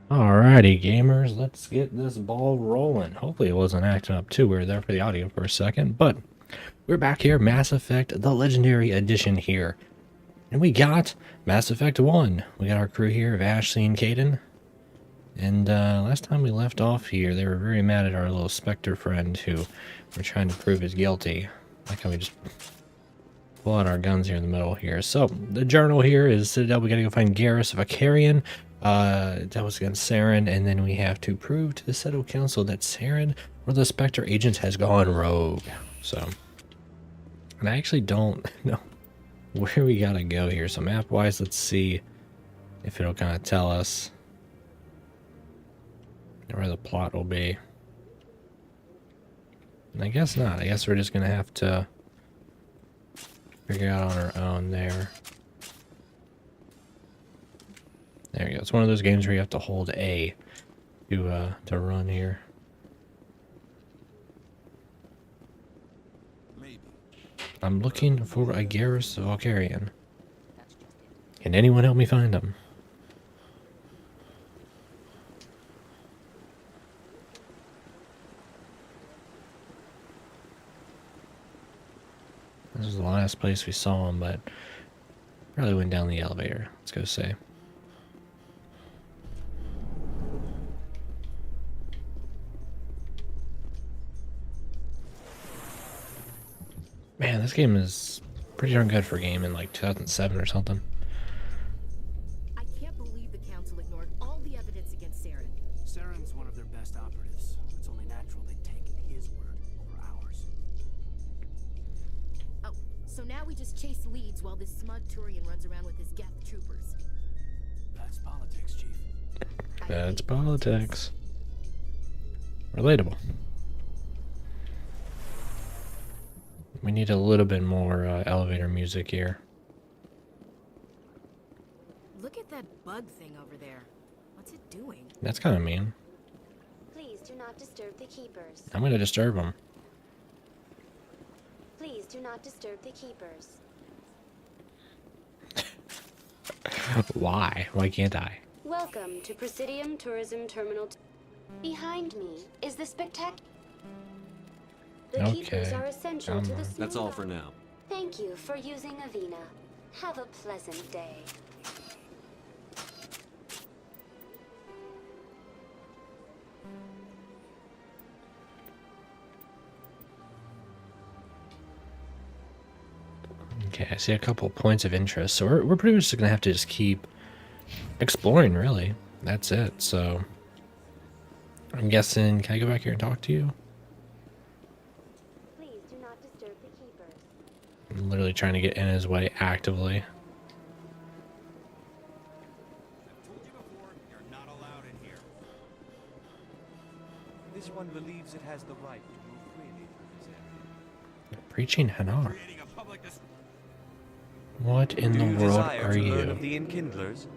Alrighty, gamers, let's get this ball rolling. Hopefully it wasn't acting up too. We were there for the audio for a second, but we're back here, Mass Effect, the Legendary Edition here. And we got Mass Effect 1. We got our crew here of Ashley and Caden. And last time we left off here, they were very mad at our little Spectre friend who we're trying to prove is guilty. Like how we just pull out our guns here in the middle here. So, the journal here is Citadel. We gotta go find Garrus Vicarian. That was against Saren, and then we have to prove to the Citadel Council that Saren or the Spectre agent has gone rogue. So, and I actually don't know where we gotta go here. So map wise, let's see if it'll kind of tell us where the plot will be. And I guess not. I guess we're just gonna have to figure out on our own there. There you go. It's one of those games where you have to hold A to run here. Maybe. I'm looking for a Garrus Vicarian. Can anyone help me find him? This is the last place we saw him, but probably went down the elevator. Let's go see. Man, this game is pretty darn good for a game in like 2007 or something. I can't believe the council ignored all the evidence against Saren. Saren's one of their best operatives. It's only natural they'd take his word over ours. Oh, so now we just chase leads while this smug Turian runs around with his Geth troopers. That's politics, Chief. That's politics. Relatable. We need a little bit more elevator music here. Look at that bug thing over there. What's it doing? That's kind of mean. Please do not disturb the keepers. I'm going to disturb them. Please do not disturb the keepers. Why? Why can't I? Welcome to Presidium Tourism Terminal. Behind me is the spectacular. The keepers are essential to the smooth. That's all for now. Thank you for using Avina. Have a pleasant day. Okay, I see a couple points of interest. So we're pretty much just going to have to just keep exploring, really. That's it. So I'm guessing, can I go back here and talk to you? Please do not disturb the keepers. I'm literally trying to get in his way actively. I've told you before, you're not allowed in here. This one believes it has the right to move freely through this area. Preaching Hanar. Creating a public What in the world are Do you desire to learn you? of the Enkindlers?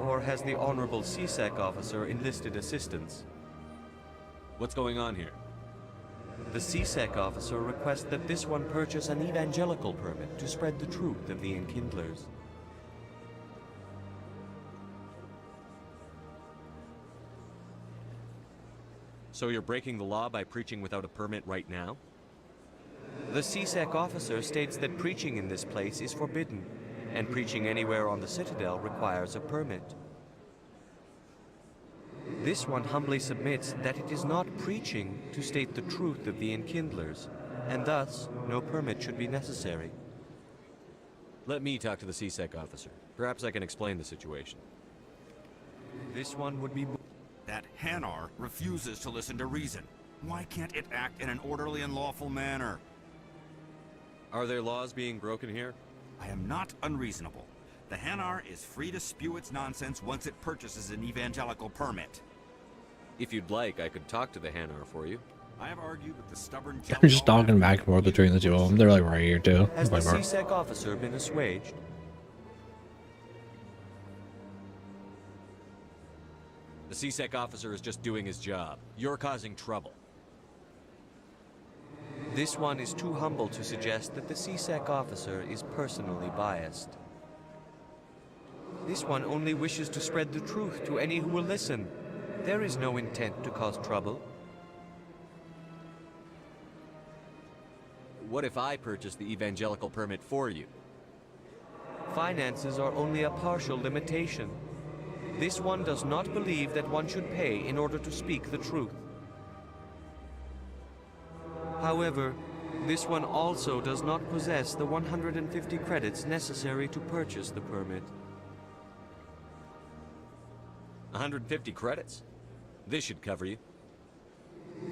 Or has the Honorable CSEC officer enlisted assistance? What's going on here? The CSEC officer requests that this one purchase an evangelical permit to spread the truth of the Enkindlers. So you're breaking the law by preaching without a permit right now? The CSEC officer states that preaching in this place is forbidden, and preaching anywhere on the Citadel requires a permit. This one humbly submits that it is not preaching to state the truth of the Enkindlers, and thus no permit should be necessary. Let me talk to the CSEC officer. Perhaps I can explain the situation. This one would be... That Hanar refuses to listen to reason. Why can't it act in an orderly and lawful manner? Are there laws being broken here? I am not unreasonable. The Hanar is free to spew its nonsense once it purchases an evangelical permit. If you'd like, I could talk to the Hanar for you. I have argued with the stubborn... They're just talking back and forth between the two of them. They're like right here too. Has the Like, CSEC officer been assuaged? The CSEC officer is just doing his job. You're causing trouble. This one is too humble to suggest that the CSEC officer is personally biased. This one only wishes to spread the truth to any who will listen. There is no intent to cause trouble. What if I purchase the evangelical permit for you? Finances are only a partial limitation. This one does not believe that one should pay in order to speak the truth. However, this one also does not possess the 150 credits necessary to purchase the permit. 150 credits? This should cover you.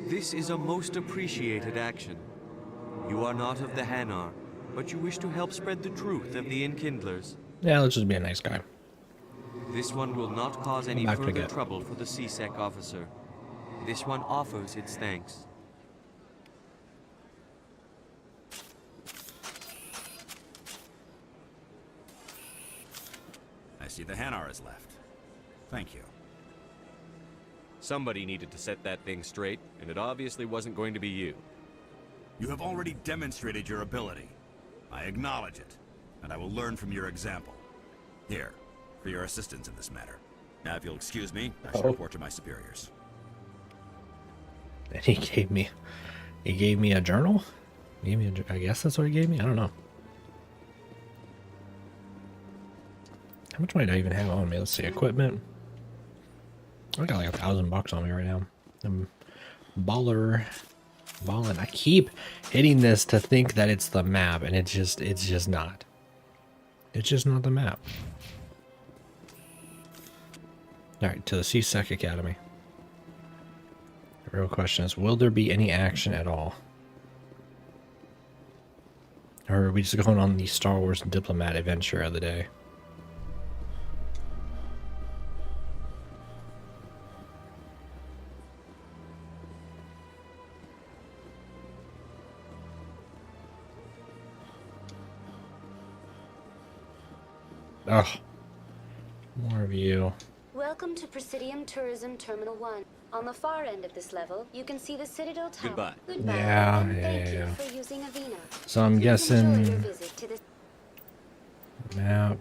This is a most appreciated action. You are not of the Hanar, but you wish to help spread the truth of the Enkindlers. Yeah, let's just be a nice guy. This one will not cause any Back further again. trouble for the CSEC officer. This one offers its thanks. I see the Hanar is left. Thank you. Somebody needed to set that thing straight, and it obviously wasn't going to be you. You have already demonstrated your ability. I acknowledge it, and I will learn from your example. Here, for your assistance in this matter. Now, if you'll excuse me, I shall report to my superiors. And he gave me a journal? I guess that's what he gave me? I don't know. How much money do I even have on me? Let's see, equipment. I got like $1,000 on me right now. I'm balling. I keep hitting this to think that it's the map, and it's just not. It's just not the map. Alright, to the CSEC Academy. The real question is, will there be any action at all? Or are we just going on the Star Wars diplomat adventure of the day? Ugh. More of you. Welcome to Presidium Tourism Terminal 1. On the far end of this level, you can see the Citadel Tower. Goodbye. Goodbye. Yeah, and yeah, thank yeah, you yeah. for using Avena. So I'm Enjoy guessing your visit to this. map.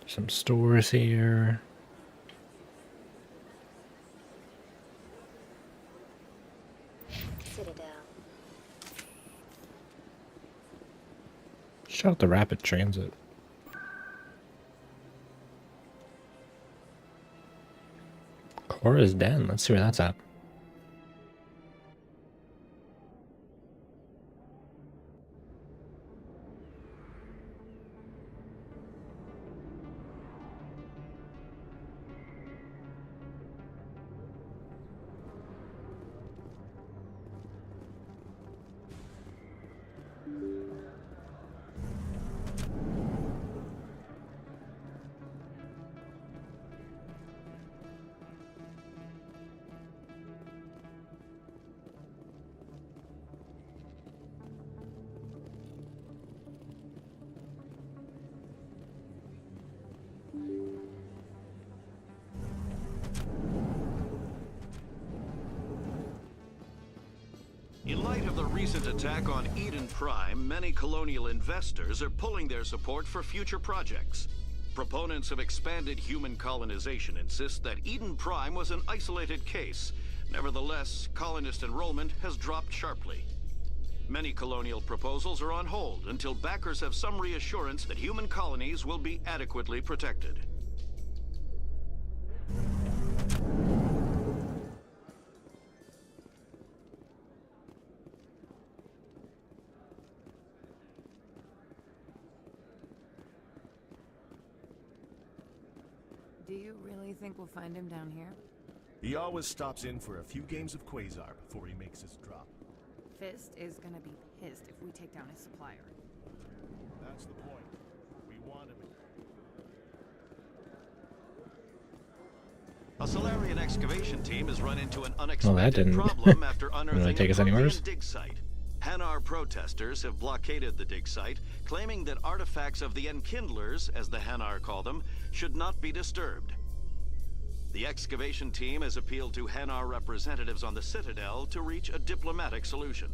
Some stores here. Citadel. Shout out the rapid transit. Cora's Den. Let's see where that's at. In light of the recent attack on Eden Prime, many colonial investors are pulling their support for future projects. Proponents of expanded human colonization insist that Eden Prime was an isolated case. Nevertheless, colonist enrollment has dropped sharply. Many colonial proposals are on hold until backers have some reassurance that human colonies will be adequately protected. Do you really think we'll find him down here? He always stops in for a few games of Quasar before he makes his drop. Fist is gonna be pissed if we take down his supplier. That's the point. We want him. A Solarian excavation team has run into an unexpected didn't problem after really unearthing take a us anywhere. Prothean dig site. Hanar protesters have blockaded the dig site, claiming that artifacts of the Enkindlers, as the Hanar call them, should not be disturbed. The excavation team has appealed to Hanar representatives on the Citadel to reach a diplomatic solution.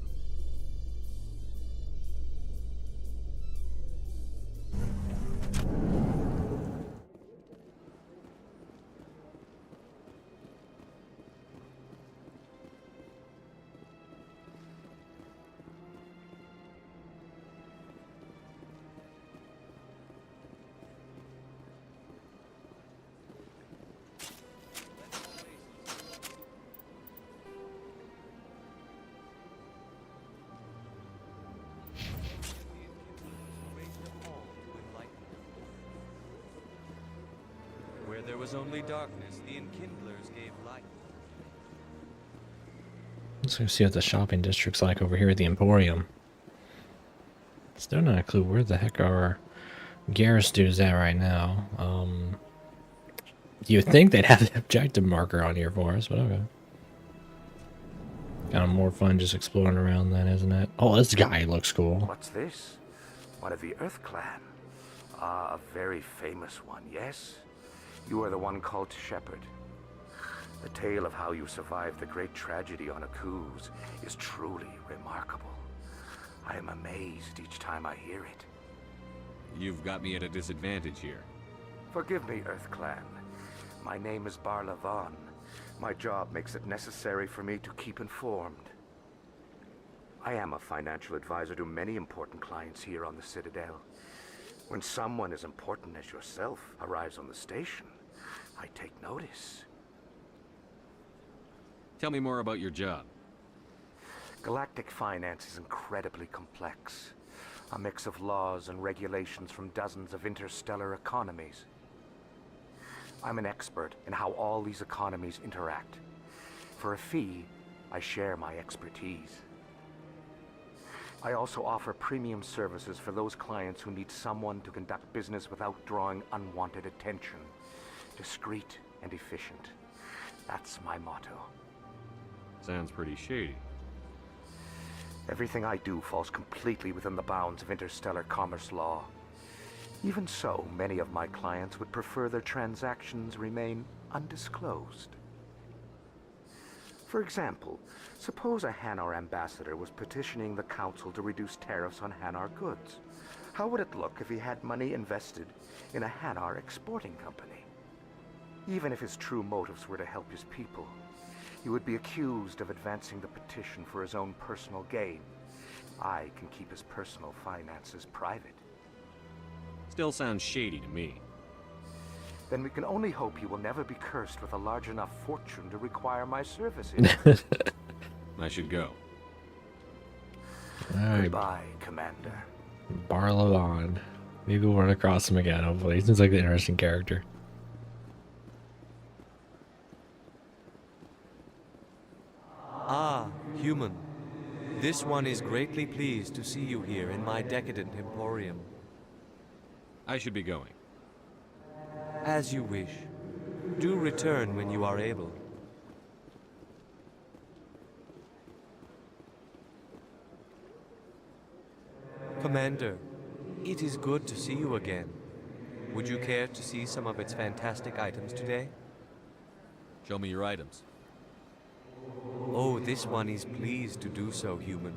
there was only darkness, the enkindlers gave light. Let's go see what the shopping district's like over here at the Emporium. Still not a clue where the heck our Garrus dude's at right now. You would think they'd have the objective marker on here for us, but okay. Kind of more fun just exploring around then, isn't it? Oh, this guy looks cool. What's this? One of the Earth Clan. Ah, a very famous one, yes? You are the one called Shepherd. The tale of how you survived the great tragedy on Akuz is truly remarkable. I am amazed each time I hear it. You've got me at a disadvantage here. Forgive me, Earth Clan. My name is Barla Vaughn. My job makes it necessary for me to keep informed. I am a financial advisor to many important clients here on the Citadel. When someone as important as yourself arrives on the station, I take notice. Tell me more about your job. Galactic finance is incredibly complex. A mix of laws and regulations from dozens of interstellar economies. I'm an expert in how all these economies interact. For a fee, I share my expertise. I also offer premium services for those clients who need someone to conduct business without drawing unwanted attention. Discreet and efficient. That's my motto. Sounds pretty shady. Everything I do falls completely within the bounds of interstellar commerce law. Even so, many of my clients would prefer their transactions remain undisclosed. For example, suppose a Hanar ambassador was petitioning the council to reduce tariffs on Hanar goods. How would it look if he had money invested in a Hanar exporting company? Even if his true motives were to help his people, he would be accused of advancing the petition for his own personal gain. I can keep his personal finances private. Still sounds shady to me. Then we can only hope you will never be cursed with a large enough fortune to require my services. I should go. Alright, Goodbye, Commander. Barla Vaughn. Maybe we'll run across him again, hopefully. He seems like an interesting character. Ah, human. This one is greatly pleased to see you here in my decadent emporium. I should be going. As you wish. Do return when you are able. Commander, it is good to see you again. Would you care to see some of its fantastic items today? Show me your items. Oh, this one is pleased to do so, human.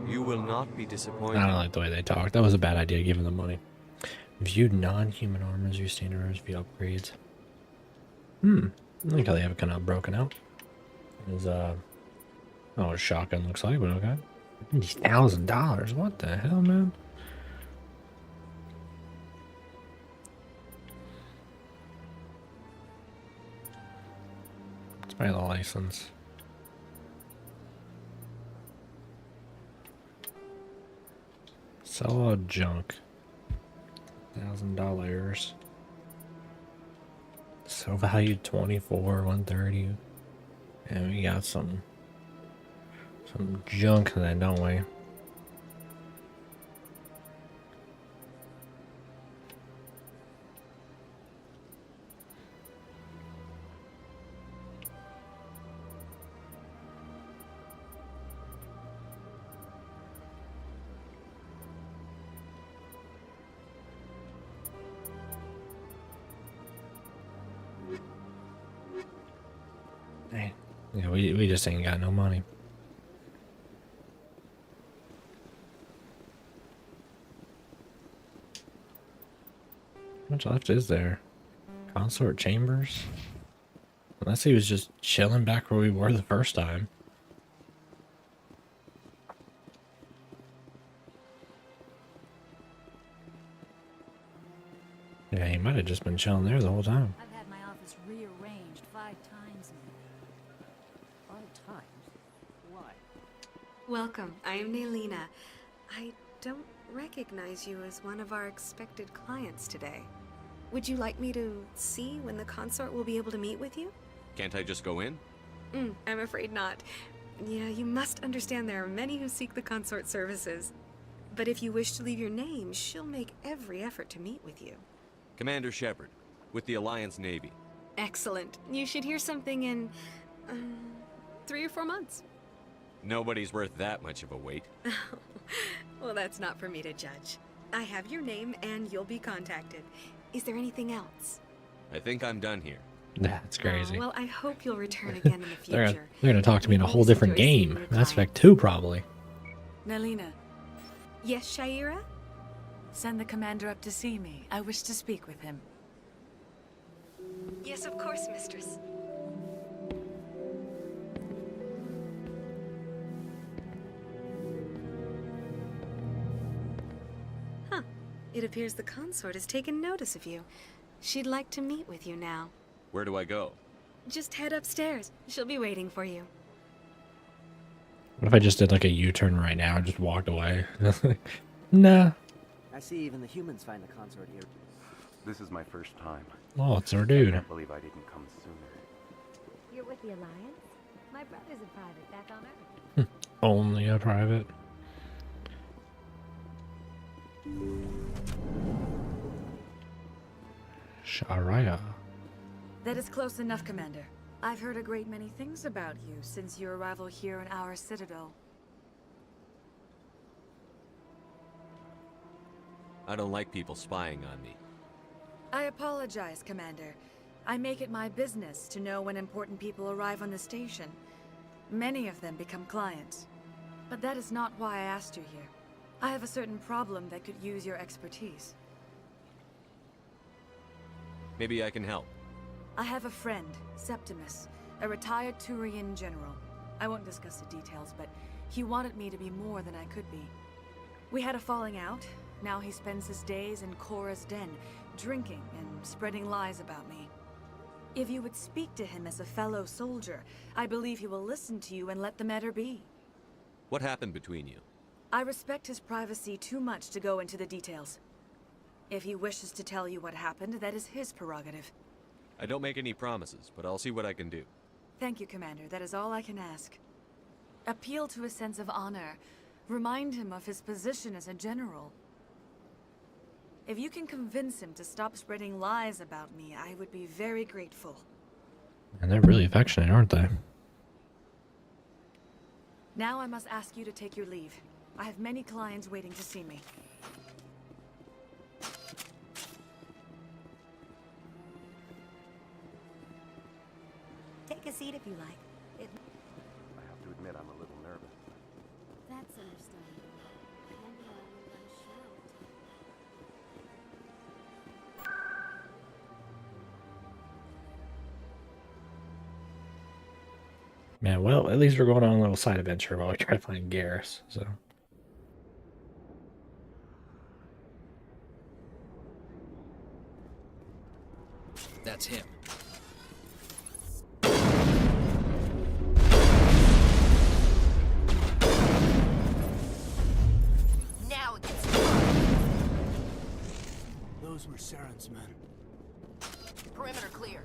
You will not be disappointed. I don't like the way they talk. That was a bad idea, giving them money. View non-human armors, use standard view upgrades. I like how they have it kind of broken out. Is oh, a shotgun looks like, but okay. $1,000. What the hell, man? Let's buy the license. Sell all junk. $1,000. So valued 24, 130. And we got some junk then, don't we? Yeah, we just ain't got no money. How much left is there? Consort chambers? Unless he was just chilling back where we were the first time. Yeah, he might have just been chilling there the whole time. I've had my office rearranged 5 times now. 5 times? Why? Welcome. I am Nailina. I don't recognize you as one of our expected clients today. Would you like me to see when the consort will be able to meet with you? Can't I just go in? I'm afraid not. Yeah, you must understand there are many who seek the consort services. But if you wish to leave your name, she'll make every effort to meet with you. Commander Shepard, with the Alliance Navy. Excellent. You should hear something in 3 or 4 months. Nobody's worth that much of a wait. Well, that's not for me to judge. I have your name and you'll be contacted. Is there anything else? I think I'm done here. That's crazy. Well, I hope you'll return again in the they're future. gonna talk to me in a whole different Enjoy seeing game. your Mass clients. Effect 2, probably. Nelina, Yes, Shaira? send the commander up to see me. I wish to speak with him. Yes, of course, mistress. Huh. It appears the consort has taken notice of you. She'd like to meet with you now. Where do I go? Just head upstairs. She'll be waiting for you. What if I just did like a U-turn right now and just walked away? Nah. I see even the humans find the consort here. This is my first time. Oh, it's our I dude. can't believe I didn't come sooner. You're with the Alliance? My brother's a private back on Earth. Only a private. Sharia. That is close enough, Commander. I've heard a great many things about you since your arrival here in our citadel. I don't like people spying on me. I apologize, Commander. I make it my business to know when important people arrive on the station. Many of them become clients. But that is not why I asked you here. I have a certain problem that could use your expertise. Maybe I can help. I have a friend, Septimus, a retired Turian general. I won't discuss the details, but he wanted me to be more than I could be. We had a falling out. Now he spends his days in Cora's den, drinking and spreading lies about me. If you would speak to him as a fellow soldier, I believe he will listen to you and let the matter be. What happened between you? I respect his privacy too much to go into the details. If he wishes to tell you what happened, that is his prerogative. I don't make any promises, but I'll see what I can do. Thank you, Commander. That is all I can ask. Appeal to his sense of honor. Remind him of his position as a general. If you can convince him to stop spreading lies about me, I would be very grateful. And they're really affectionate, aren't they? Now I must ask you to take your leave. I have many clients waiting to see me. Take a seat if you like. I have to admit I'm a little nervous. That's understandable. Maybe I'm unsure. Man, well, at least we're going on a little side adventure while we try to find Garrus, so. That's him. Now it gets Those were Saren's men. perimeter clear.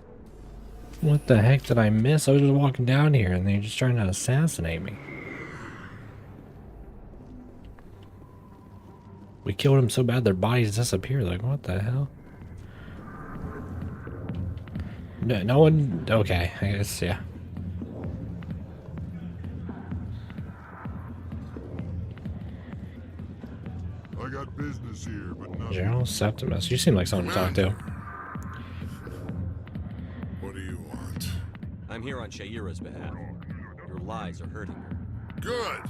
What the heck did I miss? I was just walking down here and they're just trying to assassinate me. We killed them so bad their bodies disappeared. Like, what the hell? No, no one... Okay, I guess, yeah. I got business here, but not... General Septimus. You seem like someone to talk to. What do you want? I'm here on Shaira's behalf. Your lies are hurting her. Good!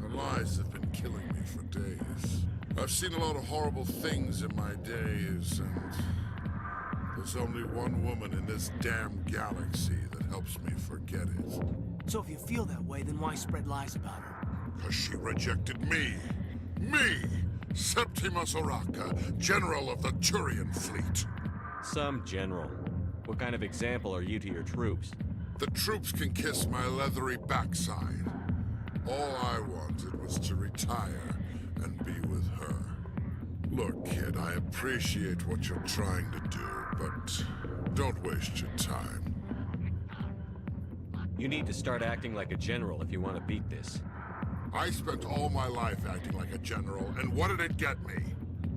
Her lies have been killing me for days. I've seen a lot of horrible things in my days, and there's only one woman in this damn galaxy that helps me forget it. So if you feel that way, then why spread lies about her? Because she rejected me. Me! Septimus Oraka, General of the Turian Fleet. Some general. What kind of example are you to your troops? The troops can kiss my leathery backside. All I wanted was to retire and be with her. Look, kid, I appreciate what you're trying to do, but don't waste your time. You need to start acting like a general if you want to beat this. I spent all my life acting like a general, and what did it get me?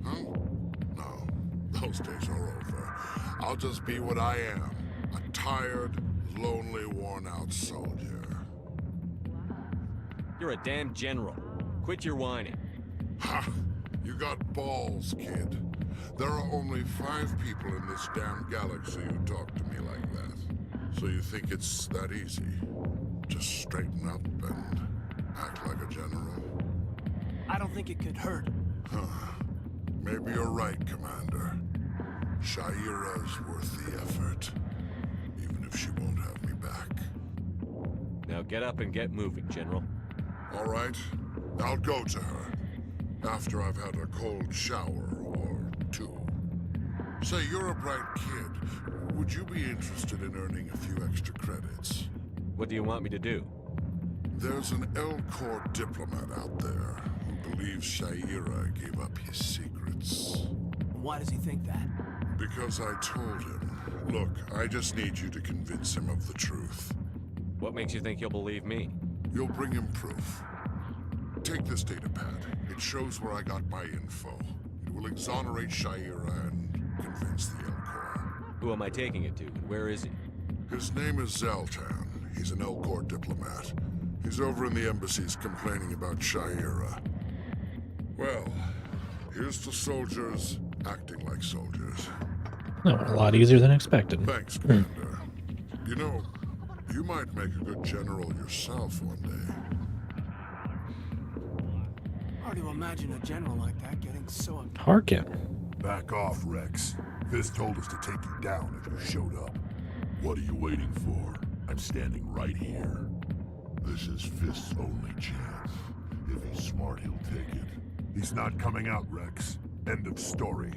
Huh? No, those days are over. I'll just be what I am. A tired, lonely, worn-out soldier. You're a damn general. Quit your whining. Ha! You got balls, kid. There are only 5 people in this damn galaxy who talk to me like that. So you think it's that easy? Just straighten up and act like a general? I don't think it could hurt. Huh. Maybe you're right, Commander. Shaira's worth the effort. Even if she won't have me back. Now get up and get moving, General. All right. I'll go to her. After I've had a cold shower or 2. Say, you're a bright kid. Would you be interested in earning a few extra credits? What do you want me to do? There's an L-Corps diplomat out there who believes Shaira gave up his secrets. Why does he think that? Because I told him. Look, I just need you to convince him of the truth. What makes you think he'll believe me? You'll bring him proof. Take this datapad. It shows where I got my info. It will exonerate Shaira and convince the L-Corps. Who am I taking it to? Where is he? His name is Zaltan. He's an L-Corps diplomat. He's over in the embassies complaining about Shaira. Well, here's to soldiers acting like soldiers. Oh, a lot easier than expected. Thanks, Commander. You know, you might make a good general yourself one day. Hard to imagine a general like that getting so... Harkin. Back off, Rex. Fist told us to take you down if you showed up. What are you waiting for? I'm standing right here. This is Fist's only chance. If he's smart, he'll take it. He's not coming out, Rex. End of story.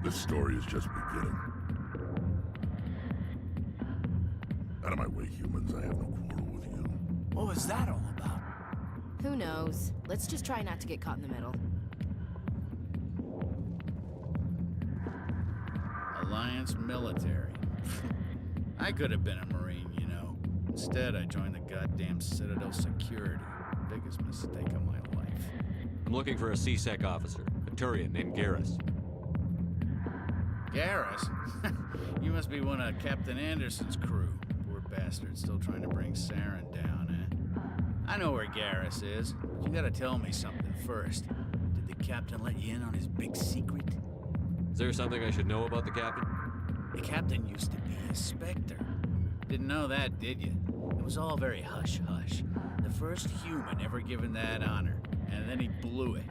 This story is just beginning. Out of my way, humans. I have no quarrel with you. What was that all about? Who knows? Let's just try not to get caught in the middle. Alliance military. I could have been a Marine, you know. Instead, I joined the goddamn Citadel security. Biggest mistake of my life. I'm looking for a CSEC officer, a Turian named Garrus. Garrus? You must be one of Captain Anderson's crew. Poor bastard, still trying to bring Saren down, eh? I know where Garrus is, but you gotta tell me something first. Did the captain let you in on his big secret? Is there something I should know about the captain? The captain used to be a Spectre. Didn't know that, did you? It was all very hush-hush. The first human ever given that honor, and then he blew it.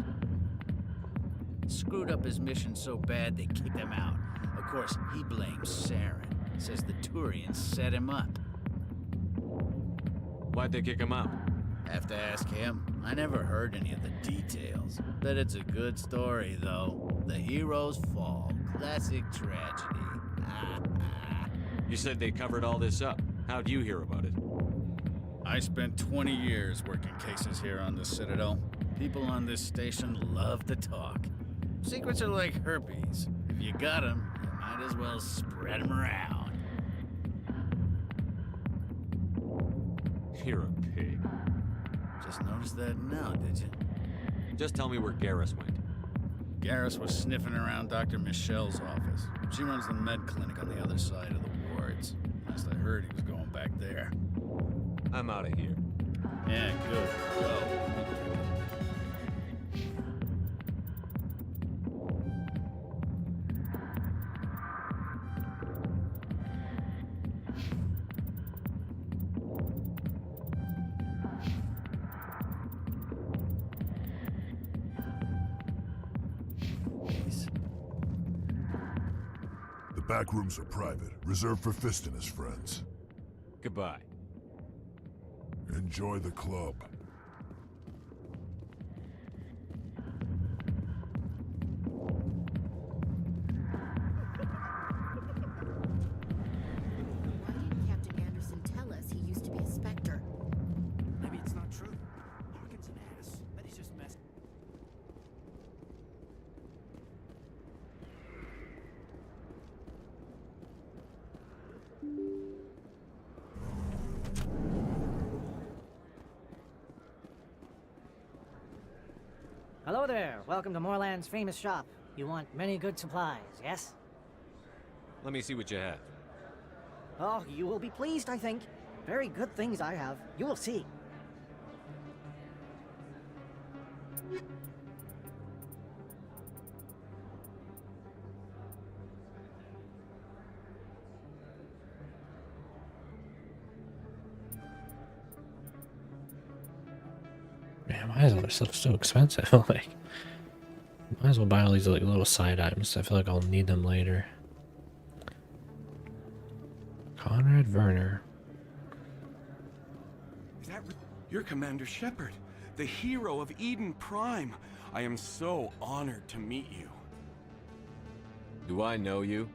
Screwed up his mission so bad they kicked him out. Of course, he blames Saren. Says the Turians set him up. Why'd they kick him out? Have to ask him. I never heard any of the details. Bet it's a good story, though. The heroes fall. Classic tragedy. You said they covered all this up. How'd you hear about it? I spent 20 years working cases here on the Citadel. People on this station love to talk. Secrets are like herpes. If you got them, you might as well spread them around. You're a pig. Just noticed that now, did you? Just tell me where Garrus went. Garrus was sniffing around Dr. Michelle's office. She runs the med clinic on the other side of the wards. Last I heard, he was going back there. I'm out of here. Yeah, good. Go. The back rooms are private, reserved for Fist and his friends. Goodbye. Enjoy the club. Why didn't Captain Anderson tell us he used to be a Spectre? Maybe it's not true. Harkin's an ass. Bet he's just messing. Hello there. Welcome to Moorland's famous shop. You want many good supplies, yes? Let me see what you have. Oh, you will be pleased, I think. Very good things I have. You will see. Man, why is all this stuff so expensive? Like, might as well buy all these like little side items. I feel like I'll need them later. Conrad Werner. Is that you're Commander Shepard, the hero of Eden Prime? I am so honored to meet you. Do I know you?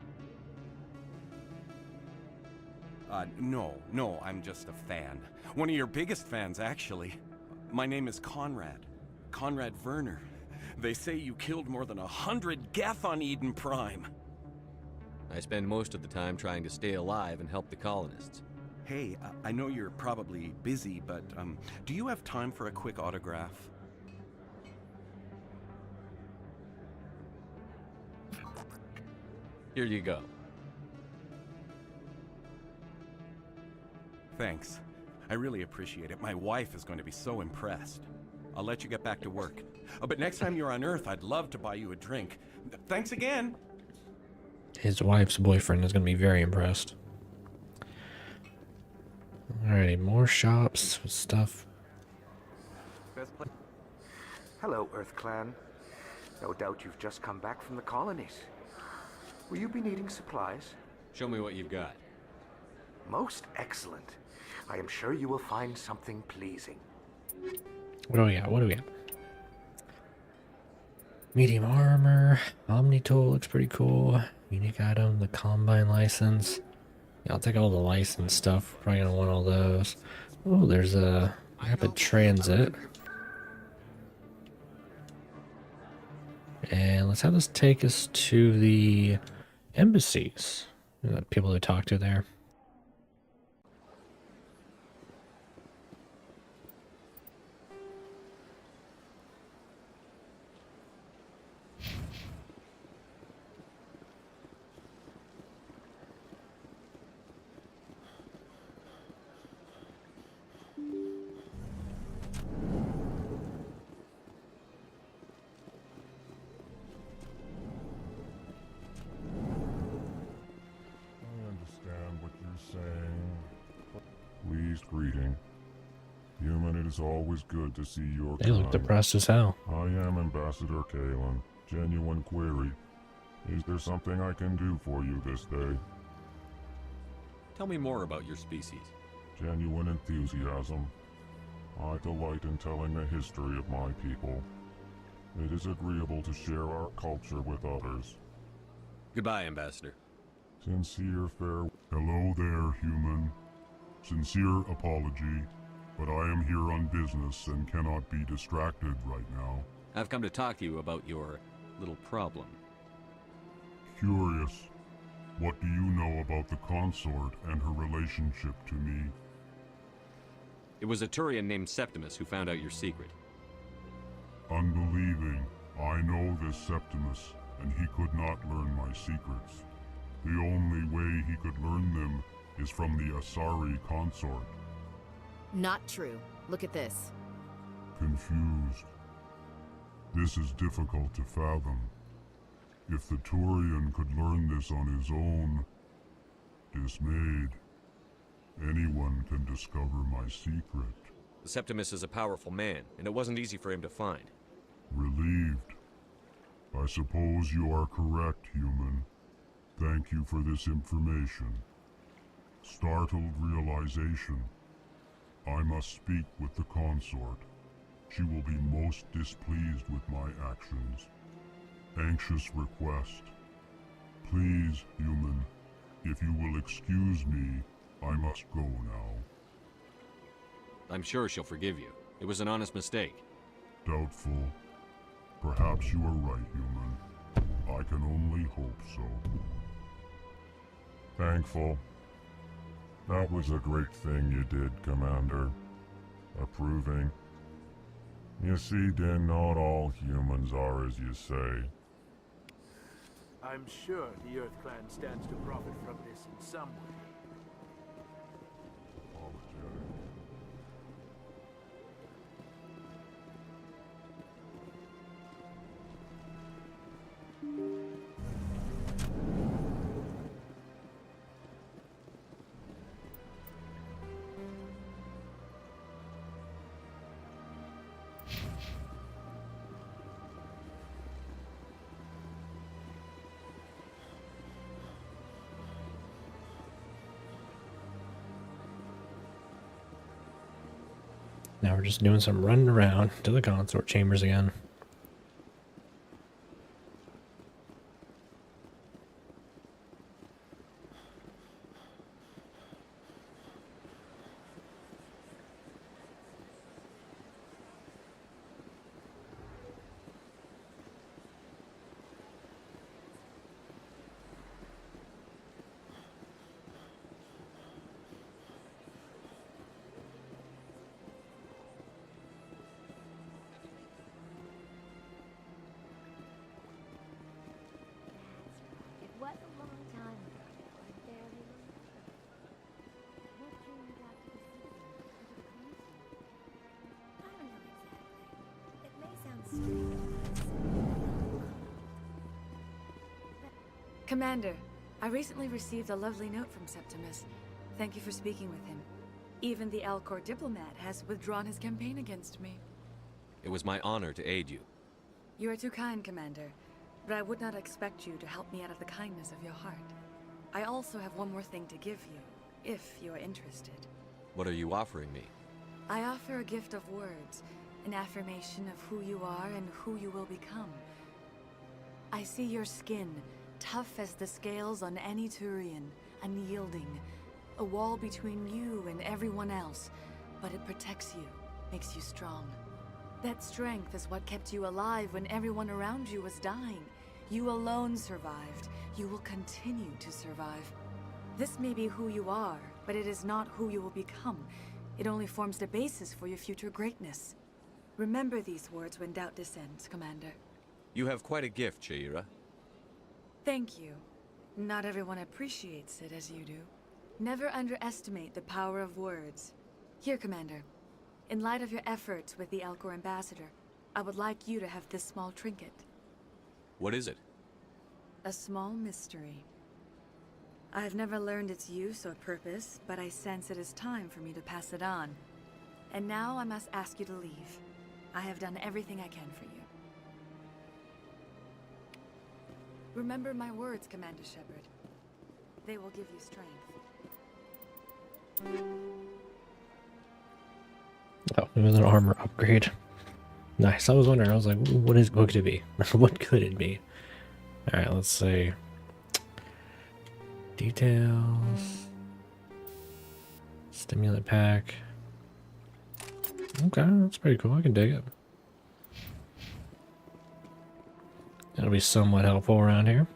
No, I'm just a fan. One of your biggest fans, actually. My name is Conrad. Conrad Werner. They say you killed more than 100 Geth on Eden Prime. I spend most of the time trying to stay alive and help the colonists. Hey, I know you're probably busy, but do you have time for a quick autograph? Here you go. Thanks. I really appreciate it. My wife is going to be so impressed. I'll let you get back to work. But next time you're on Earth, I'd love to buy you a drink. Thanks again. His wife's boyfriend is going to be very impressed. Alrighty, more shops with stuff. Hello, Earth Clan. No doubt you've just come back from the colonies. Will you be needing supplies? Show me what you've got. Most excellent. I am sure you will find something pleasing. What do we got? What do we got? Medium armor. Omni tool looks pretty cool. Unique item. The Combine license. Yeah, I'll take all the license stuff. Probably gonna want all those. Oh, there's a rapid transit. And let's have this take us to the embassies. People to talk to there. Pleased greeting. Human, it is always good to see your They look depressed as hell. I am Ambassador Kalen. Genuine query. Is there something I can do for you this day? Tell me more about your species. Genuine enthusiasm. I delight in telling the history of my people. It is agreeable to share our culture with others. Goodbye, Ambassador. Sincere farewell. Hello there, human. Sincere apology, but I am here on business and cannot be distracted right now. I've come to talk to you about your little problem. Curious. What do you know about the consort and her relationship to me? It was a Turian named Septimus who found out your secret. Unbelieving. I know this Septimus, and he could not learn my secrets. The only way he could learn them is from the Asari consort. Not true. Look at this. Confused. This is difficult to fathom. If the Turian could learn this on his own, dismayed, anyone can discover my secret. Septimus is a powerful man, and it wasn't easy for him to find. Relieved. I suppose you are correct, human. Thank you for this information. Startled realization. I must speak with the consort. She will be most displeased with my actions. Anxious request. Please, human, if you will excuse me, I must go now. I'm sure she'll forgive you. It was an honest mistake. Doubtful. Perhaps you are right, human. I can only hope so. Thankful. That was a great thing you did, Commander. Approving. You see, then not all humans are as you say. I'm sure the Earth Clan stands to profit from this in some way. Now we're just doing some running around to the consort chambers again. It was a long time ago, but barely. What drew you back to the city and to the council? I don't know exactly. It may sound strange. Commander, I recently received a lovely note from Septimus. Thank you for speaking with him. Even the Alcor diplomat has withdrawn his campaign against me. It was my honor to aid you. You are too kind, Commander, but I would not expect you to help me out of the kindness of your heart. I also have one more thing to give you, if you are interested. What are you offering me? I offer a gift of words, an affirmation of who you are and who you will become. I see your skin, tough as the scales on any Turian, unyielding, a wall between you and everyone else, but it protects you, makes you strong. That strength is what kept you alive when everyone around you was dying. You alone survived. You will continue to survive. This may be who you are, but it is not who you will become. It only forms the basis for your future greatness. Remember these words when doubt descends, Commander. You have quite a gift, Shaira. Thank you. Not everyone appreciates it as you do. Never underestimate the power of words. Here, Commander. In light of your efforts with the Alcor ambassador, I would like you to have this small trinket. What is it? A small mystery. I have never learned its use or purpose, but I sense it is time for me to pass it on. And now I must ask you to leave. I have done everything I can for you. Remember my words, Commander Shepard. They will give you strength. Oh, it was an armor upgrade. Nice. I was wondering. I was like, what could it be? What could it be? All right, let's see. Details. Stimulant pack. Okay, that's pretty cool. I can dig it. That'll be somewhat helpful around here.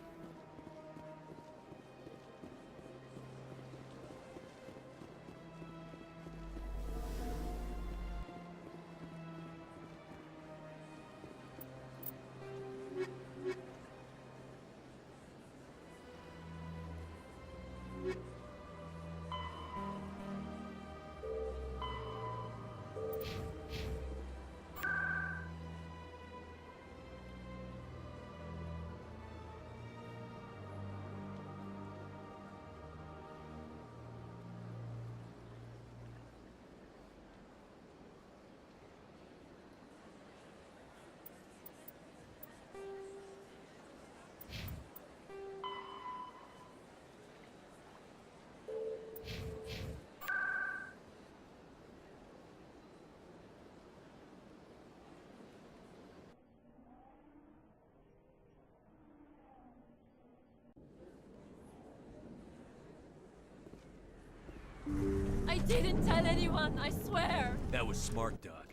I didn't tell anyone, I swear! That was smart, Doc.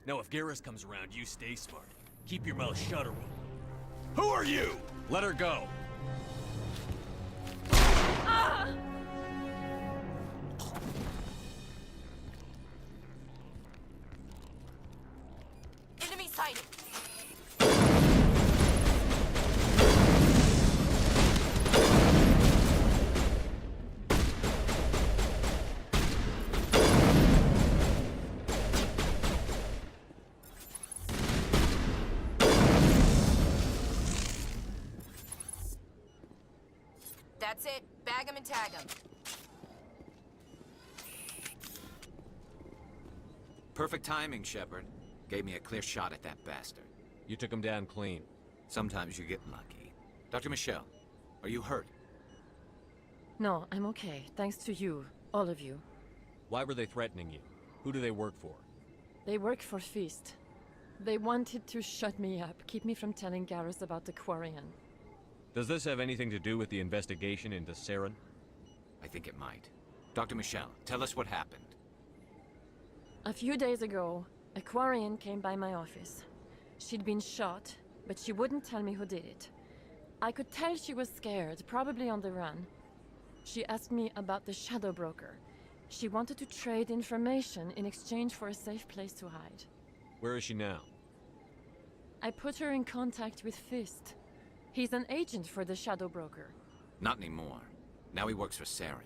Now if Garrus comes around, you stay smart. Keep your mouth shut or we'll... Who are you? Let her go! Ah! That's it. Bag him and tag him. Perfect timing, Shepard. Gave me a clear shot at that bastard. You took him down clean. Sometimes you get lucky. Dr. Michelle, are you hurt? No, I'm okay. Thanks to you. All of you. Why were they threatening you? Who do they work for? They work for Fist. They wanted to shut me up, keep me from telling Garrus about the Quarian. Does this have anything to do with the investigation into Saren? I think it might. Dr. Michelle, tell us what happened. A few days ago, a Quarian came by my office. She'd been shot, but she wouldn't tell me who did it. I could tell she was scared, probably on the run. She asked me about the Shadow Broker. She wanted to trade information in exchange for a safe place to hide. Where is she now? I put her in contact with Fist. He's an agent for the Shadow Broker. Not anymore. Now he works for Saren.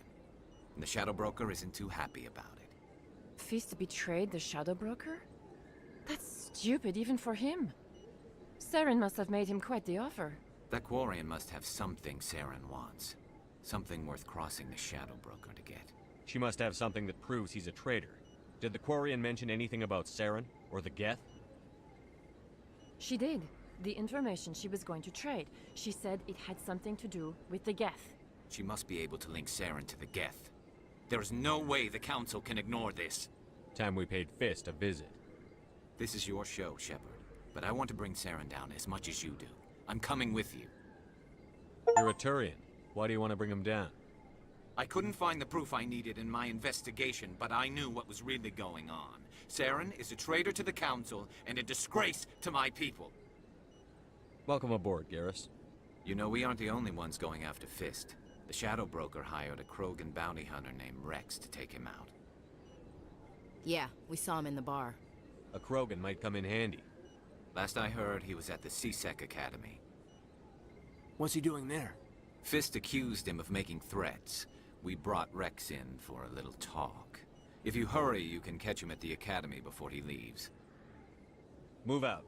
And the Shadow Broker isn't too happy about it. Fist betrayed the Shadow Broker? That's stupid even for him. Saren must have made him quite the offer. That Quarian must have something Saren wants. Something worth crossing the Shadow Broker to get. She must have something that proves he's a traitor. Did the Quarian mention anything about Saren or the Geth? She did. The information she was going to trade. She said it had something to do with the Geth. She must be able to link Saren to the Geth. There is no way the Council can ignore this. Time we paid Fist a visit. This is your show, Shepard. But I want to bring Saren down as much as you do. I'm coming with you. You're a Turian. Why do you want to bring him down? I couldn't find the proof I needed in my investigation, but I knew what was really going on. Saren is a traitor to the Council and a disgrace to my people. Welcome aboard, Garrus. You know, we aren't the only ones going after Fist. The Shadow Broker hired a Krogan bounty hunter named Rex to take him out. Yeah, we saw him in the bar. A Krogan might come in handy. Last I heard, he was at the CSEC Academy. What's he doing there? Fist accused him of making threats. We brought Rex in for a little talk. If you hurry, you can catch him at the Academy before he leaves. Move out.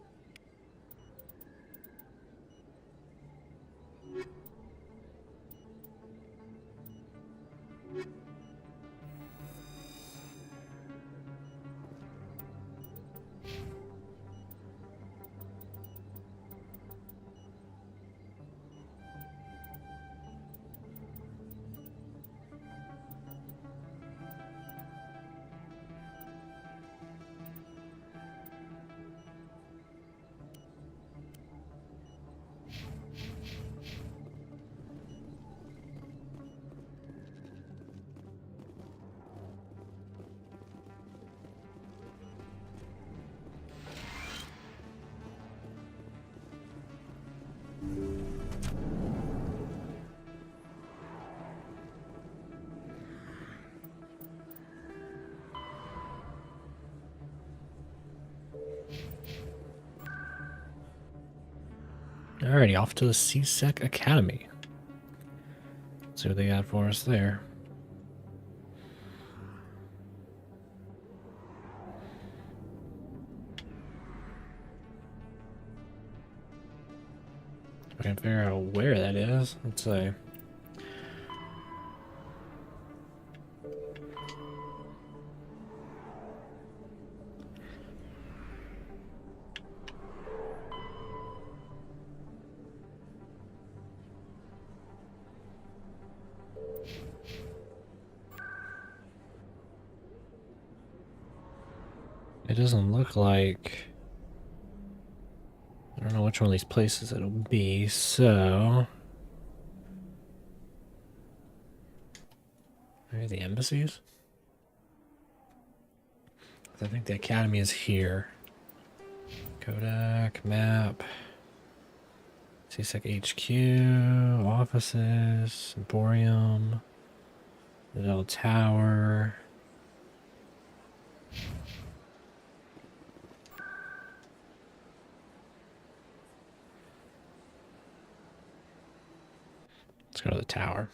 Alrighty, off to the CSEC Academy. Let's see what they got for us there. I can figure out where that is. Let's see. It doesn't look like... I don't know which one of these places it'll be, so... Maybe the embassies? I think the academy is here. Kodak, map... CSEC HQ, offices, Emporium, the Dell Tower... Let's go to the tower.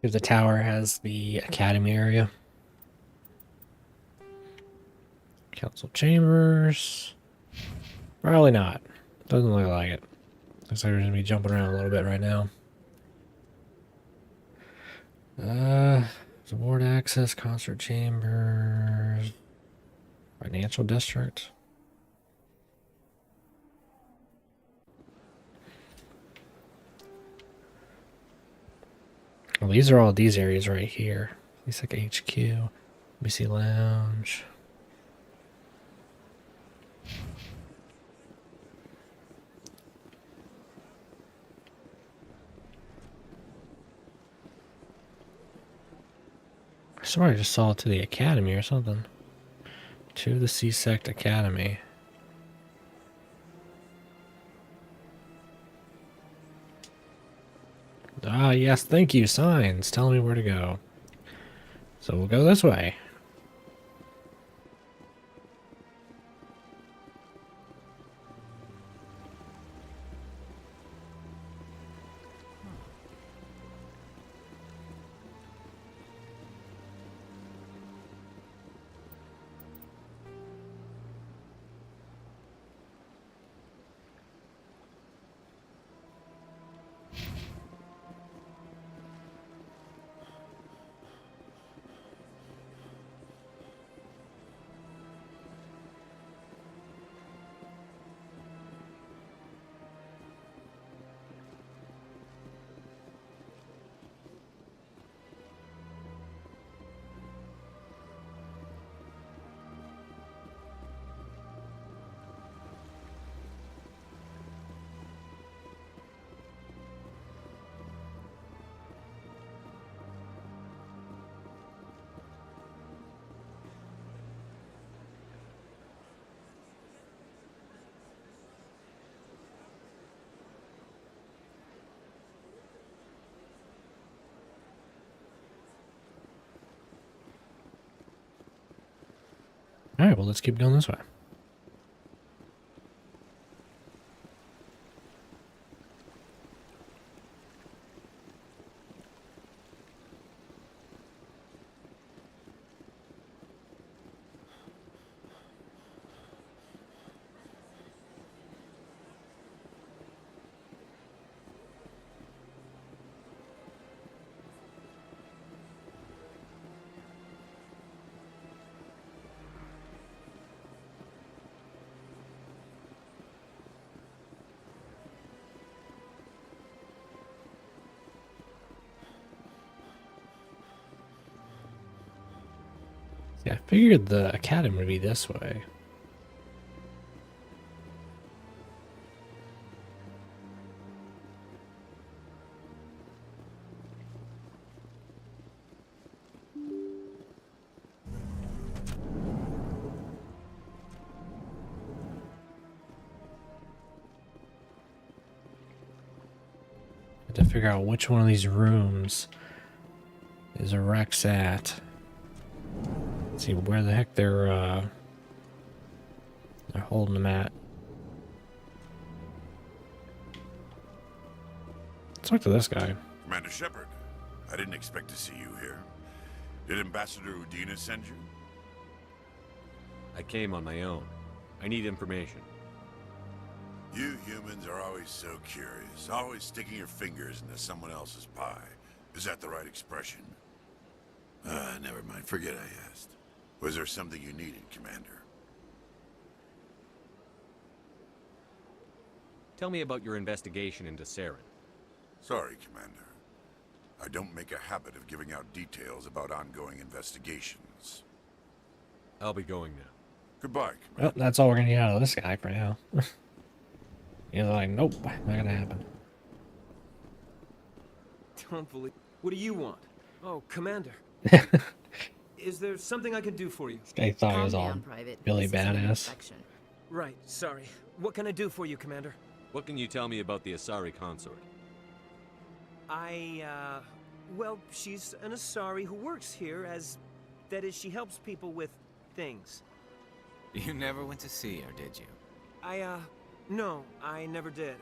If the tower has the academy area. Council chambers. Probably not. Doesn't look like it. Looks like we're going to be jumping around a little bit right now. Board access, concert chambers, financial district. Well, these are all these areas right here. It's like HQ, BC Lounge. I swear I just saw it to the Academy or something. To the C-Sect Academy. Ah, yes, thank you, signs. Tell me where to go. So we'll go this way. Alright, well, let's keep going this way. Yeah, I figured the Academy would be this way. To figure out which one of these rooms is a Rex at. Let's see where the heck they're holding them at. Let's talk to this guy. Commander Shepard, I didn't expect to see you here. Did Ambassador Udina send you? I came on my own. I need information. You humans are always so curious, always sticking your fingers into someone else's pie. Is that the right expression? Never mind, forget I asked. Was there something you needed, Commander? Tell me about your investigation into Saren. Sorry, Commander. I don't make a habit of giving out details about ongoing investigations. I'll be going now. Goodbye, Commander. Well, that's all we're gonna get out of this guy for now. He's like, nope, not gonna happen. Don't believe. What do you want? Oh, Commander. Is there something I can do for you? This guy thought he was all Billy Badass. Right, sorry. What can I do for you, Commander? What can you tell me about the Asari consort? Well, she's an Asari who works here as... That is, she helps people with things. You never went to see her, did you? No, I never did.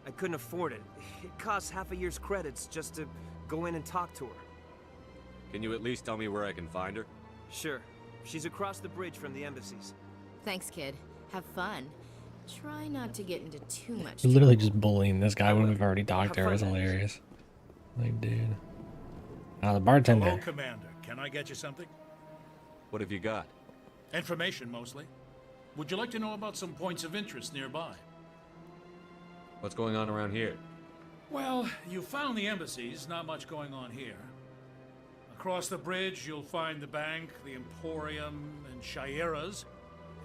I couldn't afford it. It costs half a year's credits just to go in and talk to her. Can you at least tell me where I can find her? Sure. She's across the bridge from the embassies. Thanks, kid. Have fun. Try not to get into too much Literally just bullying this guy when we've already talked to her is hilarious. Like, dude. The bartender. Hello, Commander. Can I get you something? What have you got? Information, mostly. Would you like to know about some points of interest nearby? What's going on around here? Well, you found the embassies. Not much going on here. Across the bridge, you'll find the bank, the Emporium, and Shaira's.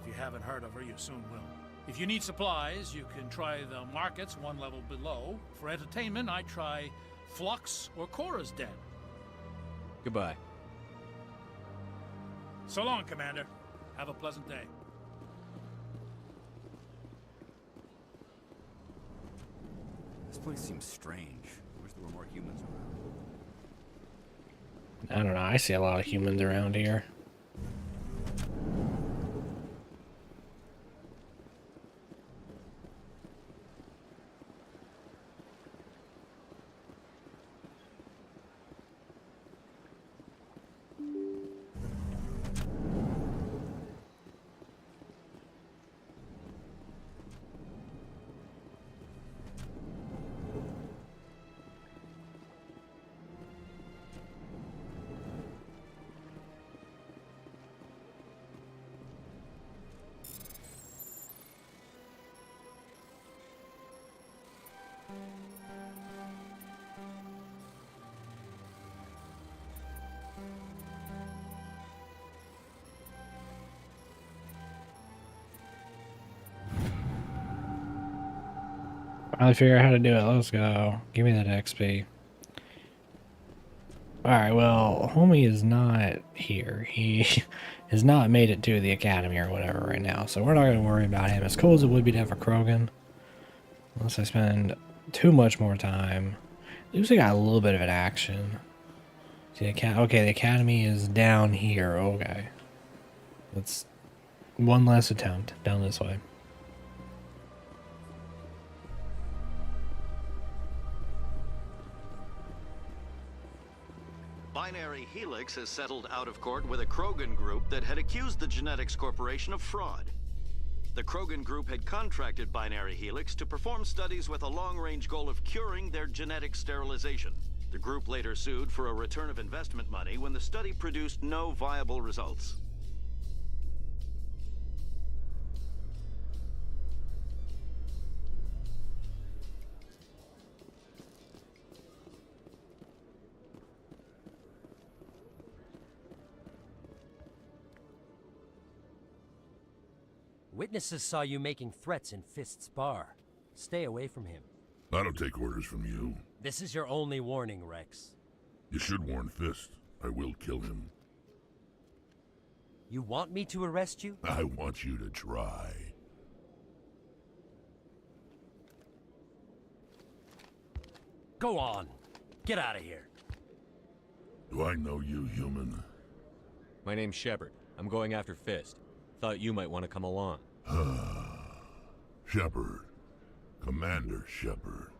If you haven't heard of her, you soon will. If you need supplies, you can try the markets one level below. For entertainment, I try Flux or Cora's Den. Goodbye. So long, Commander. Have a pleasant day. This place seems strange. I wish there were more humans around. I don't know. I see a lot of humans around here. Finally figure out how to do it. Let's go. Give me that XP. Alright, well, homie is not here. He has not made it to the academy or whatever right now, so we're not going to worry about him. As cool as it would be to have a Krogan, unless I spend too much more time. At least we got a little bit of an action. See, okay, the academy is down here. Okay. Let's one last attempt down this way. Binary Helix has settled out of court with a Krogan group that had accused the Genetics Corporation of fraud. The Krogan group had contracted Binary Helix to perform studies with a long-range goal of curing their genetic sterilization. The group later sued for a return of investment money when the study produced no viable results. Witnesses saw you making threats in Fist's bar. Stay away from him. I don't take orders from you. This is your only warning, Rex. You should warn Fist. I will kill him. You want me to arrest you? I want you to try. Go on. Get out of here. Do I know you, human? My name's Shepard. I'm going after Fist. Thought you might want to come along. Shepard. Commander Shepard.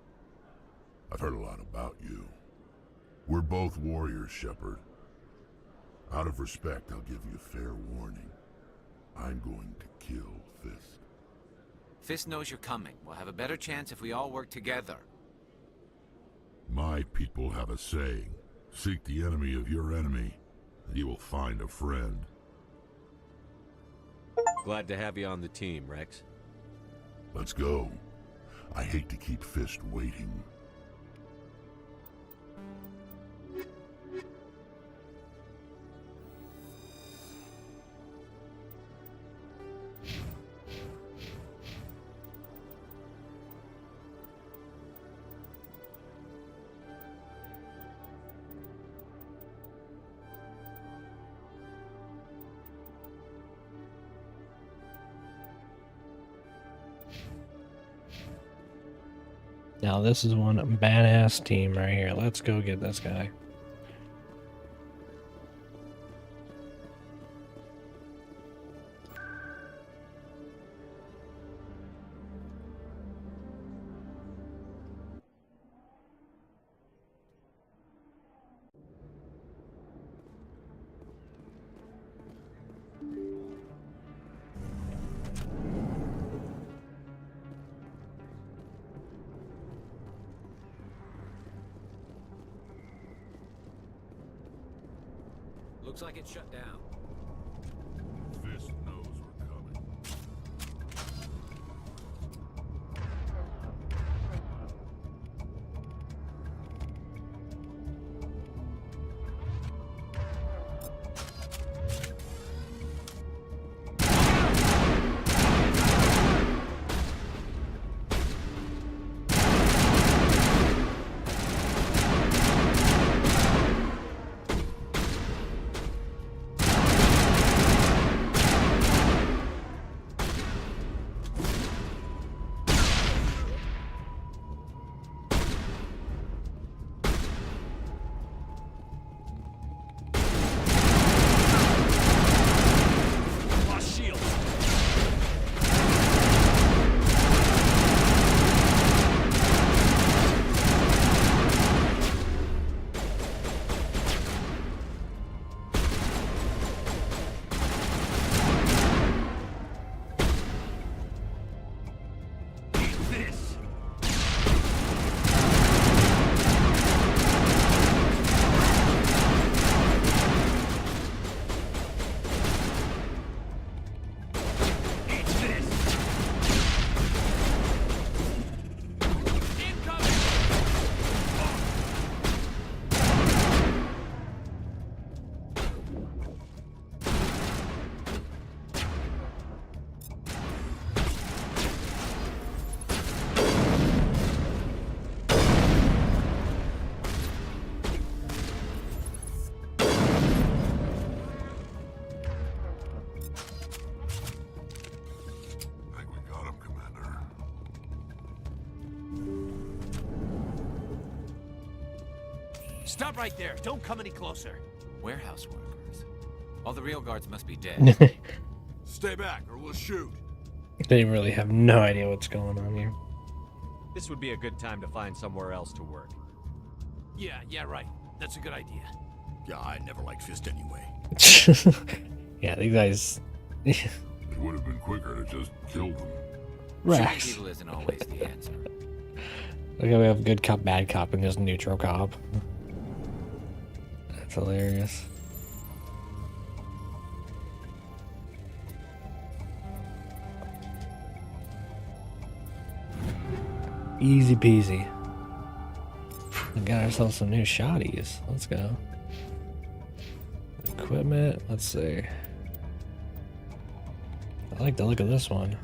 I've heard a lot about you. We're both warriors, Shepard. Out of respect, I'll give you fair warning. I'm going to kill Fist. Fist knows you're coming. We'll have a better chance if we all work together. My people have a saying. Seek the enemy of your enemy, and you will find a friend. Glad to have you on the team, Rex. Let's go. I hate to keep Fist waiting. Now this is one badass team right here. Let's go get this guy. Looks like it's shut down. Fist knows we're coming. Stop right there. Don't come any closer. Warehouse workers. All the real guards must be dead. Stay back or we'll shoot. They really have no idea what's going on here. This would be a good time to find somewhere else to work. Yeah, right. That's a good idea. Yeah, I never liked Fist anyway. Yeah, these guys. It would have been quicker to just kill them. Rex. Shooting people isn't always the answer. Look how we have good cop, bad cop, and just neutral cop. That's hilarious. Easy peasy. We got ourselves some new shotties. Let's go. Equipment. Let's see. I like the look of this one.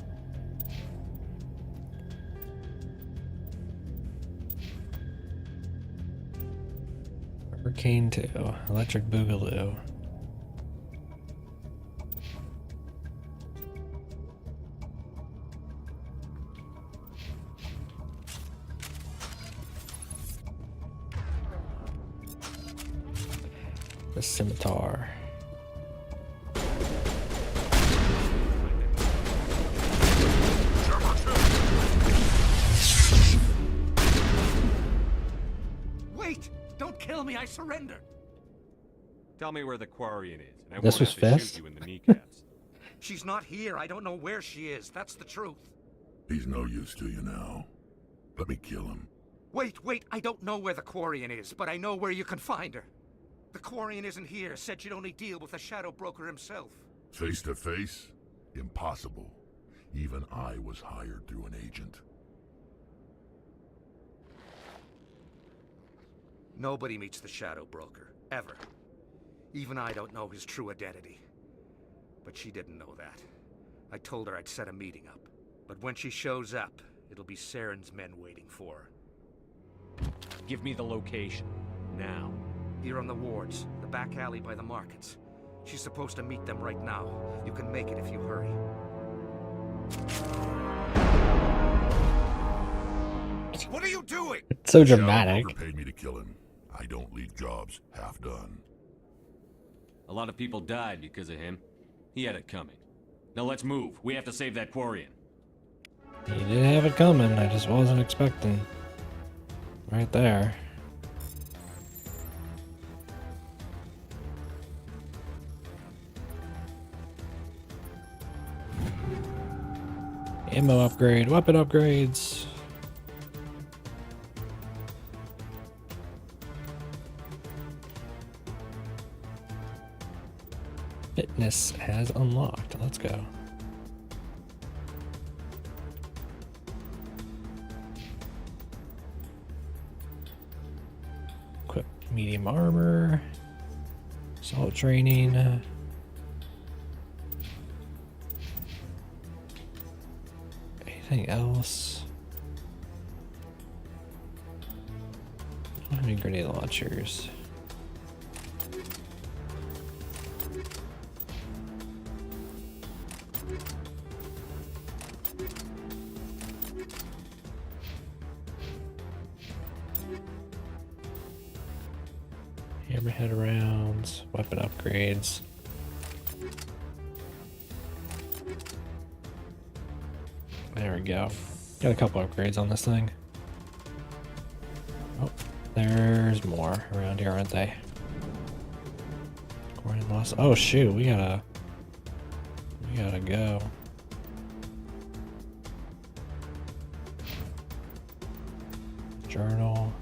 Hurricane 2. Electric Boogaloo. The scimitar. Wait! Don't kill me, I surrender! Tell me where the Quarian is, and I This won't was have to Fist? shoot you in the kneecaps. She's not here. I don't know where she is. That's the truth. He's no use to you now. Let me kill him. Wait. I don't know where the Quarian is, but I know where you can find her. The Quarian isn't here. Said she'd only deal with the Shadow Broker himself. Face to face? Impossible. Even I was hired through an agent. Nobody meets the Shadow Broker, ever. Even I don't know his true identity. But she didn't know that. I told her I'd set a meeting up. But when she shows up, it'll be Saren's men waiting for her. Give me the location. Now. Here on the wards, the back alley by the markets. She's supposed to meet them right now. You can make it if you hurry. What are you doing? It's so dramatic. Shadow Broker paid me to kill him. I don't leave jobs half done. A lot of people died because of him. He had it coming. Now let's move. We have to save that Quarian. He did have it coming. I just wasn't expecting. Right there. Ammo upgrade, weapon upgrades. Fitness has unlocked. Let's go. Equip medium armor. Assault training. Anything else? I don't have any grenade launchers. Hammerhead rounds, weapon upgrades. There we go. Got a couple upgrades on this thing. Oh, there's more around here, aren't they? Lost. Oh shoot, we gotta go. Journal.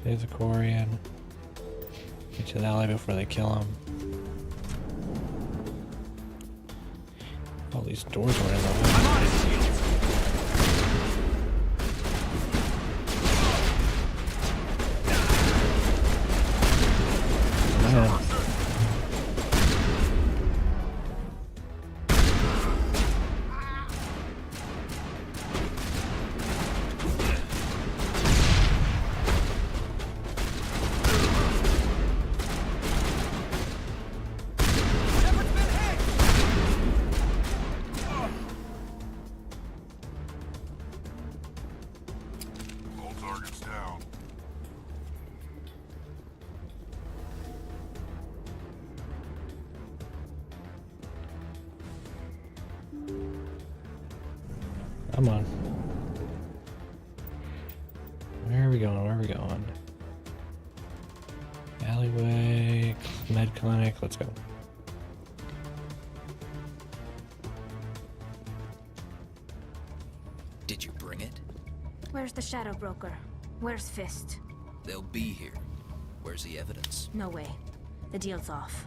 There's a Corian. Get to the alley before they kill him. All these doors were in the way. Man. Come on. Where are we going? Where are we going? Alleyway, med clinic, let's go. Did you bring it? Where's the Shadow Broker? Where's Fist? They'll be here. Where's the evidence? No way. The deal's off.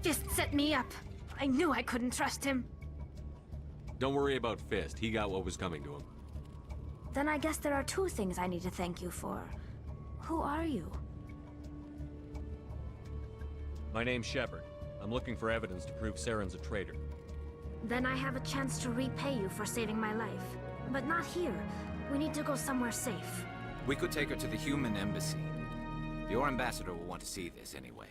Fist set me up. I knew I couldn't trust him. Don't worry about Fist. He got what was coming to him. Then I guess there are two things I need to thank you for. Who are you? My name's Shepard. I'm looking for evidence to prove Saren's a traitor. Then I have a chance to repay you for saving my life. But not here. We need to go somewhere safe. We could take her to the human embassy. Your ambassador will want to see this anyway.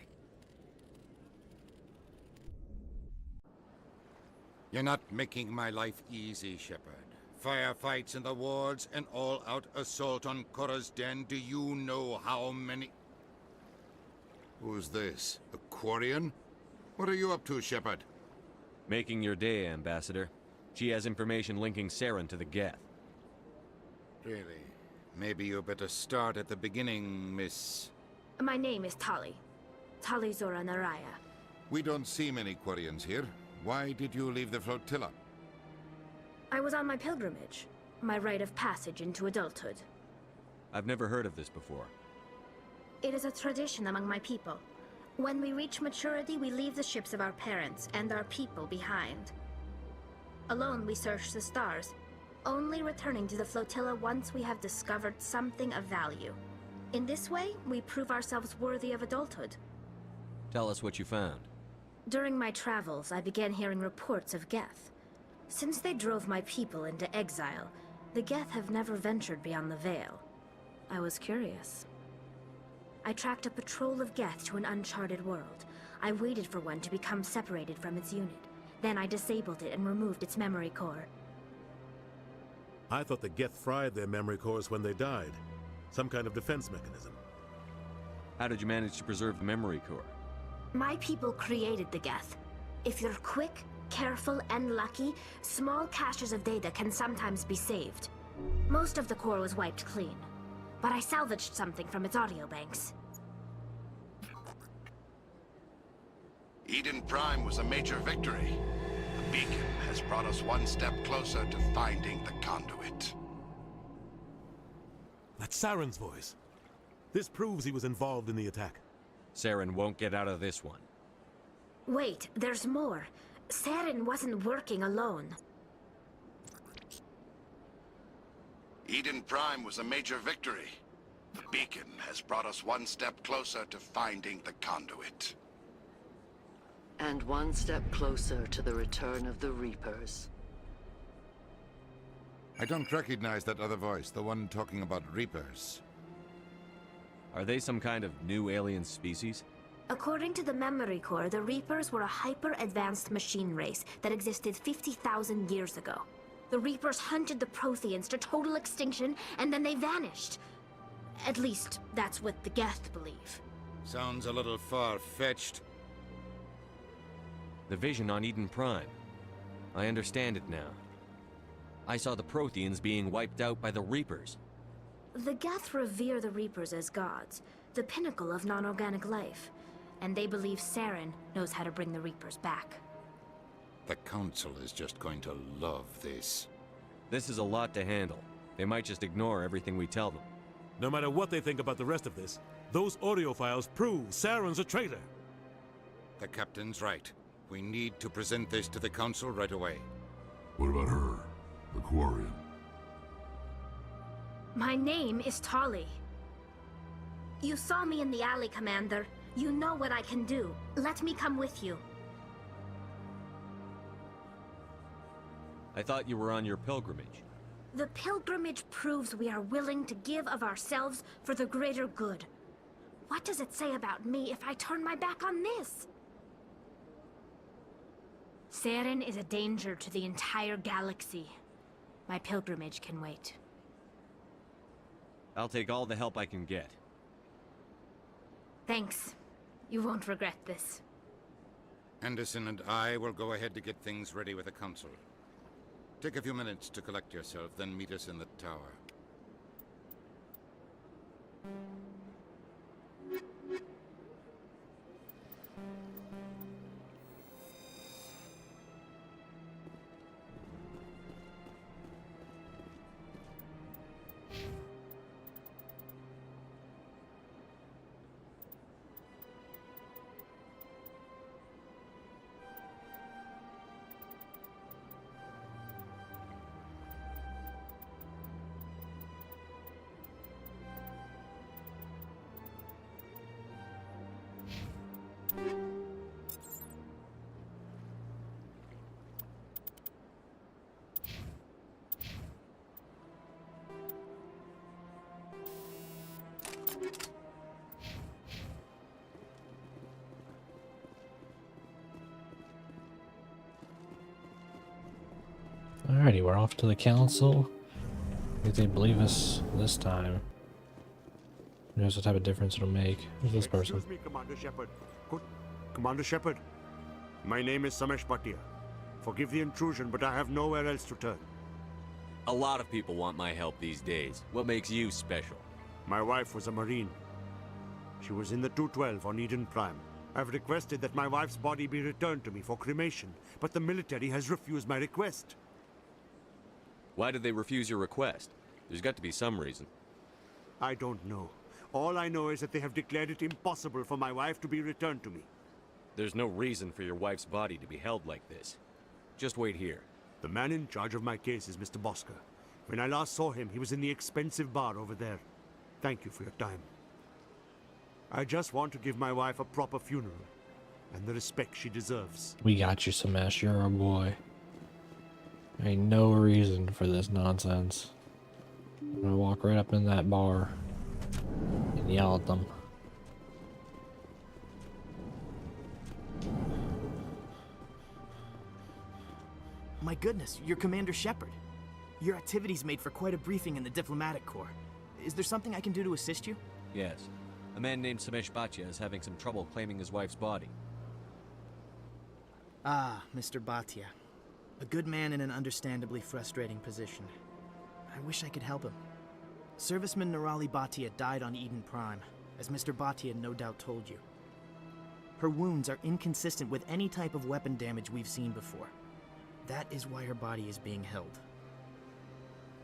You're not making my life easy, Shepard. Firefights in the wards, an all-out assault on Korra's den. Do you know how many... Who's this? A Quarian? What are you up to, Shepard? Making your day, Ambassador. She has information linking Saren to the Geth. Really? Maybe you better start at the beginning, Miss... My name is Tali. Tali Zora Naraya. We don't see many Quarians here. Why did you leave the flotilla? I was on my pilgrimage. My rite of passage into adulthood. I've never heard of this before. It is a tradition among my people. When we reach maturity, we leave the ships of our parents and our people behind. Alone, we search the stars, only returning to the flotilla once we have discovered something of value. In this way, we prove ourselves worthy of adulthood. Tell us what you found. During my travels, I began hearing reports of Geth. Since they drove my people into exile, the Geth have never ventured beyond the Veil. I was curious. I tracked a patrol of Geth to an uncharted world. I waited for one to become separated from its unit. Then I disabled it and removed its memory core. I thought the Geth fried their memory cores when they died. Some kind of defense mechanism. How did you manage to preserve the memory core? My people created the Geth. If you're quick, careful, and lucky, small caches of data can sometimes be saved. Most of the core was wiped clean, but I salvaged something from its audio banks. Eden Prime was a major victory. The beacon has brought us one step closer to finding the conduit. That's Saren's voice. This proves he was involved in the attack. Saren won't get out of this one. Wait, there's more. Saren wasn't working alone. Eden Prime was a major victory. The beacon has brought us one step closer to finding the conduit. And one step closer to the return of the Reapers. I don't recognize that other voice, the one talking about Reapers. Are they some kind of new alien species? According to the memory core, the Reapers were a hyper-advanced machine race that existed 50,000 years ago. The Reapers hunted the Protheans to total extinction, and then they vanished. At least, that's what the Geth believe. Sounds a little far-fetched. The vision on Eden Prime. I understand it now. I saw the Protheans being wiped out by the Reapers. The Geth revere the Reapers as gods, the pinnacle of non-organic life. And they believe Saren knows how to bring the Reapers back. The Council is just going to love this. This is a lot to handle. They might just ignore everything we tell them. No matter what they think about the rest of this, those audio files prove Saren's a traitor. The Captain's right. We need to present this to the Council right away. What about her? The Quarian? My name is Tali. You saw me in the alley, Commander. You know what I can do. Let me come with you. I thought you were on your pilgrimage. The pilgrimage proves we are willing to give of ourselves for the greater good. What does it say about me if I turn my back on this? Saren is a danger to the entire galaxy. My pilgrimage can wait. I'll take all the help I can get. Thanks. You won't regret this. Anderson and I will go ahead to get things ready with the Council. Take a few minutes to collect yourself, then meet us in the tower. Alrighty, we're off to the council. If they believe us this time. Who knows what type of difference it'll make. Who's this person? Excuse me, Commander Shepard. Commander Shepard, my name is Samesh Bhatia. Forgive the intrusion, but I have nowhere else to turn. A lot of people want my help these days. What makes you special? My wife was a Marine. She was in the 212 on Eden Prime. I've requested that my wife's body be returned to me for cremation, but the military has refused my request. Why did they refuse your request? There's got to be some reason. I don't know. All I know is that they have declared it impossible for my wife to be returned to me. There's no reason for your wife's body to be held like this. Just wait here. The man in charge of my case is Mr. Bosker. When I last saw him, he was in the expensive bar over there. Thank you for your time. I just want to give my wife a proper funeral. and the respect she deserves. We got you, Smash. You're our boy. Ain't no reason for this nonsense. I'm gonna walk right up in that bar and yell at them. My goodness, you're Commander Shepard. Your activities made for quite a briefing in the diplomatic corps. Is there something I can do to assist you? Yes. A man named Samesh Bhatia is having some trouble claiming his wife's body. Ah, Mr. Bhatia. A good man in an understandably frustrating position. I wish I could help him. Serviceman Nirali Bhatia died on Eden Prime, as Mr. Bhatia no doubt told you. Her wounds are inconsistent with any type of weapon damage we've seen before. That is why her body is being held.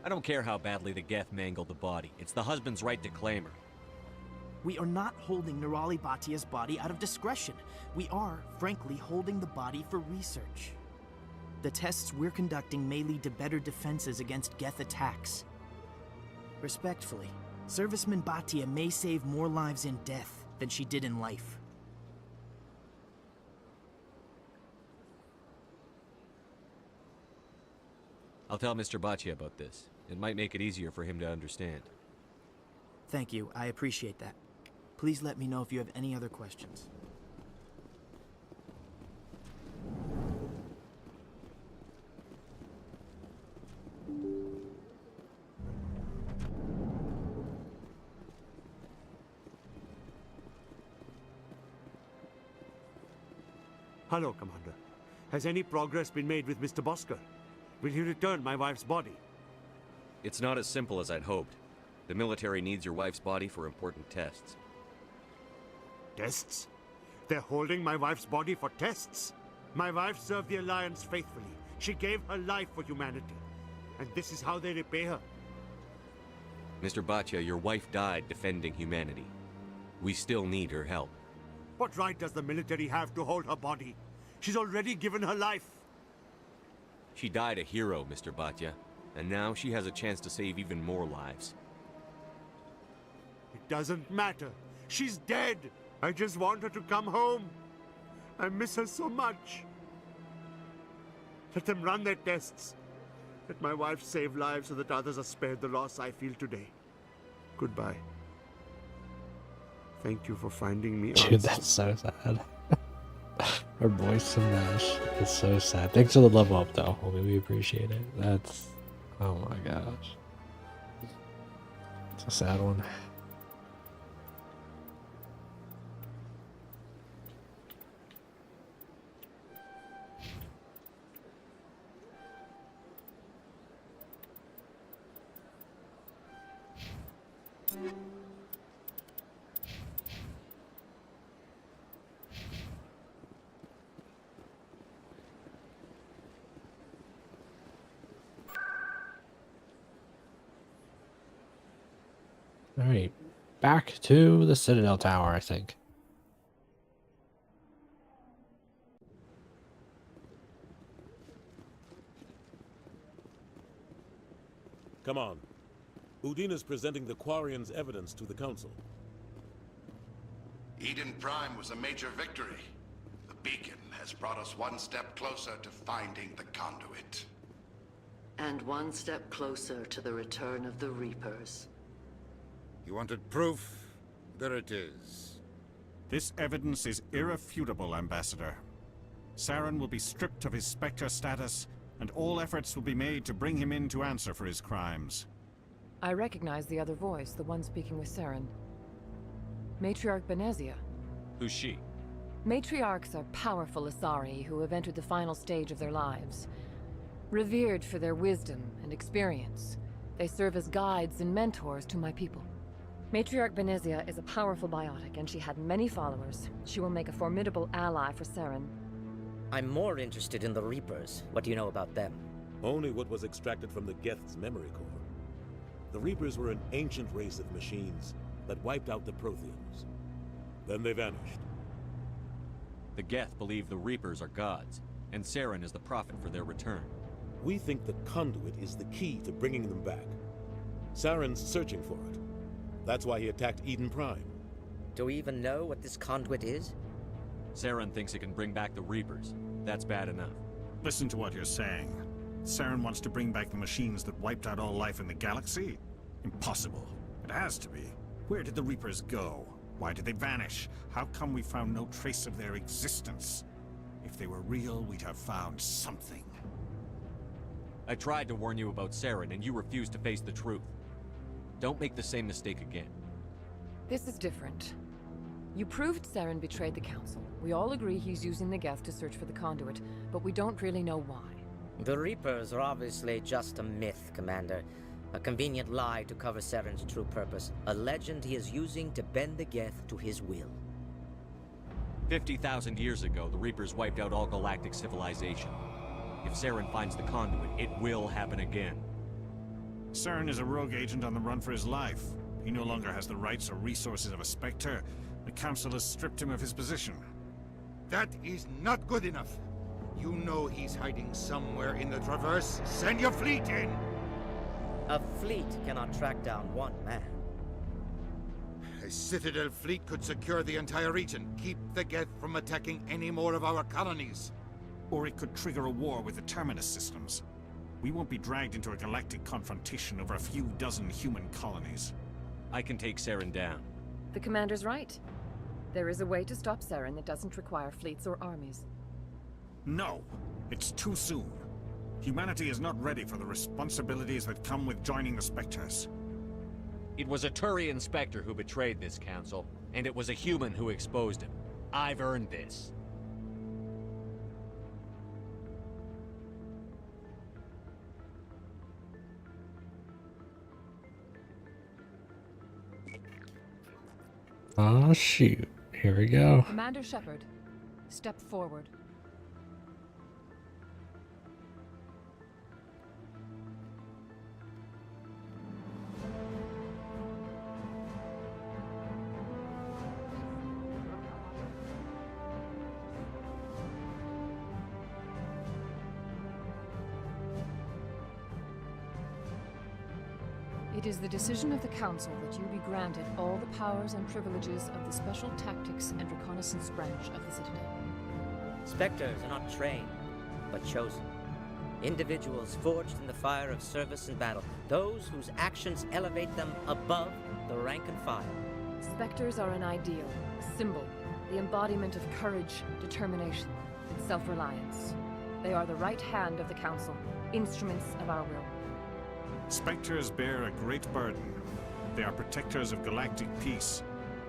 I don't care how badly the Geth mangled the body. It's the husband's right to claim her. We are not holding Nirali Bhatia's body out of discretion. We are, frankly, holding the body for research. The tests we're conducting may lead to better defenses against Geth attacks. Respectfully, Serviceman Bhatia may save more lives in death than she did in life. I'll tell Mr. Bhatia about this. It might make it easier for him to understand. Thank you, I appreciate that. Please let me know if you have any other questions. Hello, Commander. Has any progress been made with Mr. Bosker? Will he return my wife's body? It's not as simple as I'd hoped. The military needs your wife's body for important tests. Tests? They're holding my wife's body for tests? My wife served the Alliance faithfully. She gave her life for humanity. And this is how they repay her. Mr. Bhatia, your wife died defending humanity. We still need her help. What right does the military have to hold her body? She's already given her life. She died a hero, Mr. Bhatia. And now she has a chance to save even more lives. It doesn't matter. She's dead. I just want her to come home. I miss her so much. Let them run their tests. Let my wife save lives so that others are spared the loss I feel today. Goodbye. Thank you for finding me. Dude, that's so sad. Our boy Smash is so sad. Thanks for the level up, though. Homie, we appreciate it. That's... oh my gosh. It's a sad one. Alright, back to the Citadel Tower, I think. Come on. Udine is presenting the Quarians' evidence to the Council. Eden Prime was a major victory. The beacon has brought us one step closer to finding the conduit. And one step closer to the return of the Reapers. You wanted proof? There it is. This evidence is irrefutable, Ambassador. Saren will be stripped of his Spectre status, and all efforts will be made to bring him in to answer for his crimes. I recognize the other voice, the one speaking with Saren. Matriarch Benezia. Who's she? Matriarchs are powerful Asari who have entered the final stage of their lives. Revered for their wisdom and experience, they serve as guides and mentors to my people. Matriarch Benezia is a powerful biotic, and she had many followers. She will make a formidable ally for Saren. I'm more interested in the Reapers. What do you know about them? Only what was extracted from the Geth's memory core. The Reapers were an ancient race of machines that wiped out the Protheans. Then they vanished. The Geth believe the Reapers are gods, and Saren is the prophet for their return. We think the conduit is the key to bringing them back. Saren's searching for it. That's why he attacked Eden Prime. Do we even know what this conduit is? Saren thinks it can bring back the Reapers. That's bad enough. Listen to what you're saying. Saren wants to bring back the machines that wiped out all life in the galaxy? Impossible. It has to be. Where did the Reapers go? Why did they vanish? How come we found no trace of their existence? If they were real, we'd have found something. I tried to warn you about Saren, and you refused to face the truth. Don't make the same mistake again. This is different. You proved Saren betrayed the Council. We all agree he's using the Geth to search for the conduit, but we don't really know why. The Reapers are obviously just a myth, Commander. A convenient lie to cover Saren's true purpose. A legend he is using to bend the Geth to his will. 50,000 years ago, the Reapers wiped out all galactic civilization. If Saren finds the conduit, it will happen again. Saren is a rogue agent on the run for his life. He no longer has the rights or resources of a Spectre. The Council has stripped him of his position. That is not good enough. You know he's hiding somewhere in the Traverse. Send your fleet in! A fleet cannot track down one man. A Citadel fleet could secure the entire region, keep the Geth from attacking any more of our colonies. Or it could trigger a war with the Terminus systems. We won't be dragged into a galactic confrontation over a few dozen human colonies. I can take Saren down. The Commander's right. There is a way to stop Saren that doesn't require fleets or armies. No! It's too soon. Humanity is not ready for the responsibilities that come with joining the Spectres. It was a Turian Spectre who betrayed this council, and it was a human who exposed him. I've earned this. Oh shoot. Here we go. Commander Shepard, step forward. It is the decision of the Council that you be granted all the powers and privileges of the Special Tactics and Reconnaissance branch of the Citadel. Spectres are not trained, but chosen. Individuals forged in the fire of service and battle. Those whose actions elevate them above the rank and file. Spectres are an ideal, a symbol, the embodiment of courage, determination, and self-reliance. They are the right hand of the Council, instruments of our will. Spectres bear a great burden. They are protectors of galactic peace,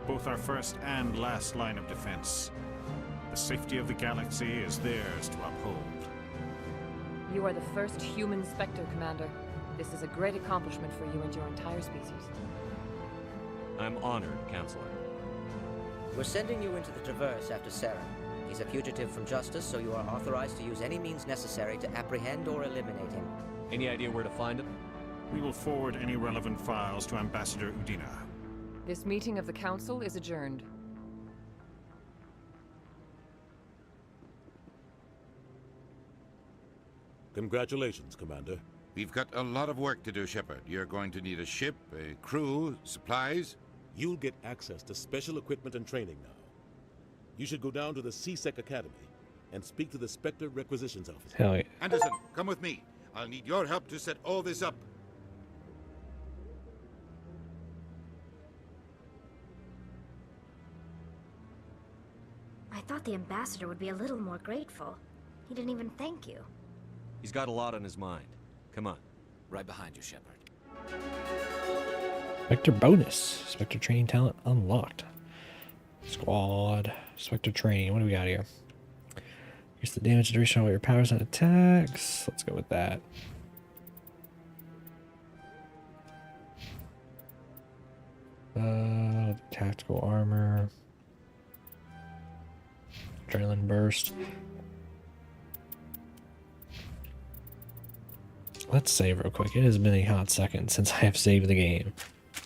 both our first and last line of defense. The safety of the galaxy is theirs to uphold. You are the first human Spectre, Commander. This is a great accomplishment for you and your entire species. I'm honored, Counselor. We're sending you into the Traverse after Saren. He's a fugitive from justice, so you are authorized to use any means necessary to apprehend or eliminate him. Any idea where to find him? We will forward any relevant files to Ambassador Udina. This meeting of the Council is adjourned. Congratulations, Commander. We've got a lot of work to do, Shepard. You're going to need a ship, a crew, supplies. You'll get access to special equipment and training now. You should go down to the C-Sec Academy and speak to the Spectre Requisitions Officer. Hell yeah. Anderson, come with me. I'll need your help to set all this up. I thought the ambassador would be a little more grateful. He didn't even thank you. He's got a lot on his mind. Come on. Right behind you, Shepard. Spectre bonus. Spectre training talent unlocked. Squad. Spectre training. What do we got here? Increase the damage duration of all your powers and attacks. Let's go with that. Tactical armor. Adrenaline burst. Let's save real quick. It has been a hot second since I have saved the game.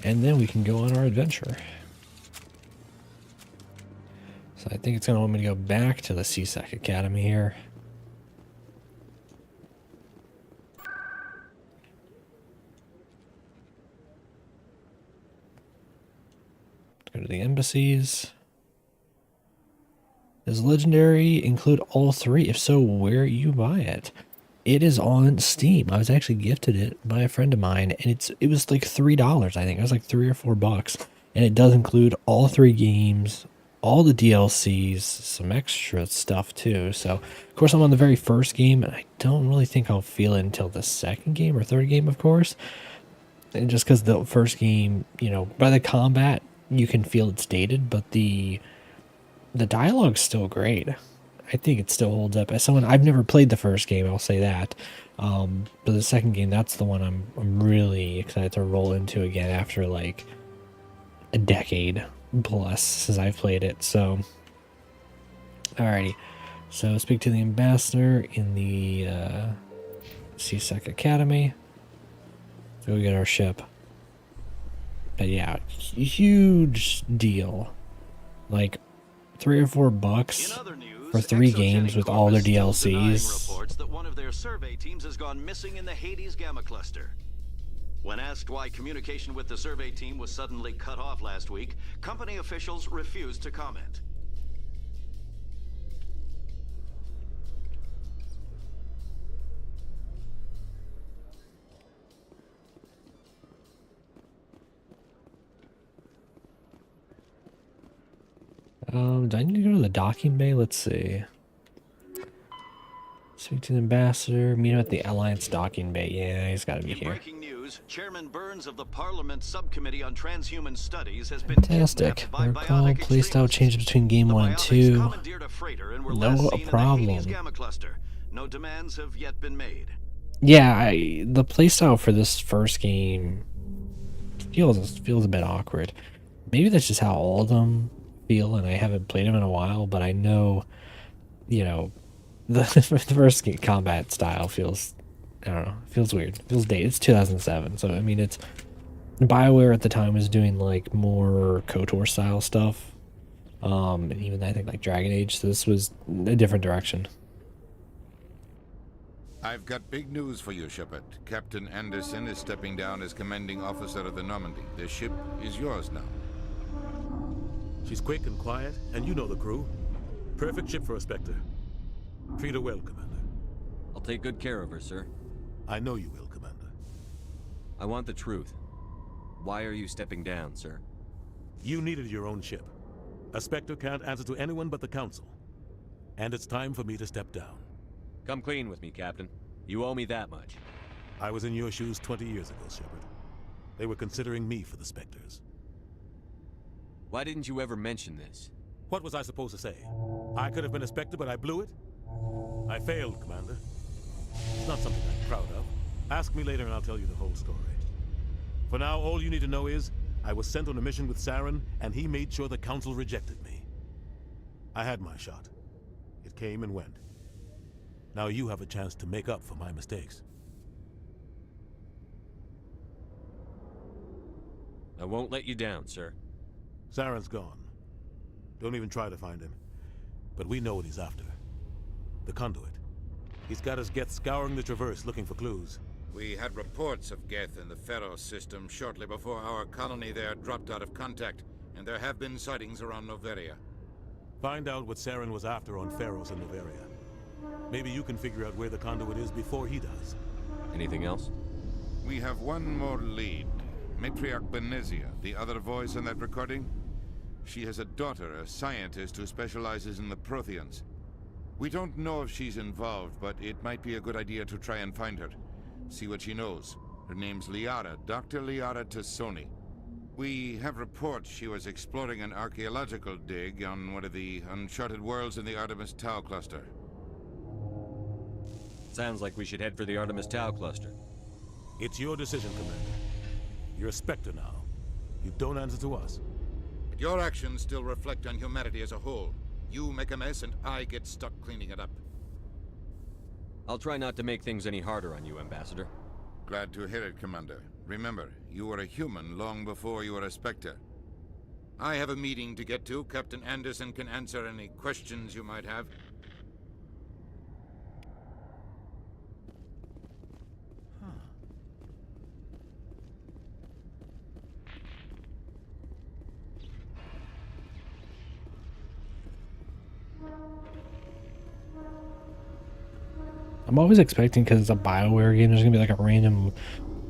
And then we can go on our adventure. So I think it's going to want me to go back to the C-Sec Academy here. Go to the embassies. Does Legendary include all three? If so, where you buy it? It is on Steam. I was actually gifted it by a friend of mine, and it was like $3, I think. It was like $3 or $4. And it does include all three games, all the DLCs, some extra stuff too. So, of course, I'm on the very first game, and I don't really think I'll feel it until the second game or third game, of course. And just because the first game, you know, by the combat, you can feel it's dated, but the dialogue's still great. I think it still holds up. As someone, I've never played the first game, I'll say that. But the second game, that's the one I'm really excited to roll into again after like a decade plus since I've played it. So, alrighty. So speak to the ambassador in the CSEC Academy. So we get our ship. But yeah, huge deal. Like $3 or $4 for 3 games with all their DLCs. Reports that one of their survey teams has gone missing in the Hades Gamma Cluster. When asked why communication with the survey team was suddenly cut off last week, company officials refused to comment. Do I need to go to the docking bay? Let's see. Speak to the ambassador. Meet him at the Alliance docking bay. Yeah, he's got to be here. Breaking news: Chairman Burns of the Parliament Subcommittee on Transhuman Studies has been Fantastic. Recall playstyle changes between game 1 and 2. No problem. No demands have yet been made. Yeah, the playstyle for this first game feels a bit awkward. Maybe that's just how all of them feel, and I haven't played them in a while, but I know, you know, the first combat style feels, I don't know, feels weird. It feels dated. It's 2007, so I mean, it's BioWare at the time was doing like more KOTOR style stuff, and even I think like Dragon Age. So this was a different direction. I've got big news for you, Shepard. Captain Anderson is stepping down as commanding officer of the Normandy. The ship is yours now. She's quick and quiet, and you know the crew. Perfect ship for a Spectre. Treat her well, Commander. I'll take good care of her, sir. I know you will, Commander. I want the truth. Why are you stepping down, sir? You needed your own ship. A Spectre can't answer to anyone but the Council. And it's time for me to step down. Come clean with me, Captain. You owe me that much. I was in your shoes 20 years ago, Shepard. They were considering me for the Spectres. Why didn't you ever mention this? What was I supposed to say? I could have been a Spectre, but I blew it? I failed, Commander. It's not something I'm proud of. Ask me later and I'll tell you the whole story. For now, all you need to know is, I was sent on a mission with Saren, and he made sure the Council rejected me. I had my shot. It came and went. Now you have a chance to make up for my mistakes. I won't let you down, sir. Saren's gone. Don't even try to find him. But we know what he's after. The conduit. He's got his Geth scouring the Traverse looking for clues. We had reports of Geth in the Pharaoh system shortly before our colony there dropped out of contact, and there have been sightings around Noveria. Find out what Saren was after on Pharaohs and Noveria. Maybe you can figure out where the conduit is before he does. Anything else? We have one more lead. Matriarch Benezia, the other voice in that recording. She has a daughter, a scientist who specializes in the Protheans. We don't know if she's involved, but it might be a good idea to try and find her. See what she knows. Her name's Liara, Dr. Liara Tassoni. We have reports she was exploring an archaeological dig on one of the uncharted worlds in the Artemis Tau cluster. Sounds like we should head for the Artemis Tau cluster. It's your decision, Commander. You're a Spectre now. You don't answer to us. But your actions still reflect on humanity as a whole. You make a mess and I get stuck cleaning it up. I'll try not to make things any harder on you, Ambassador. Glad to hear it, Commander. Remember, you were a human long before you were a Spectre. I have a meeting to get to. Captain Anderson can answer any questions you might have. I'm always expecting, because it's a BioWare game, there's gonna be like a random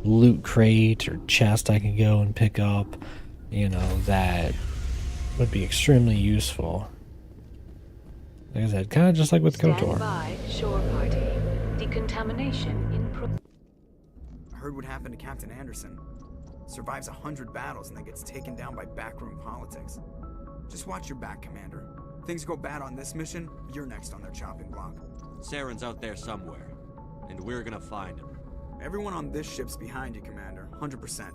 loot crate or chest I can go and pick up, you know, that would be extremely useful. Like I said, kind of just like with KOTOR. Stand by, shore party. Decontamination in pro. I heard what happened to Captain Anderson. Survives 100 battles and then gets taken down by backroom politics. Just watch your back, Commander. Things go bad on this mission, you're next on their chopping block. Saren's out there somewhere, and we're gonna find him. Everyone on this ship's behind you, Commander. 100%.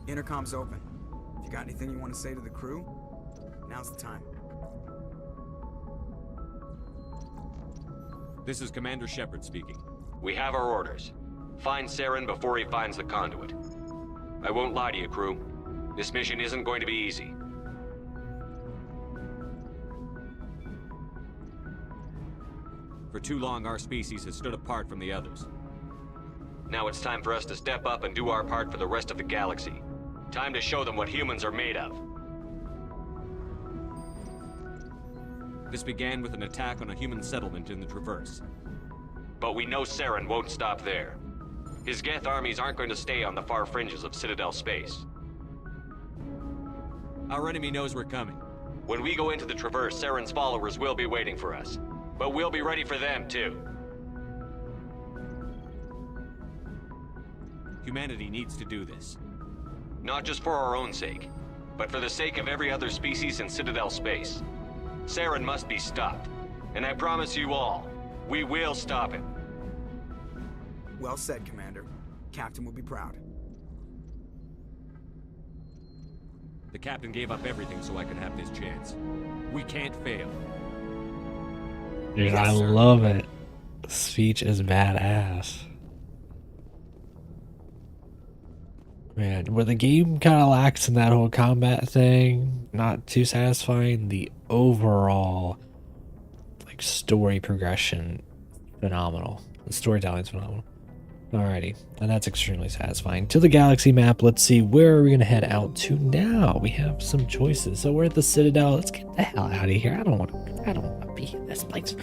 Intercom's open. If you got anything you want to say to the crew, now's the time. This is Commander Shepard speaking. We have our orders. Find Saren before he finds the conduit. I won't lie to you, crew. This mission isn't going to be easy. For too long, our species has stood apart from the others. Now it's time for us to step up and do our part for the rest of the galaxy. Time to show them what humans are made of. This began with an attack on a human settlement in the Traverse. But we know Saren won't stop there. His Geth armies aren't going to stay on the far fringes of Citadel space. Our enemy knows we're coming. When we go into the Traverse, Saren's followers will be waiting for us. But we'll be ready for them, too. Humanity needs to do this. Not just for our own sake, but for the sake of every other species in Citadel space. Saren must be stopped. And I promise you all, we will stop him. Well said, Commander. Captain will be proud. The captain gave up everything so I could have this chance. We can't fail. Dude, Yes, I sir. love it. The speech is badass. Man, where the game kind of lacks in that whole combat thing, not too satisfying, the overall like story progression, phenomenal. The storytelling's phenomenal. Alrighty, and that's extremely satisfying. To the galaxy map, let's see, where are we gonna head out to now? We have some choices. So we're at the Citadel. Let's get the hell out of here. I don't want to be in this place.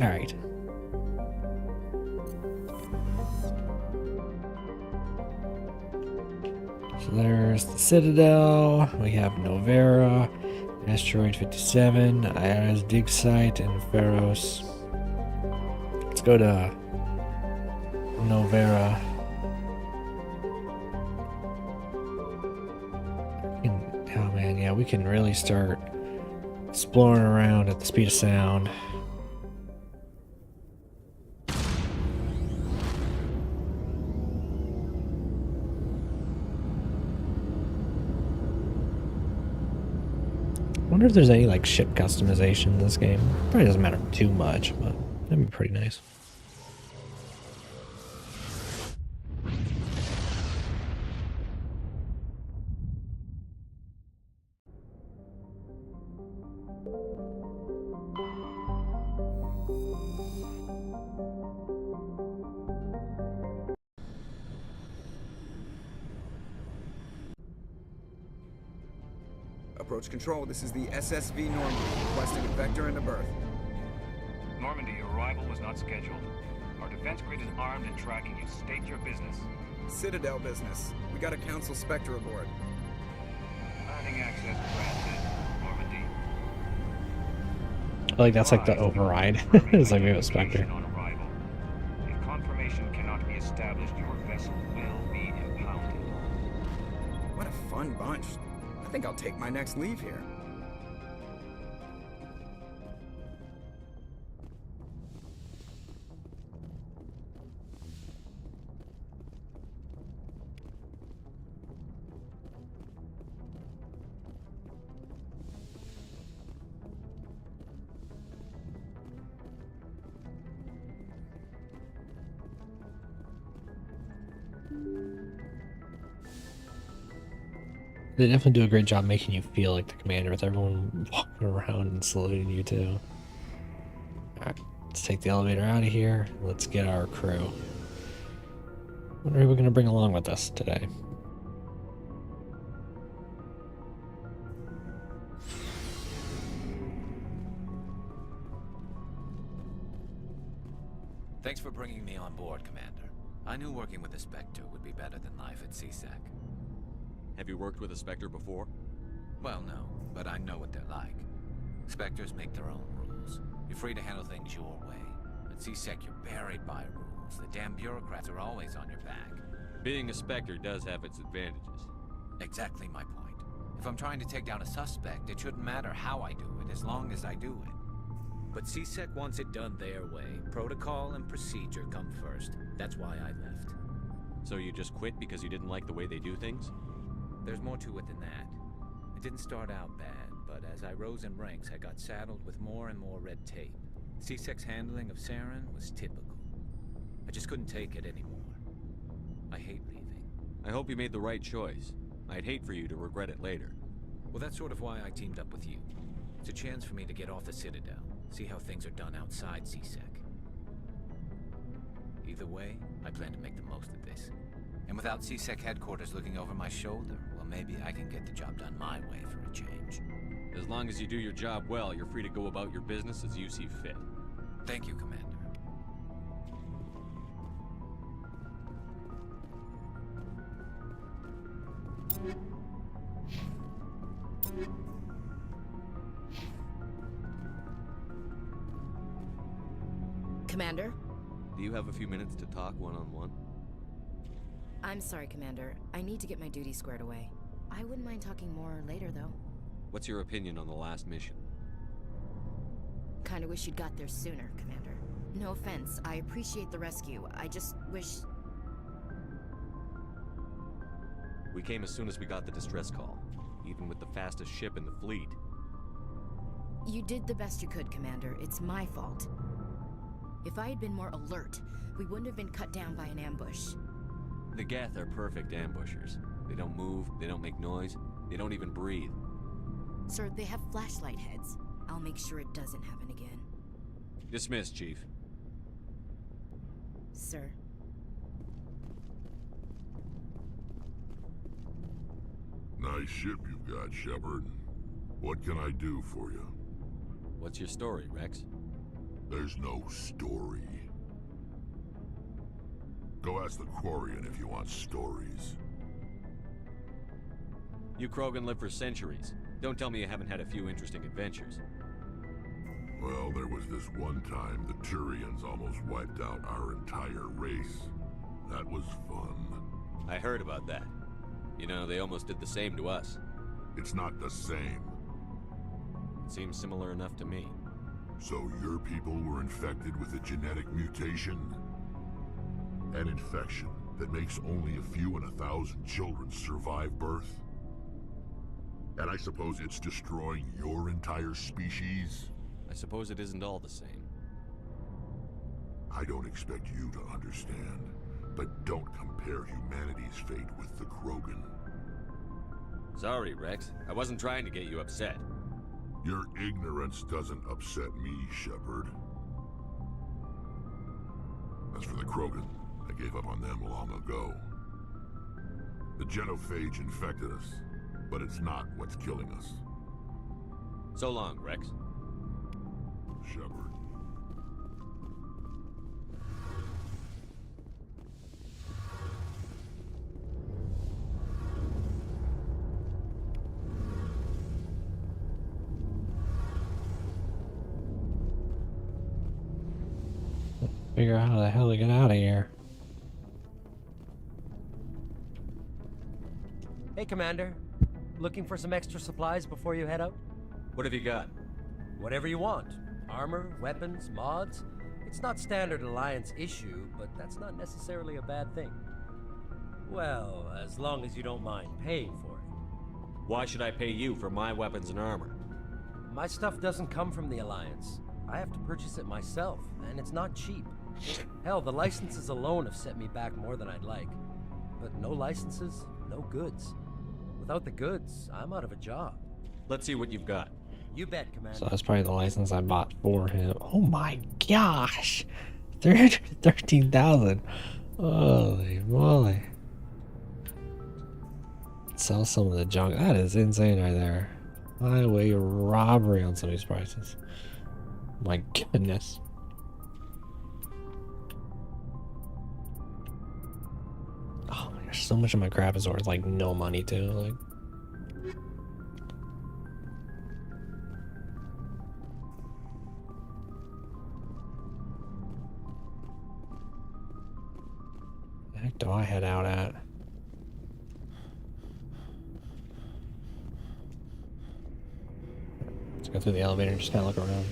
Alright. So there's the Citadel. We have Novera, Asteroid 57, Aya's dig site, and Pharos. Let's go to Novera. Oh man, yeah, we can really start exploring around at the speed of sound. I wonder if there's any like ship customization in this game. Probably doesn't matter too much, but that'd be pretty nice. Approach control, this is the SSV Normandy, requesting a vector and a berth. Normandy, your arrival was not scheduled. Our defense grid is armed and tracking you. State your business. Citadel business. We got a Council Spectre aboard. Landing access granted. Normandy. I feel like that's like the override. It's like we have a Spectre. On arrival. If confirmation cannot be established, your vessel will be impounded. What a fun bunch. I think I'll take my next leave here. They definitely do a great job making you feel like the commander with everyone walking around and saluting you too. Alright, let's take the elevator out of here. Let's get our crew. What are we going to bring along with us today? Thanks for bringing me on board, Commander. I knew working with the Spectre would be better than life at CSEC. Have you worked with a Spectre before? Well, no, but I know what they're like. Spectres make their own rules. You're free to handle things your way. At CSEC, you're buried by rules. The damn bureaucrats are always on your back. Being a Spectre does have its advantages. Exactly my point. If I'm trying to take down a suspect, it shouldn't matter how I do it, as long as I do it. But CSEC wants it done their way. Protocol and procedure come first. That's why I left. So you just quit because you didn't like the way they do things? There's more to it than that. It didn't start out bad, but as I rose in ranks, I got saddled with more and more red tape. CSEC's handling of Saren was typical. I just couldn't take it anymore. I hate leaving. I hope you made the right choice. I'd hate for you to regret it later. Well, that's sort of why I teamed up with you. It's a chance for me to get off the Citadel, see how things are done outside CSEC. Either way, I plan to make the most of this. And without CSEC headquarters looking over my shoulder, well, maybe I can get the job done my way for a change. As long as you do your job well, you're free to go about your business as you see fit. Thank you, Commander. Commander? Do you have a few minutes to talk one-on-one? I'm sorry, Commander. I need to get my duties squared away. I wouldn't mind talking more later, though. What's your opinion on the last mission? Kinda wish you'd got there sooner, Commander. No offense, I appreciate the rescue. I just wish... We came as soon as we got the distress call, even with the fastest ship in the fleet. You did the best you could, Commander. It's my fault. If I had been more alert, we wouldn't have been cut down by an ambush. The Geth are perfect ambushers. They don't move, they don't make noise, they don't even breathe. Sir, they have flashlight heads. I'll make sure it doesn't happen again. Dismissed, Chief. Sir. Nice ship you've got, Shepard. What can I do for you? What's your story, Rex? There's no story. Go ask the Quarian if you want stories. You Krogan live for centuries. Don't tell me you haven't had a few interesting adventures. Well, there was this one time the Turians almost wiped out our entire race. That was fun. I heard about that. You know, they almost did the same to us. It's not the same. It seems similar enough to me. So your people were infected with a genetic mutation? An infection that makes only a few in 1,000 children survive birth? And I suppose it's destroying your entire species? I suppose it isn't all the same. I don't expect you to understand, but don't compare humanity's fate with the Krogan. Sorry, Rex. I wasn't trying to get you upset. Your ignorance doesn't upset me, Shepard. As for the Krogan, I gave up on them long ago. The genophage infected us, but it's not what's killing us. So long, Rex. Shepard. Figure out how the hell to get out of here. Hey, Commander. Looking for some extra supplies before you head out? What have you got? Whatever you want. Armor, weapons, mods. It's not standard Alliance issue, but that's not necessarily a bad thing. Well, as long as you don't mind paying for it. Why should I pay you for my weapons and armor? My stuff doesn't come from the Alliance. I have to purchase it myself, and it's not cheap. Hell, the licenses alone have set me back more than I'd like. But no licenses, no goods. Without the goods, I'm out of a job. Let's see what you've got. You bet, Commander. So that's probably the license I bought for him. Oh my gosh! 313,000. Holy moly. Sell some of the junk. That is insane right there. Highway robbery on some of these prices. My goodness. gosh, so much of my crap is worth like no money too. Like, the heck do I head out at? Let's go through the elevator and just kind of look around.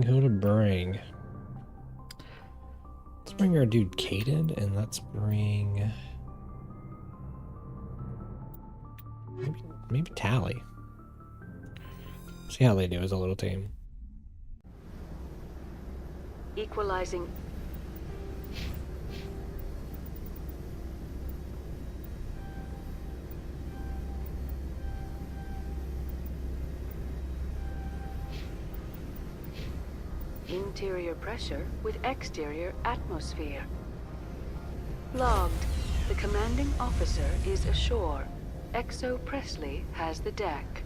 Who to bring? Let's bring our dude Caden, and let's bring maybe Tally. See how they do as a little team. Equalizing. Interior pressure with exterior atmosphere. Logged. The commanding officer is ashore. Exo Presley has the deck.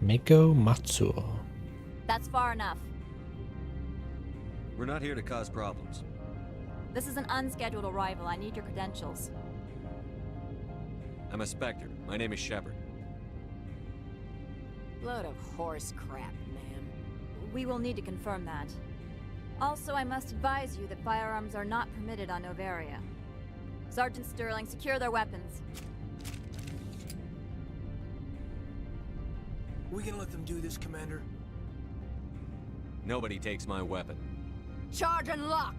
Mako Matsuo. That's far enough. We're not here to cause problems. This is an unscheduled arrival. I need your credentials. I'm a Spectre. My name is Shepard. Load of horse crap, ma'am. We will need to confirm that. Also, I must advise you that firearms are not permitted on Novaria. Sergeant Sterling, secure their weapons. We can let them do this, Commander. Nobody takes my weapon. Charge and lock!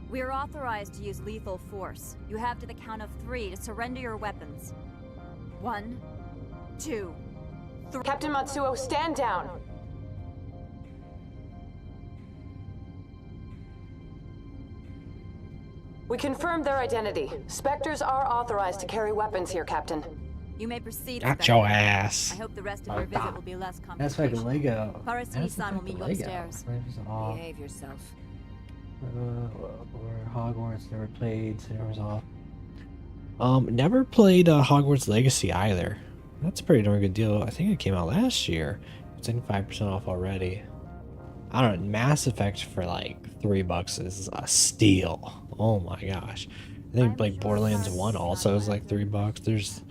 We are authorized to use lethal force. You have to the count of 3 to surrender your weapons. 1, 2, 3. Captain Matsuo, stand down! We confirmed their identity. Spectres are authorized to carry weapons here, Captain. You may proceed. Got your ass. I hope the rest of your visit will be less complicated. That's fucking Lego. Parasini-san will meet you upstairs. Behave yourself. Or Hogwarts, never played, so never was off. Never played Hogwarts Legacy either. That's a pretty darn good deal. I think it came out last year. It's in 5% off already. I don't know, Mass Effect for like $3 is a steal. Oh my gosh. I think like Borderlands 1 also is like $3.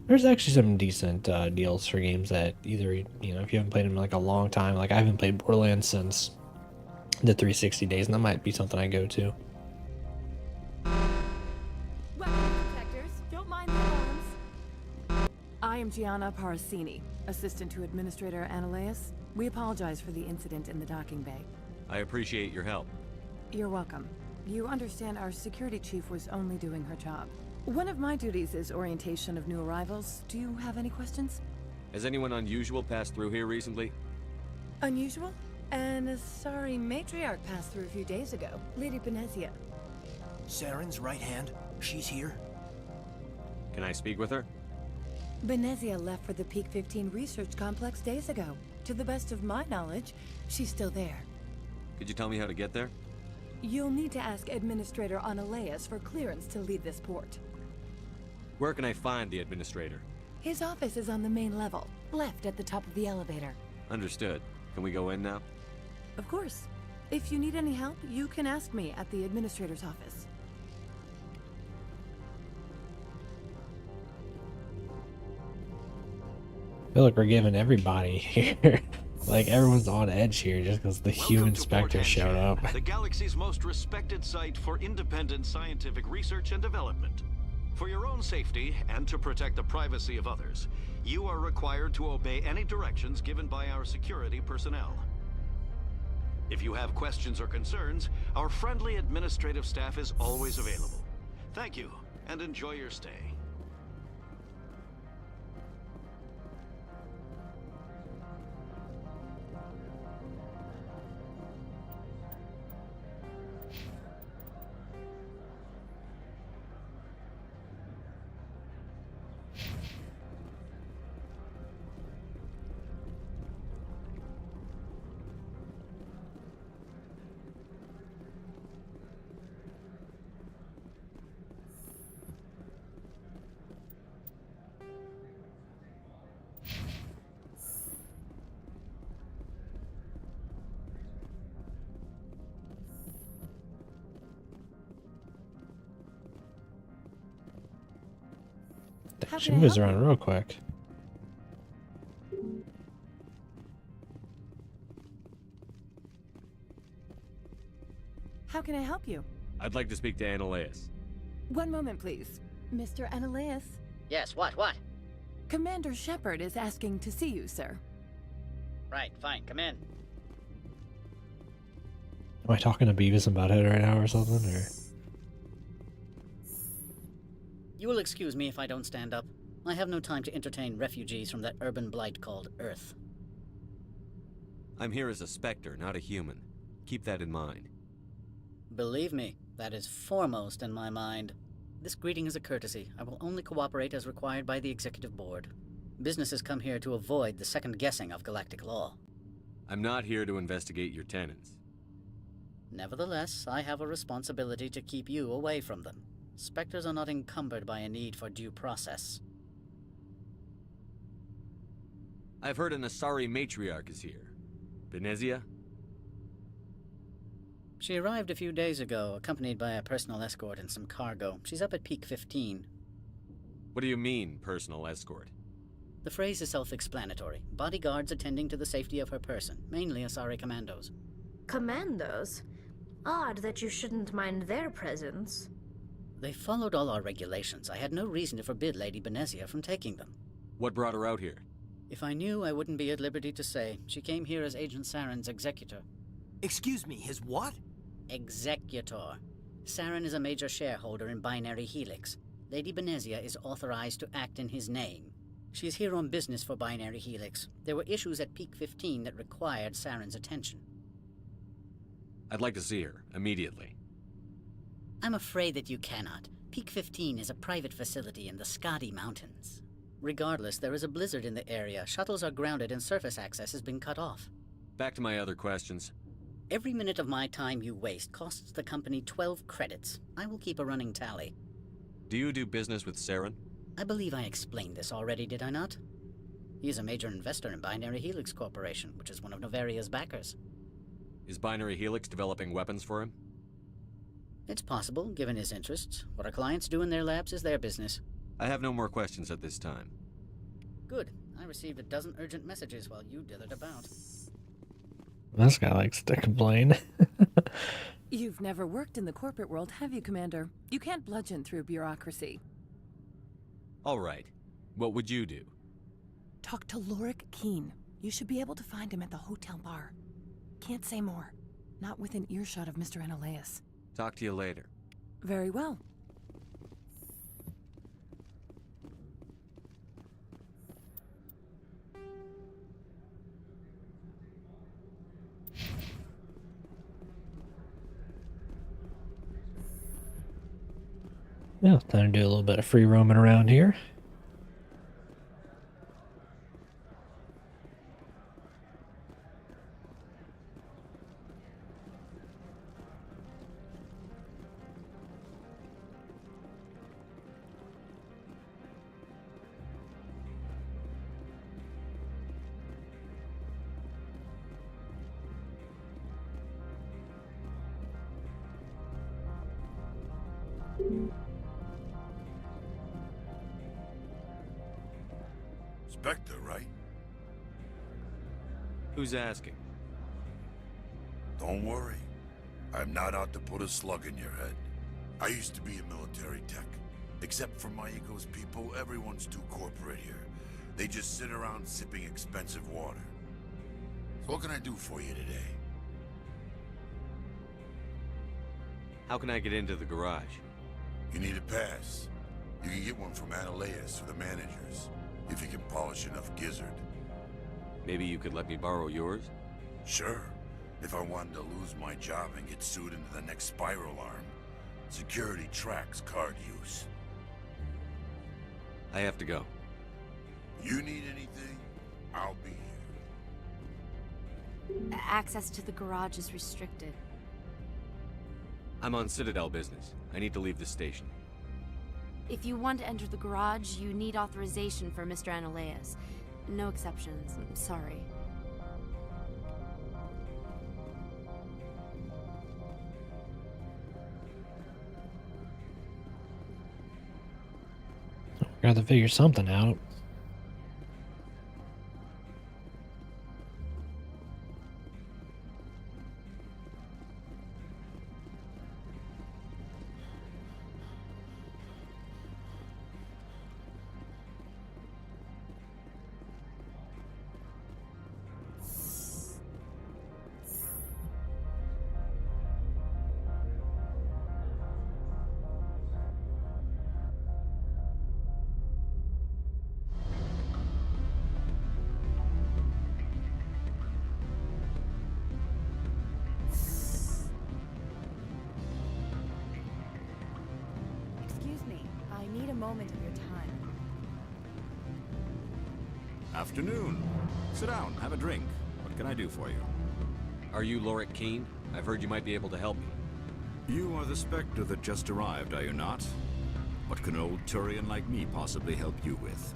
There's actually some decent deals for games that either, you know, if you haven't played them in like a long time, like I haven't played Borderlands since the 360 days, and that might be something I go to. Weapon detectors, don't mind the alarms. I am Gianna Parasini, assistant to Administrator Ananias. We apologize for the incident in the docking bay. I appreciate your help. You're welcome. You understand our security chief was only doing her job. One of my duties is orientation of new arrivals. Do you have any questions? Has anyone unusual passed through here recently? Unusual? And a sorry matriarch passed through a few days ago. Lady Benezia. Saren's right hand? She's here? Can I speak with her? Benezia left for the Peak 15 research complex days ago. To the best of my knowledge, she's still there. Could you tell me how to get there? You'll need to ask Administrator Ananias for clearance to leave this port. Where can I find the Administrator? His office is on the main level, left at the top of the elevator. Understood. Can we go in now? Of course. If you need any help, you can ask me at the administrator's office. I feel like we're giving everybody here, like everyone's on edge here just because the human specter showed up. The galaxy's most respected site for independent scientific research and development. For your own safety and to protect the privacy of others, you are required to obey any directions given by our security personnel. If you have questions or concerns, our friendly administrative staff is always available. Thank you, and enjoy your stay. She moves around real quick. How can I help you? I'd like to speak to Annaleus. One moment, please. Mr. Annaleus? Yes, what? Commander Shepard is asking to see you, sir. Right, fine, come in. Am I talking to Beavis and Butthead right now or something? Or You will excuse me if I don't stand up. I have no time to entertain refugees from that urban blight called Earth. I'm here as a Spectre, not a human. Keep that in mind. Believe me, that is foremost in my mind. This greeting is a courtesy. I will only cooperate as required by the Executive Board. Businesses come here to avoid the second guessing of galactic law. I'm not here to investigate your tenants. Nevertheless, I have a responsibility to keep you away from them. Spectres are not encumbered by a need for due process. I've heard an Asari matriarch is here. Benezia? She arrived a few days ago, accompanied by a personal escort and some cargo. She's up at Peak 15. What do you mean, personal escort? The phrase is self-explanatory. Bodyguards attending to the safety of her person, mainly Asari commandos. Commandos? Odd that you shouldn't mind their presence. They followed all our regulations. I had no reason to forbid Lady Benezia from taking them. What brought her out here? If I knew, I wouldn't be at liberty to say. She came here as Agent Saren's executor. Excuse me, his what? Executor. Saren is a major shareholder in Binary Helix. Lady Benezia is authorized to act in his name. She's here on business for Binary Helix. There were issues at Peak 15 that required Saren's attention. I'd like to see her, immediately. I'm afraid that you cannot. Peak 15 is a private facility in the Skadi Mountains. Regardless, there is a blizzard in the area. Shuttles are grounded and surface access has been cut off. Back to my other questions. Every minute of my time you waste costs the company 12 credits. I will keep a running tally. Do you do business with Saren? I believe I explained this already, did I not? He is a major investor in Binary Helix Corporation, which is one of Novaria's backers. Is Binary Helix developing weapons for him? It's possible, given his interests. What our clients do in their labs is their business. I have no more questions at this time. Good. I received a dozen urgent messages while you dithered about. This guy likes to complain. You've never worked in the corporate world, have you, Commander? You can't bludgeon through bureaucracy. All right. What would you do? Talk to Lorik Keen. You should be able to find him at the hotel bar. Can't say more. Not within earshot of Mr. Annaleus. Talk to you later. Very well. Yeah, time to do a little bit of free roaming around here. Spectre, right? Who's asking? Don't worry. I'm not out to put a slug in your head. I used to be a military tech. Except for my ego's people, everyone's too corporate here. They just sit around sipping expensive water. So what can I do for you today? How can I get into the garage? You need a pass. You can get one from Analeas or the managers, if you can polish enough gizzard. Maybe you could let me borrow yours? Sure. If I wanted to lose my job and get sued into the next spiral arm. Security tracks card use. I have to go. You need anything? I'll be here. Access to the garage is restricted. I'm on Citadel business. I need to leave the station. If you want to enter the garage, you need authorization for Mr. Analeas. No exceptions, I'm sorry. Got to figure something out. Moment of your time. Afternoon. Sit down, have a drink. What can I do for you? Are you Lorik Keene? I've heard you might be able to help me. You are the Spectre that just arrived, are you not? What can an old Turian like me possibly help you with?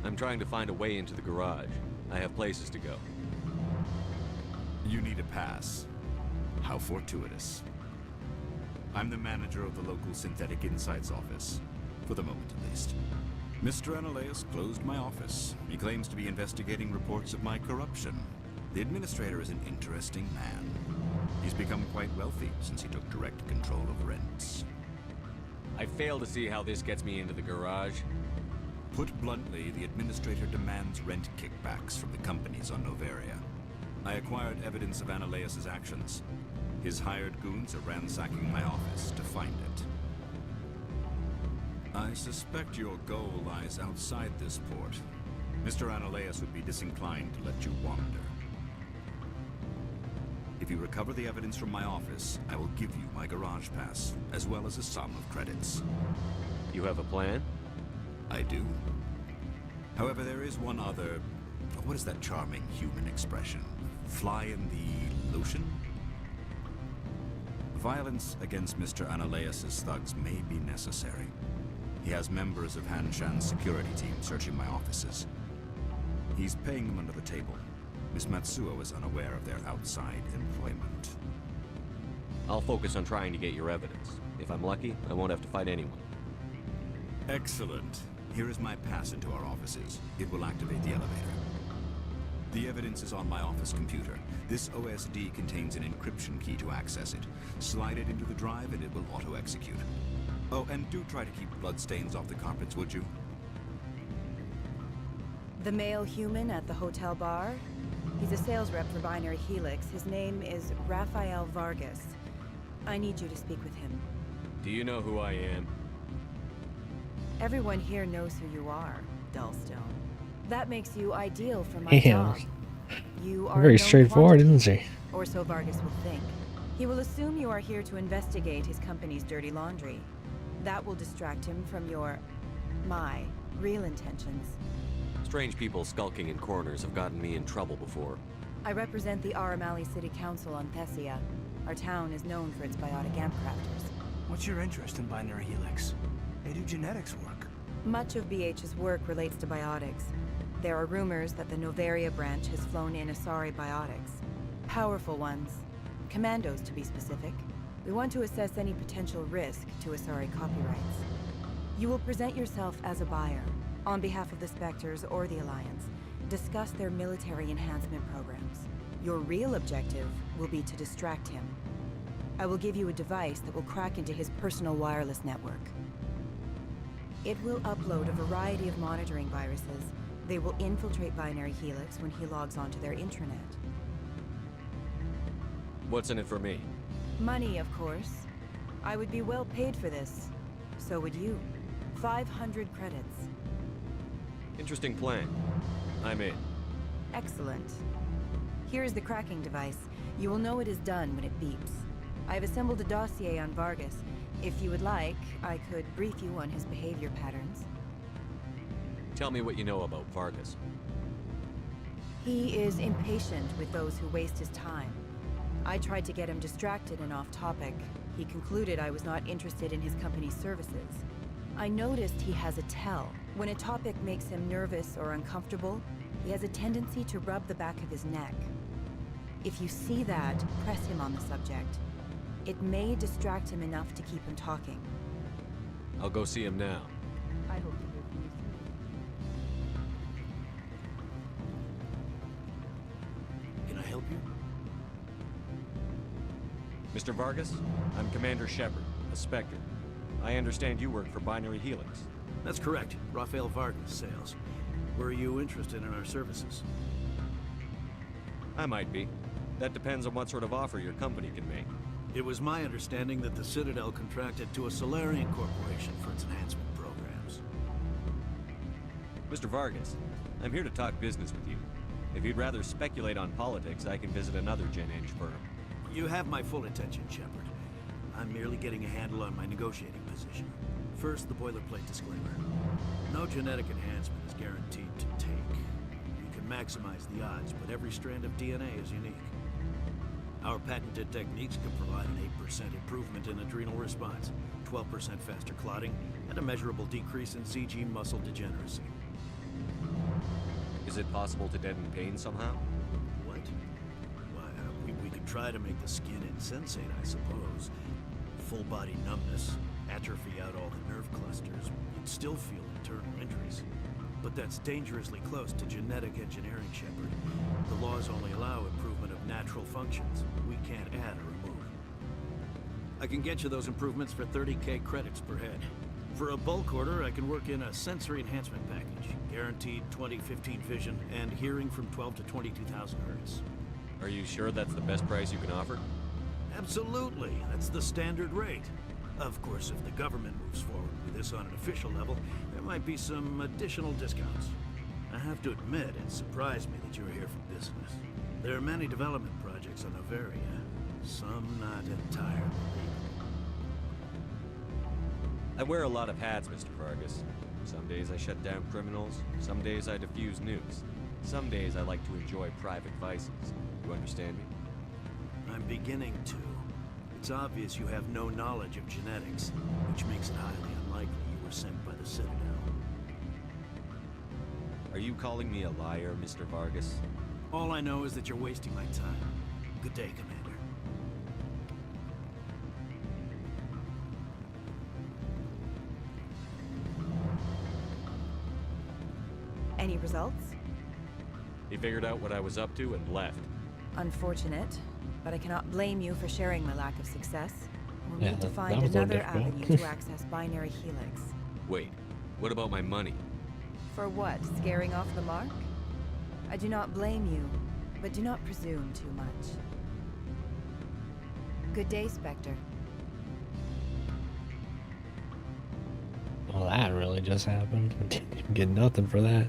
I'm trying to find a way into the garage. I have places to go. You need a pass. How fortuitous. I'm the manager of the local Synthetic Insights office. For the moment, at least. Mr. Analeas closed my office. He claims to be investigating reports of my corruption. The administrator is an interesting man. He's become quite wealthy since he took direct control of rents. I fail to see how this gets me into the garage. Put bluntly, the administrator demands rent kickbacks from the companies on Noveria. I acquired evidence of Analeas' actions. His hired goons are ransacking my office to find it. I suspect your goal lies outside this port. Mr. Analeas would be disinclined to let you wander. If you recover the evidence from my office, I will give you my garage pass, as well as a sum of credits. You have a plan? I do. However, there is one other... What is that charming human expression? Fly in the lotion? Violence against Mr. Analeas' thugs may be necessary. He has members of Han Shan's security team searching my offices. He's paying them under the table. Miss Matsuo is unaware of their outside employment. I'll focus on trying to get your evidence. If I'm lucky, I won't have to fight anyone. Excellent. Here is my pass into our offices. It will activate the elevator. The evidence is on my office computer. This OSD contains an encryption key to access it. Slide it into the drive and it will auto-execute. Oh, and do try to keep bloodstains off the carpets, would you? The male human at the hotel bar? He's a sales rep for Binary Helix. His name is Rafael Vargas. I need you to speak with him. Do you know who I am? Everyone here knows who you are, Dullstone. That makes you ideal for my Yeah. job. You are Very a known straightforward, quantity, isn't she? or so Vargas will think. He will assume you are here to investigate his company's dirty laundry. That will distract him from my real intentions. Strange people skulking in corners have gotten me in trouble before. I represent the Aramali City Council on Thessia. Our town is known for its biotic amp crafters. What's your interest in Binary Helix? They do genetics work. Much of BH's work relates to biotics. There are rumors that the Noveria branch has flown in Asari biotics. Powerful ones. Commandos, to be specific. We want to assess any potential risk to Asari copyrights. You will present yourself as a buyer, on behalf of the Spectres or the Alliance, discuss their military enhancement programs. Your real objective will be to distract him. I will give you a device that will crack into his personal wireless network. It will upload a variety of monitoring viruses. They will infiltrate Binary Helix when he logs onto their intranet. What's in it for me? Money, of course. I would be well paid for this. So would you. 500 credits. Interesting plan. I'm in. Excellent. Here is the cracking device. You will know it is done when it beeps. I have assembled a dossier on Vargas. If you would like, I could brief you on his behavior patterns. Tell me what you know about Vargas. He is impatient with those who waste his time. I tried to get him distracted and off topic. He concluded I was not interested in his company's services. I noticed he has a tell. When a topic makes him nervous or uncomfortable, he has a tendency to rub the back of his neck. If you see that, press him on the subject. It may distract him enough to keep him talking. I'll go see him now. I hope to hear from you soon. Can I help you? Mr. Vargas, I'm Commander Shepard, a Spectre. I understand you work for Binary Helix. That's correct. Rafael Vargas, sales. Were you interested in our services? I might be. That depends on what sort of offer your company can make. It was my understanding that the Citadel contracted to a Solarian corporation for its enhancement programs. Mr. Vargas, I'm here to talk business with you. If you'd rather speculate on politics, I can visit another Gen Eng firm. You have my full attention, Shepard. I'm merely getting a handle on my negotiating position. First, the boilerplate disclaimer. No genetic enhancement is guaranteed to take. You can maximize the odds, but every strand of DNA is unique. Our patented techniques can provide an 8% improvement in adrenal response, 12% faster clotting, and a measurable decrease in CG muscle degeneracy. Is it possible to deaden pain somehow? What? Why, we could try to make the skin insensate, I suppose. Full body numbness, atrophy out all the nerve clusters. You'd still feel internal injuries. But that's dangerously close to genetic engineering, Shepard. The laws only allow improvement of natural functions. We can't add or remove. I can get you those improvements for 30K credits per head. For a bulk order, I can work in a sensory enhancement package. Guaranteed 20/15 vision and hearing from 12 to 22,000 hertz. Are you sure that's the best price you can offer? Absolutely. That's the standard rate. Of course, if the government moves forward with this on an official level, there might be some additional discounts. I have to admit, it surprised me that you were here for business. There are many development projects on Novaria, some not entirely legal. I wear a lot of hats, Mr. Vargas. Some days I shut down criminals, some days I defuse nukes. Some days I like to enjoy private vices. You understand me? I'm beginning to. It's obvious you have no knowledge of genetics, which makes it highly unlikely you were sent by the Citadel. Are you calling me a liar, Mr. Vargas? All I know is that you're wasting my time. Good day, Commander. Any results? He figured out what I was up to and left. Unfortunate, but I cannot blame you for sharing my lack of success. We'll Yeah, need to that find was a little another avenue difficult. to access Binary Helix. Wait, what about my money? For what? Scaring off the mark? I do not blame you, but do not presume too much. Good day, Spectre. Well, that really just happened. Didn't get nothing for that.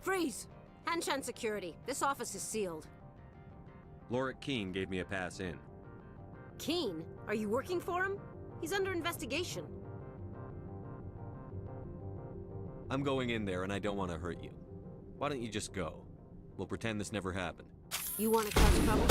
Freeze! Hanshan security. This office is sealed. Lorik Keene gave me a pass in. Keene? Are you working for him? He's under investigation. I'm going in there and I don't want to hurt you. Why don't you just go? We'll pretend this never happened. You want to cause trouble?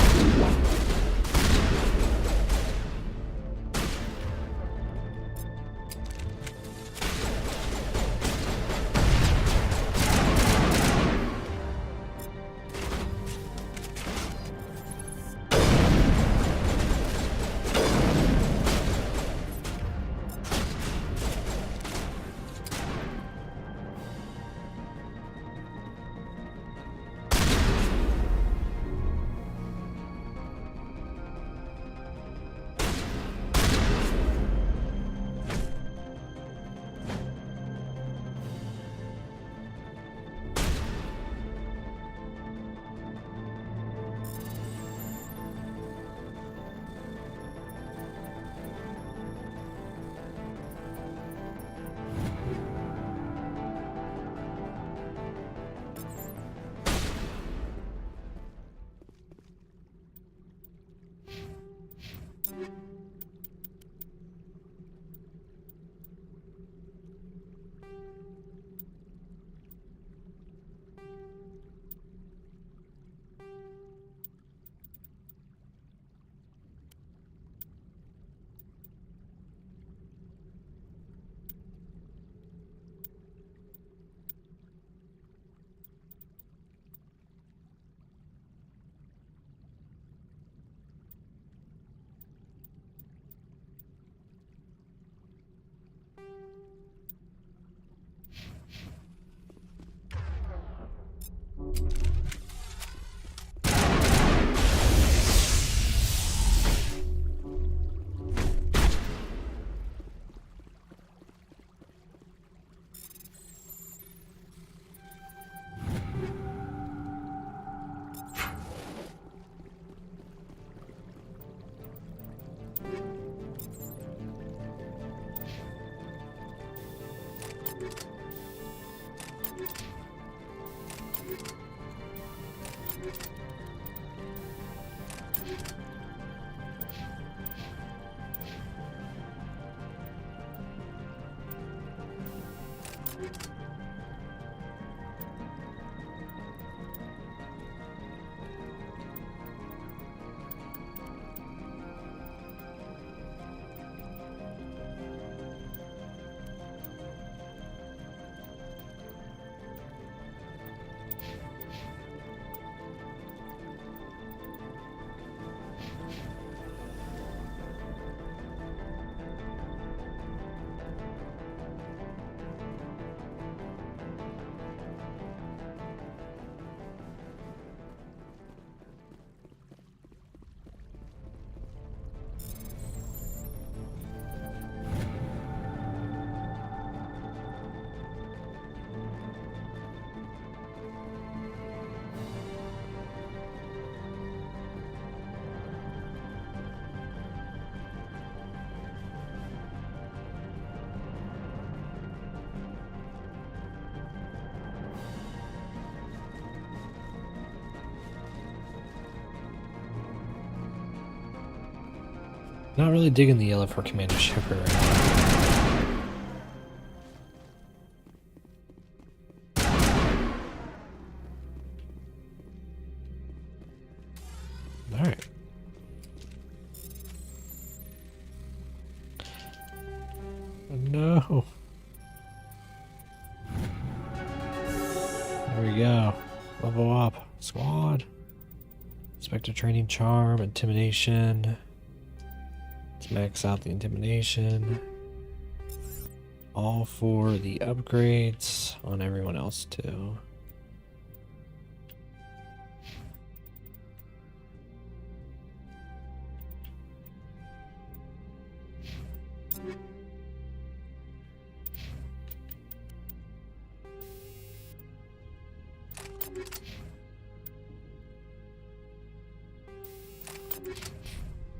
Not really digging the yellow for Commander Shepard right now. Alright. No. There we go. Level up. Squad. Inspector training charm, intimidation. Let's max out the intimidation. All for the upgrades on everyone else too.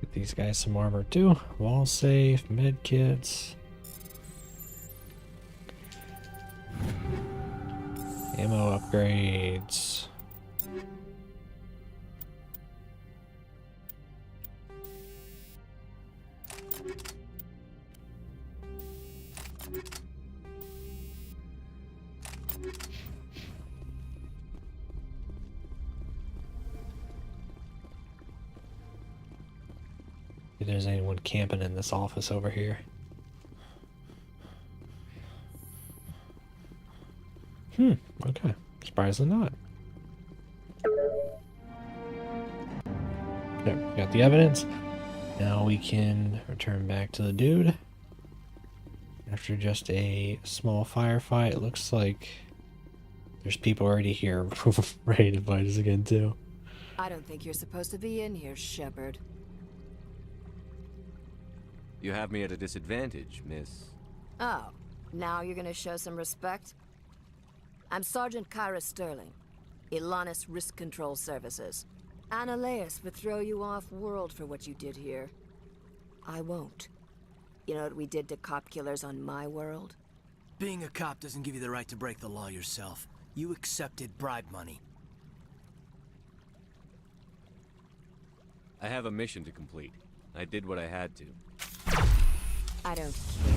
Get these guys some armor too. Wall safe, med kits. Ammo upgrades. If there's anyone camping in this office over here. Okay. Surprisingly not. Okay, we got the evidence. Now we can return back to the dude. After just a small firefight, it looks like there's people already here ready to fight us again too. I don't think you're supposed to be in here, Shepard. You have me at a disadvantage, miss. Oh, now you're gonna show some respect? I'm Sergeant Kyra Sterling, Ilanis Risk Control Services. Ananias would throw you off-world for what you did here. I won't. You know what we did to cop killers on my world? Being a cop doesn't give you the right to break the law yourself. You accepted bribe money. I have a mission to complete. I did what I had to. I don't care.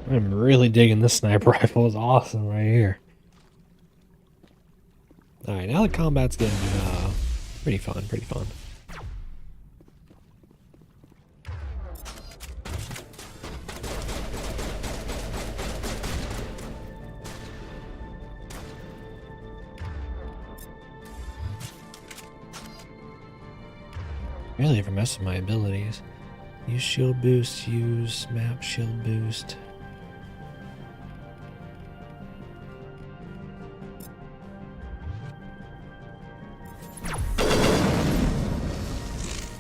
I'm really digging this sniper rifle. It's awesome right here. Alright, now the combat's getting pretty fun, Really ever mess with my abilities. Use shield boost, use map shield boost.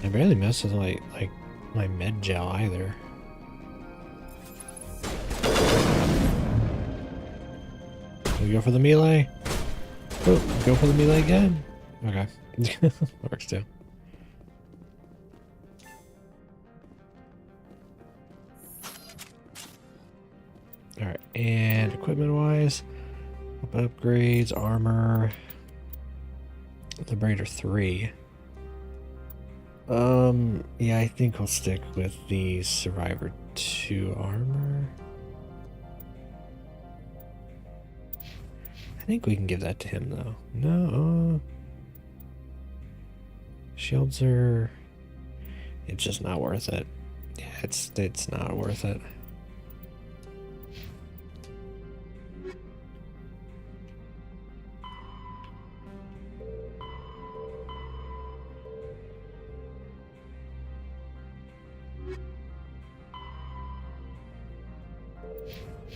I barely mess with like my med gel either. We go for the melee. Oh, go for the melee again. Okay, works too. All right, and equipment-wise, upgrades, armor, Liberator 3. Yeah, I think we'll stick with the Survivor 2 armor. I think we can give that to him though. No, shields are. It's just not worth it. Yeah, it's not worth it.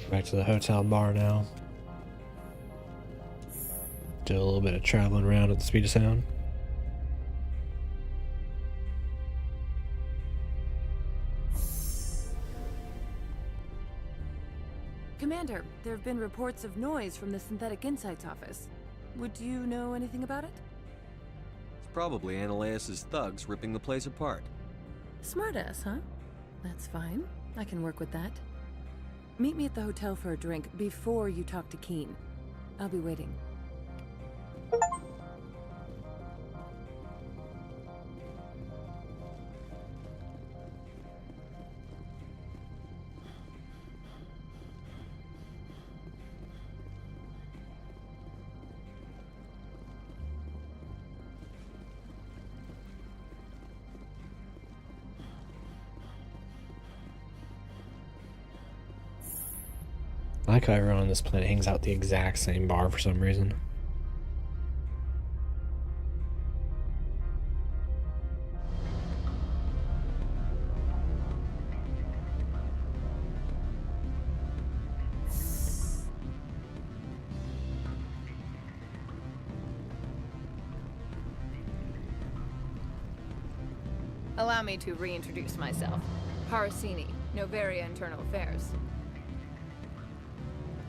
Back to the hotel bar now. Do a little bit of traveling around at the speed of sound. Commander, there have been reports of noise from the Synthetic Insights office. Would you know anything about it? It's probably Ananias' thugs ripping the place apart. Smartass, huh? That's fine. I can work with that. Meet me at the hotel for a drink before you talk to Keen. I'll be waiting. I like how everyone on this planet hangs out at the exact same bar for some reason. Allow me to reintroduce myself. Parasini, Novaria Internal Affairs.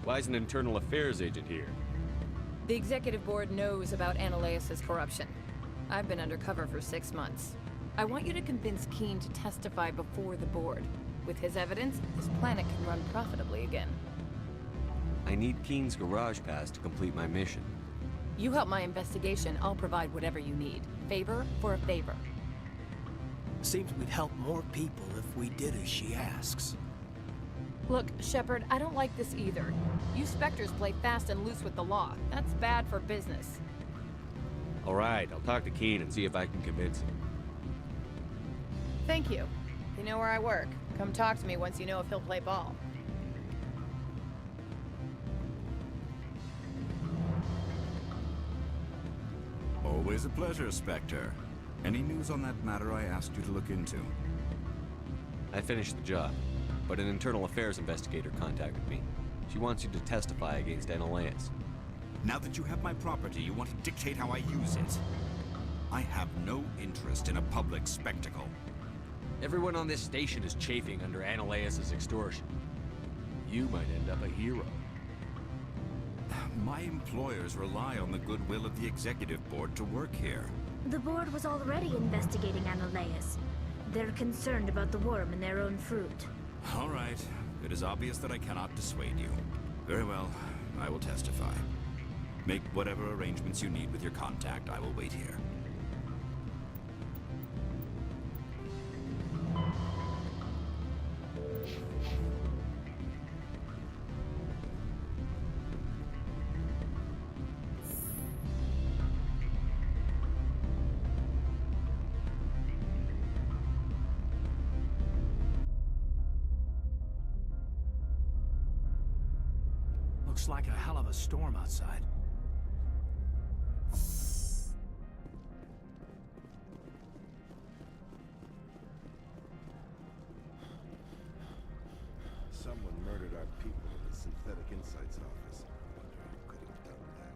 Why is an internal affairs agent here? The executive board knows about Analaeus' corruption. I've been undercover for 6 months. I want you to convince Keen to testify before the board. With his evidence, this planet can run profitably again. I need Keen's garage pass to complete my mission. You help my investigation, I'll provide whatever you need. Favor for a favor. Seems we'd help more people if we did as she asks. Look, Shepard, I don't like this either. You Spectres play fast and loose with the law. That's bad for business. Alright, I'll talk to Keen and see if I can convince him. Thank you. You know where I work. Come talk to me once you know if he'll play ball. Always a pleasure, Spectre. Any news on that matter I asked you to look into? I finished the job, but an internal affairs investigator contacted me. She wants you to testify against Analaeus. Now that you have my property, you want to dictate how I use it. I have no interest in a public spectacle. Everyone on this station is chafing under Analaeus' extortion. You might end up a hero. My employers rely on the goodwill of the executive board to work here. The board was already investigating Analaeus. They're concerned about the worm in their own fruit. All right. It is obvious that I cannot dissuade you. Very well. I will testify. Make whatever arrangements you need with your contact. I will wait here. Looks like a hell of a storm outside. Someone murdered our people in the Synthetic Insights office. I wonder who could have done that.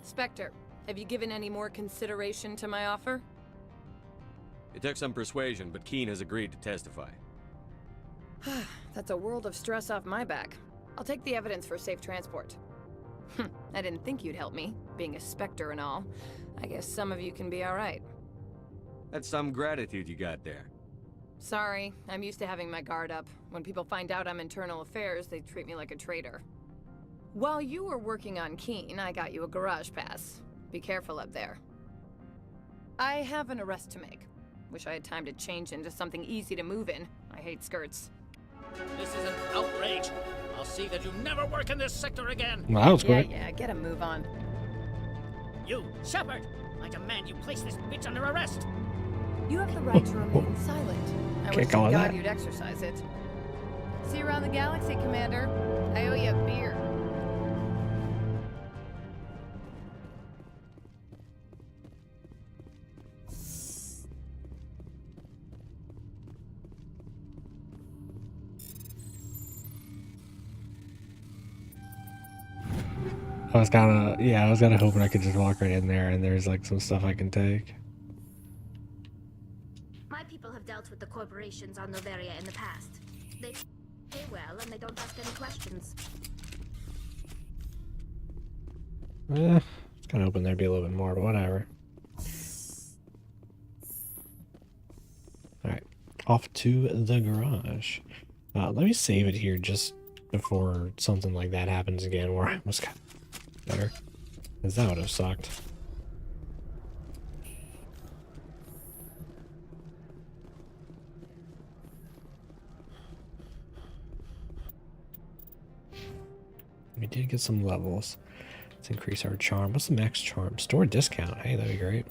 Spectre, have you given any more consideration to my offer? It took some persuasion, but Keen has agreed to testify. That's a world of stress off my back. I'll take the evidence for safe transport. I didn't think you'd help me, being a Spectre and all. I guess some of you can be alright. That's some gratitude you got there. Sorry, I'm used to having my guard up. When people find out I'm internal affairs, they treat me like a traitor. While you were working on Keen, I got you a garage pass. Be careful up there. I have an arrest to make. Wish I had time to change into something easy to move in. I hate skirts. This is an outrage. I'll see that you never work in this sector again. Well, that was quick. Yeah, get a move on. You, Shepard! I demand you place this bitch under arrest. You have the right to remain silent. I wish to call it God that. you'd exercise it. See you around the galaxy, Commander. I owe you a beer. I was kind of hoping I could just walk right in there and there's like some stuff I can take. My people have dealt with the corporations on Novaria in the past. They pay well and they don't ask any questions. I was kind of hoping there'd be a little bit more, but whatever. Alright, off to the garage. Let me save it here just before something like that happens again where I almost got better. Because that would have sucked. We did get some levels. Let's increase our charm. What's the max charm? Store discount. Hey, that'd be great.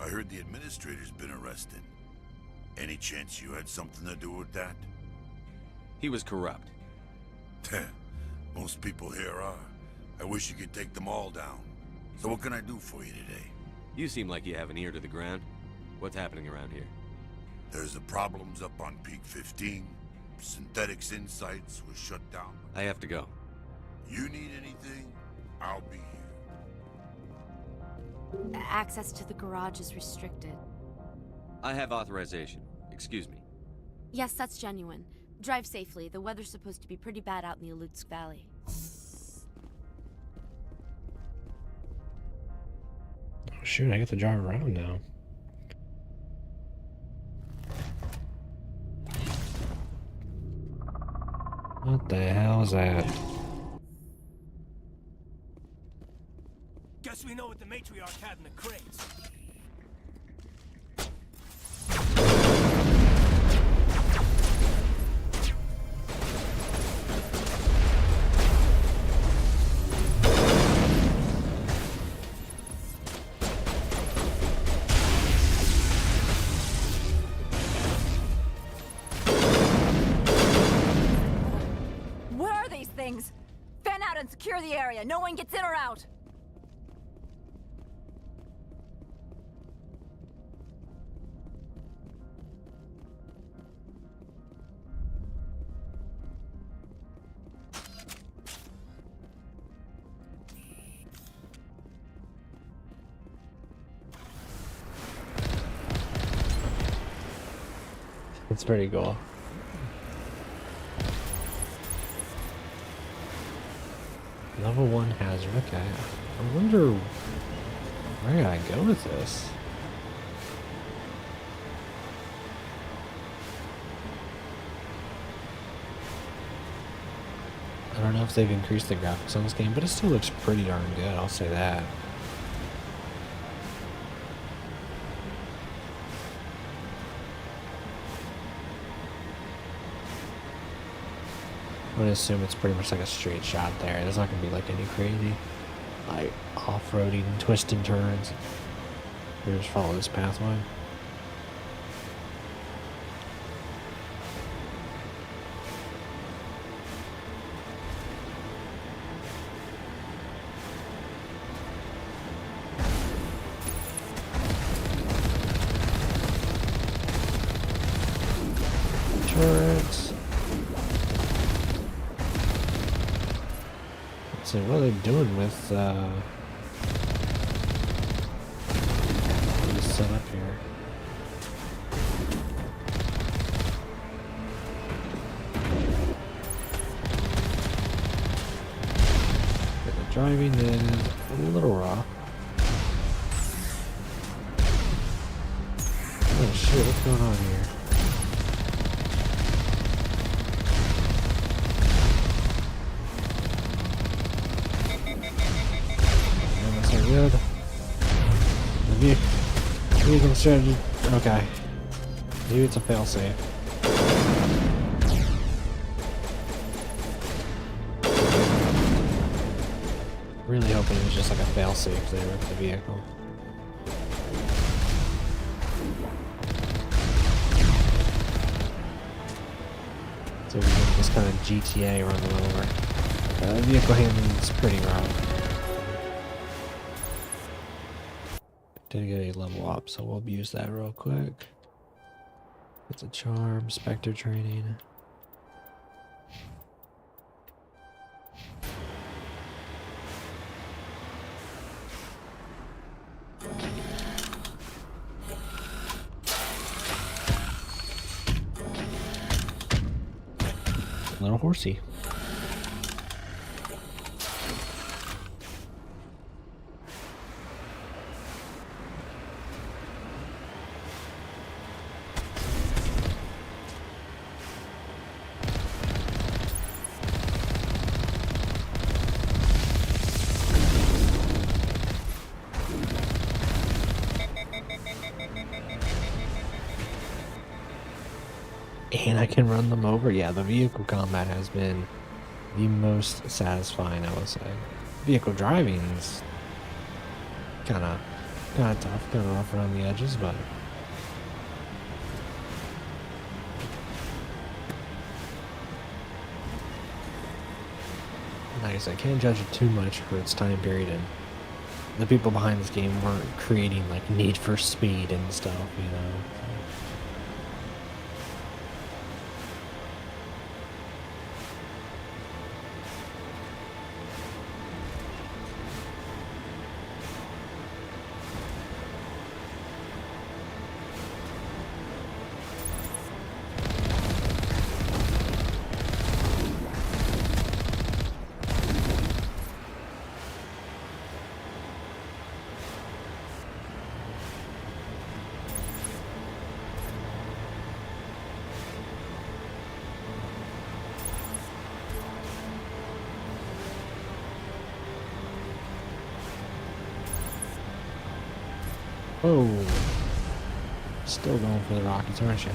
I heard the administrator's been arrested. Any chance you had something to do with that? He was corrupt. Most people here are. I wish you could take them all down. So what can I do for you today? You seem like you have an ear to the ground. What's happening around here? There's the problems up on Peak 15. Synthetics Insights was shut down. I have to go. You need anything? I'll be here. Access to the garage is restricted. I have authorization. Excuse me. Yes, that's genuine. Drive safely. The weather's supposed to be pretty bad out in the Elite Valley. Oh shoot, I get to drive around now. What the hell is that? Guess we know what the matriarch had in the crates. What are these things? Fan out and secure the area. No one gets in or out. It's pretty cool. Level 1 hazard, okay. I wonder where I go with this. I don't know if they've increased the graphics on this game, but it still looks pretty darn good, I'll say that. I'm gonna assume it's pretty much like a straight shot there. There's not gonna be like any crazy, like off-roading, twists and turns. We just follow this pathway. Turrets. What are they doing with this setup here? The driving is a little rough. Oh shit, what's going on here? Good. The vehicle strategy. Okay. Maybe it's a failsafe. Really hoping it was just like a failsafe there with the vehicle. So we can just kind of GTA run them over. Vehicle handling is pretty rough. Did get a level up, so we'll abuse that real quick. It's a charm, Spectre training. Little horsey. And I can run them over. Yeah, the vehicle combat has been the most satisfying, I would say. Vehicle driving is kind of tough, kind of rough around the edges, but nice. I can't judge it too much for its time period, and the people behind this game weren't creating like Need for Speed and stuff, you know. Oh, still going for the rockets, aren't you?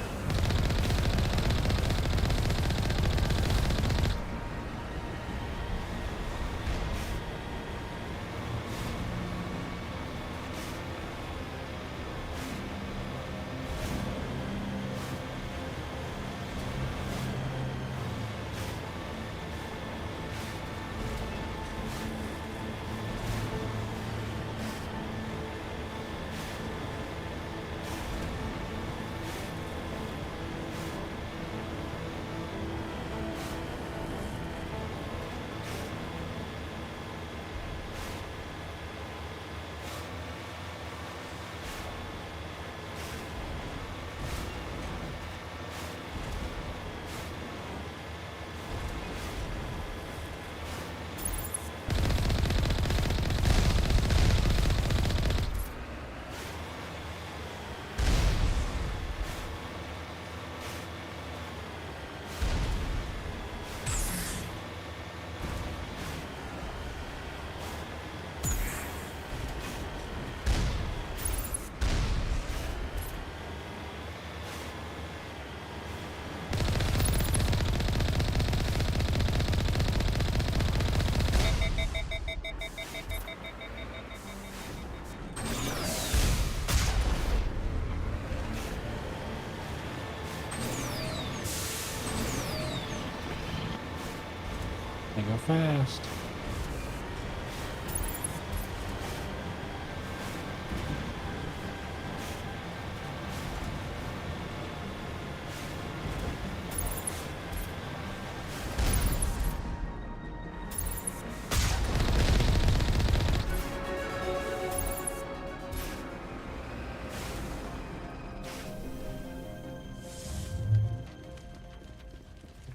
They go fast.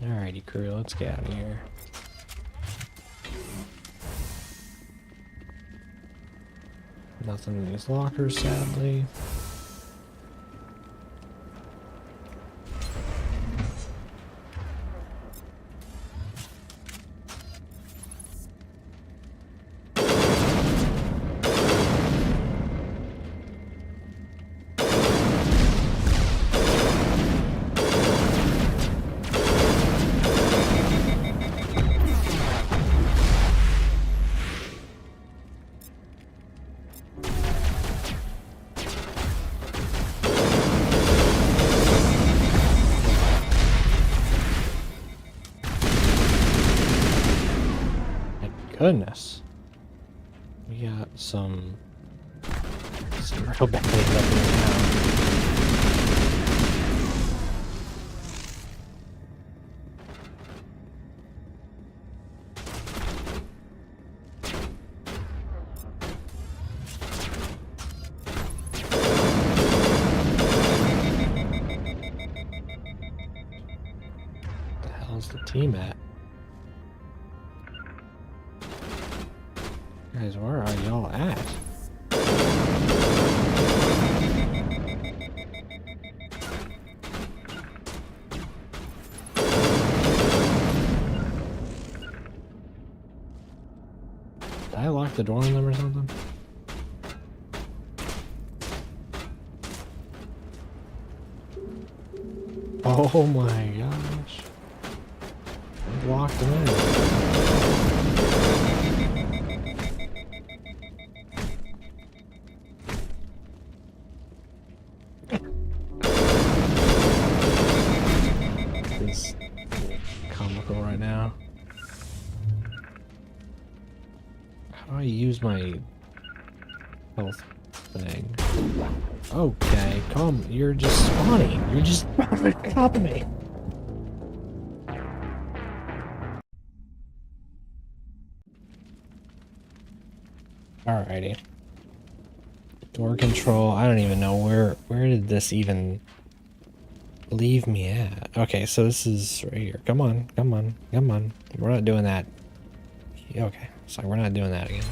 Alrighty, crew, let's get out of here. Nothing in these lockers, sadly. goodness. We got some real bad things up here now. The team at? Guys, where are y'all at? Did I lock the door on them or something? Oh my gosh. Locked them in. This is comical right now. How do I use my health thing? Okay, come. You're just spawning. You're just spawning on top of me. Alrighty. Door control. I don't even know where did this even leave me at? Okay, so this is right here. Come on, come on, come on. We're not doing that. Okay, so we're not doing that again.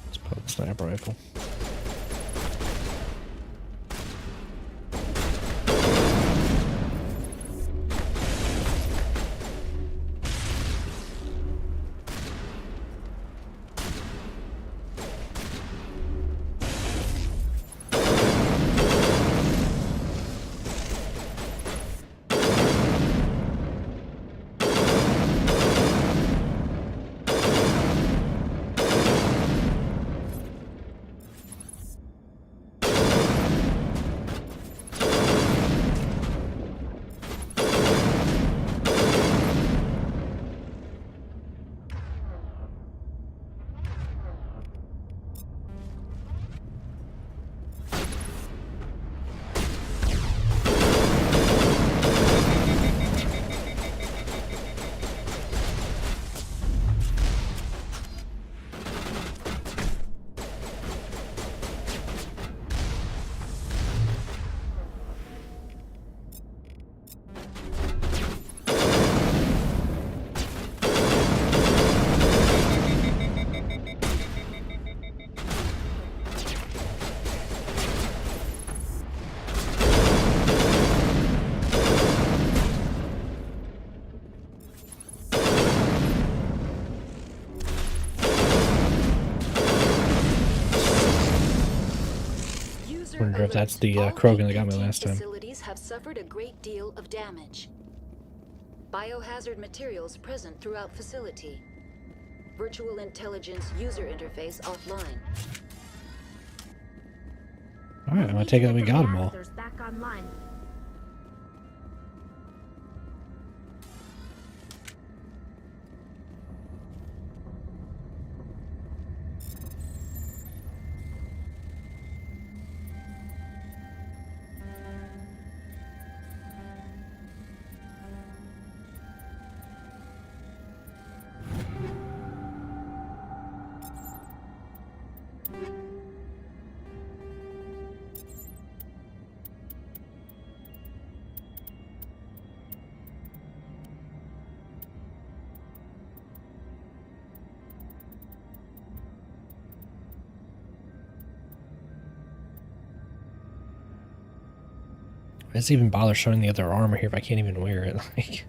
Let's put the sniper rifle. I wonder if that's the Krogan that got me last time. Facilities have suffered a great deal of damage. Biohazard materials present throughout facility. Virtual intelligence user interface offline. Alright, I'm gonna take it that we got them all. Back online. Let's even bother showing the other armor here if I can't even wear it. Like,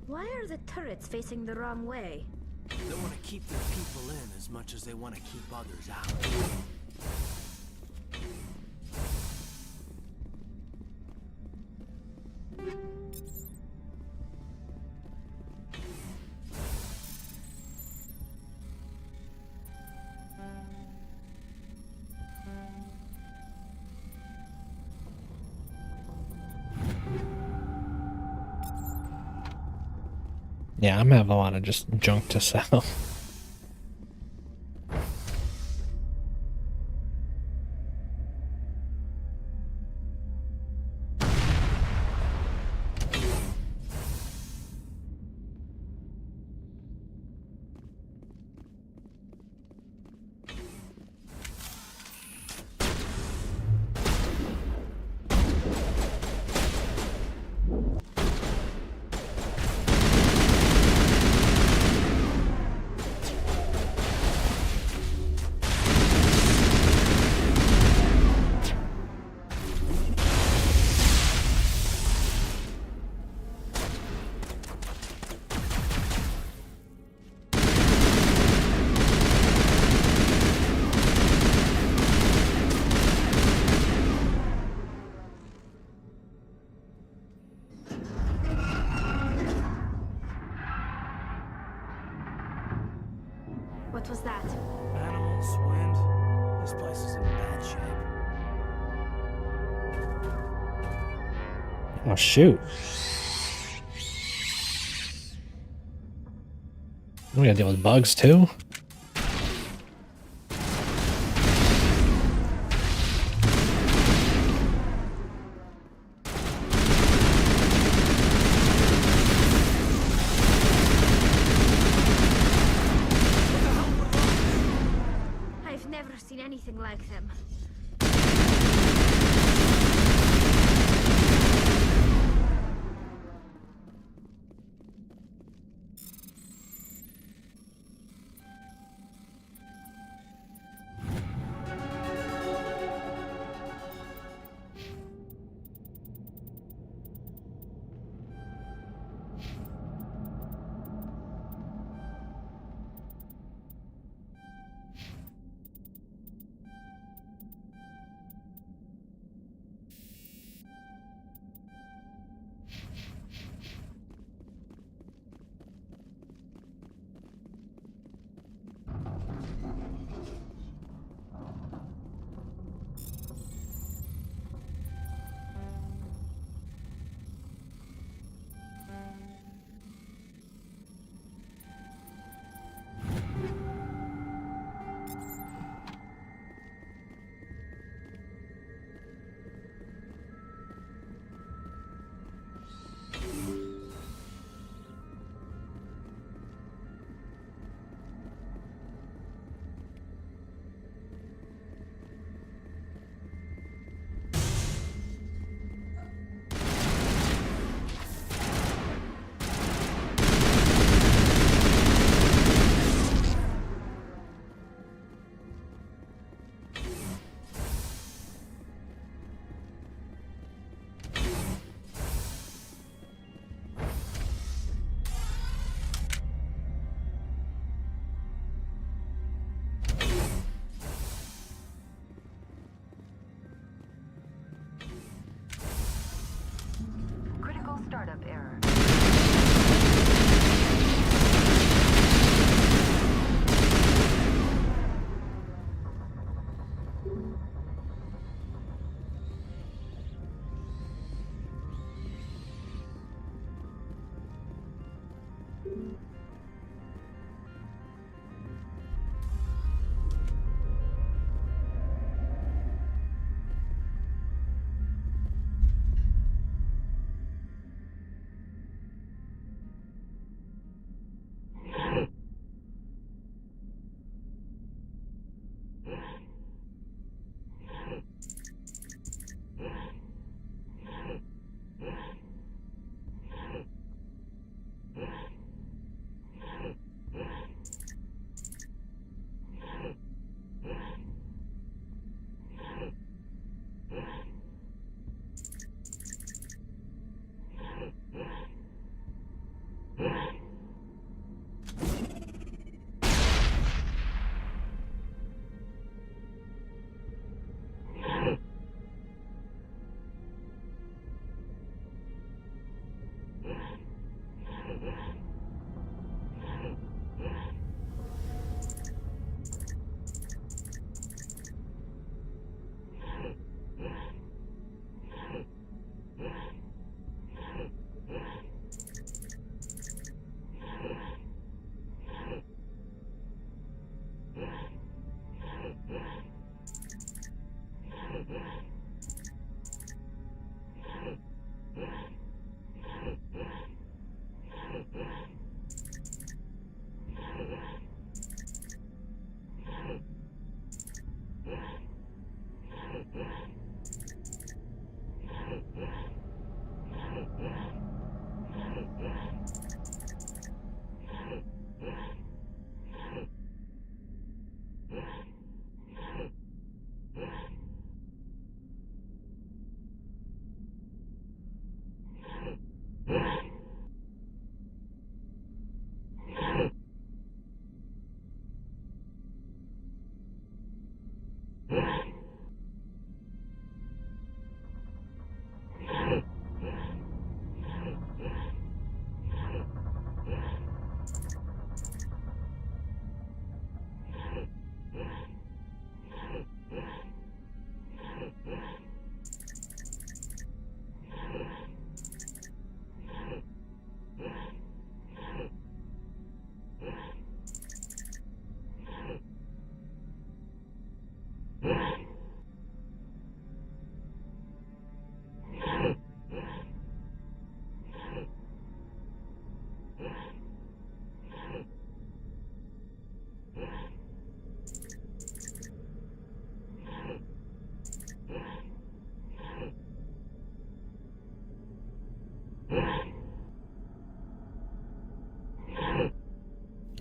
Why are the turrets facing the wrong way? They want to keep their people in as much as they want to keep others out. Yeah, I'm having a lot of just junk to sell. What was that? Animals, wind. This place is in bad shape. Oh, shoot. We gotta deal with bugs, too? I've never seen anything like them.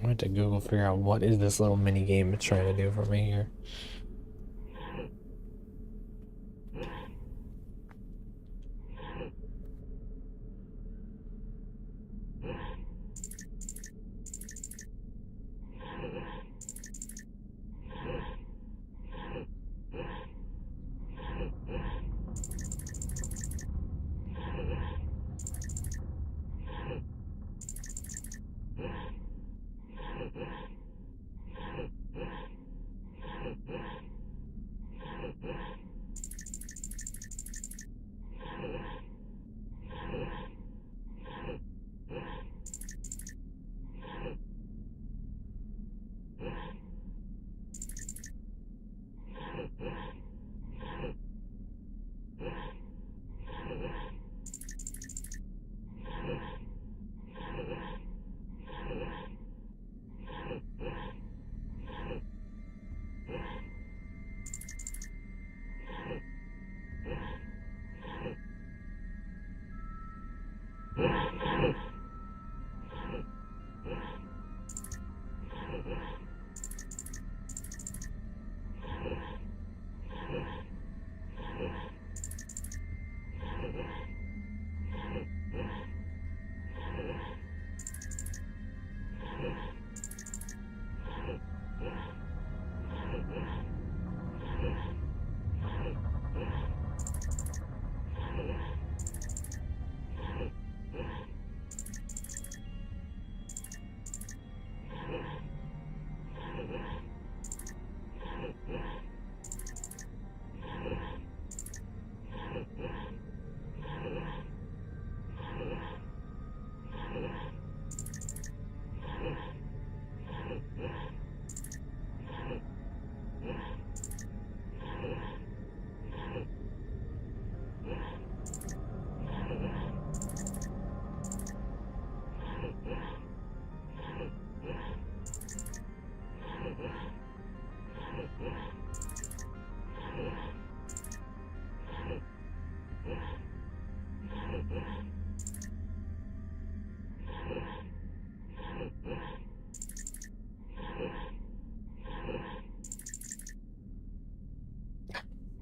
I went to Google figure out what is this little mini game it's trying to do for me here.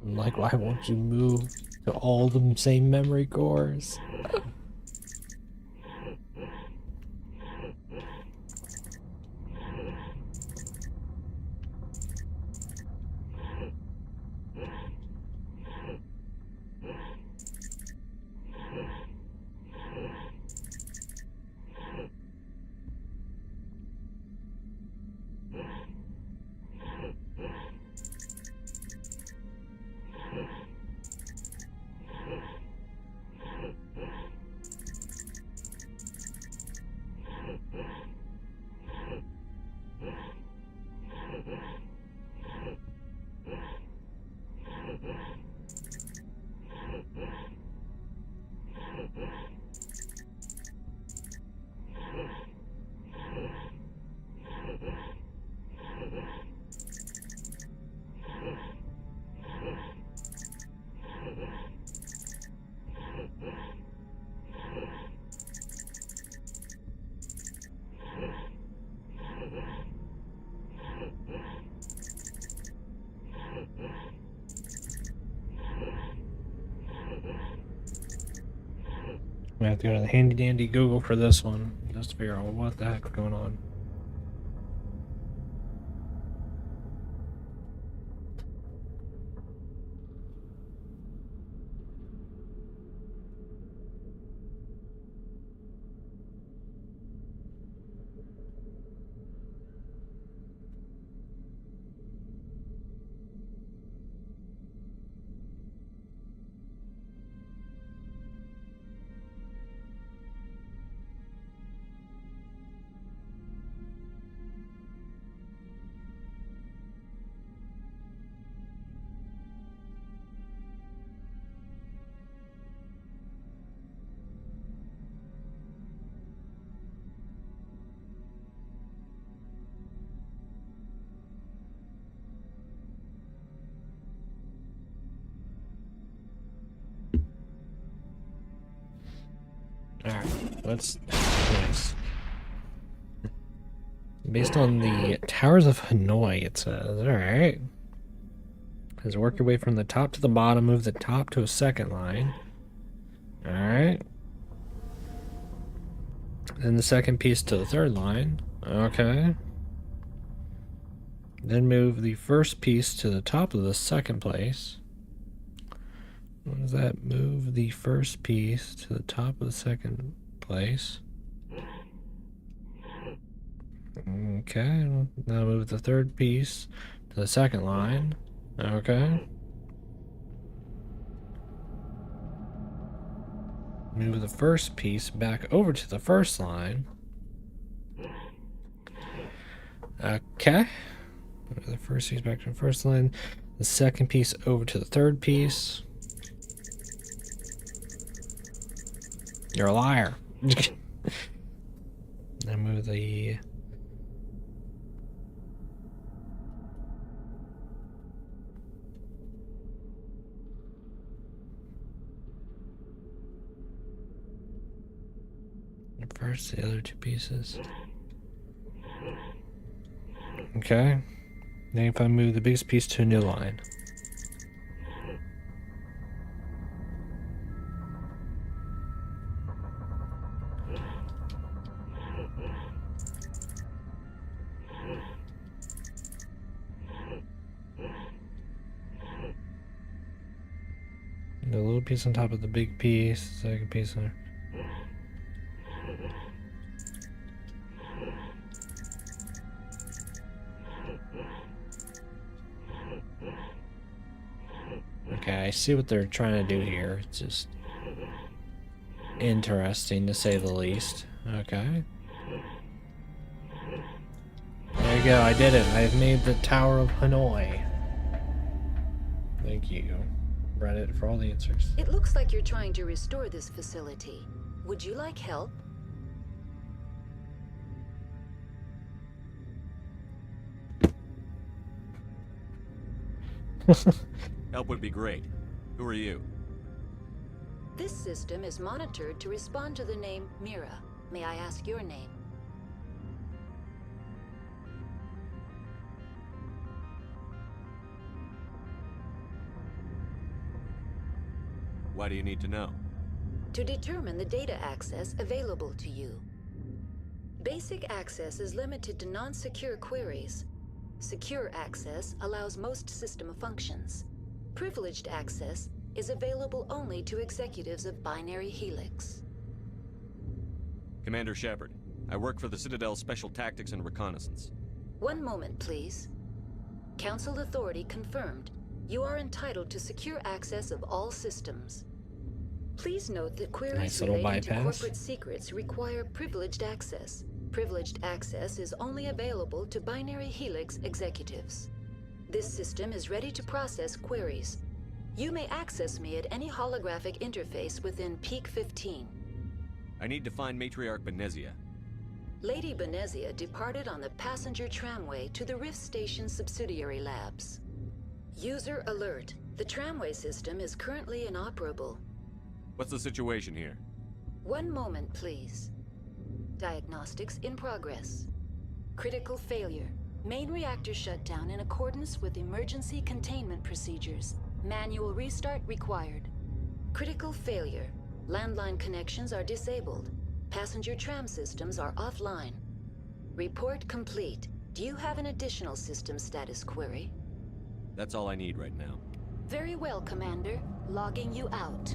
Like, why won't you move to all the same memory cores? I have to go to the handy dandy Google for this one, just to figure out what the heck's going on. Alright, let's... Nice. Based on the Towers of Hanoi, it says. Alright. Says work your way from the top to the bottom, move the top to a second line. Alright. Then the second piece to the third line. Okay. Then move the first piece to the top of the second place. What does that? Move the first piece to the top of the second place. Okay. Now move the third piece to the second line. Okay. Move the first piece back over to the first line. Okay. Move the first piece back to the first line. The second piece over to the third piece. You're a liar. Now move the... First, the other two pieces. Okay. Then if I move the biggest piece to a new line. The little piece on top of the big piece, second piece on... Okay, I see what they're trying to do here. It's just interesting to say the least. Okay. There you go, I did it. I've made the Tower of Hanoi. Thank you, Reddit, for all the answers. It looks like you're trying to restore this facility. Would you like help? Help would be great. Who are you? This system is monitored to respond to the name Mira. May I ask your name? Why do you need to know? To determine the data access available to you. Basic access is limited to non-secure queries. Secure access allows most system functions. Privileged access is available only to executives of Binary Helix. Commander Shepard, I work for the Citadel's Special Tactics and Reconnaissance. One moment, please. Council authority confirmed. You are entitled to secure access of all systems. Please note that queries relating to corporate secrets require privileged access. Privileged access is only available to Binary Helix executives. This system is ready to process queries. You may access me at any holographic interface within Peak 15. I need to find Matriarch Benezia. Lady Benezia departed on the passenger tramway to the Rift Station subsidiary labs. User alert. The tramway system is currently inoperable. What's the situation here? One moment, please. Diagnostics in progress. Critical failure. Main reactor shut down in accordance with emergency containment procedures. Manual restart required. Critical failure. Landline connections are disabled. Passenger tram systems are offline. Report complete. Do you have an additional system status query? That's all I need right now. Very well, Commander. Logging you out.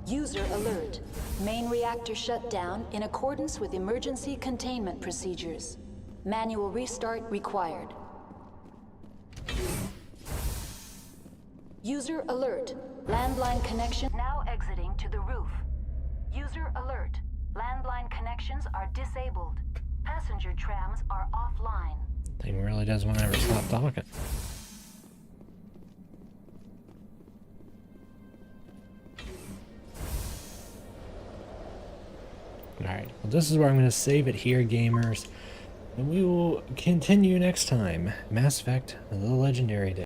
User alert. Main reactor shut down in accordance with emergency containment procedures. Manual restart required. User alert. Landline connection now exiting to the roof. User alert. Landline connections are disabled. Passenger trams are offline. Thing really does want to ever stop talking. Alright, well, this is where I'm going to save it here, gamers. And we will continue next time. Mass Effect, the Legendary Edition.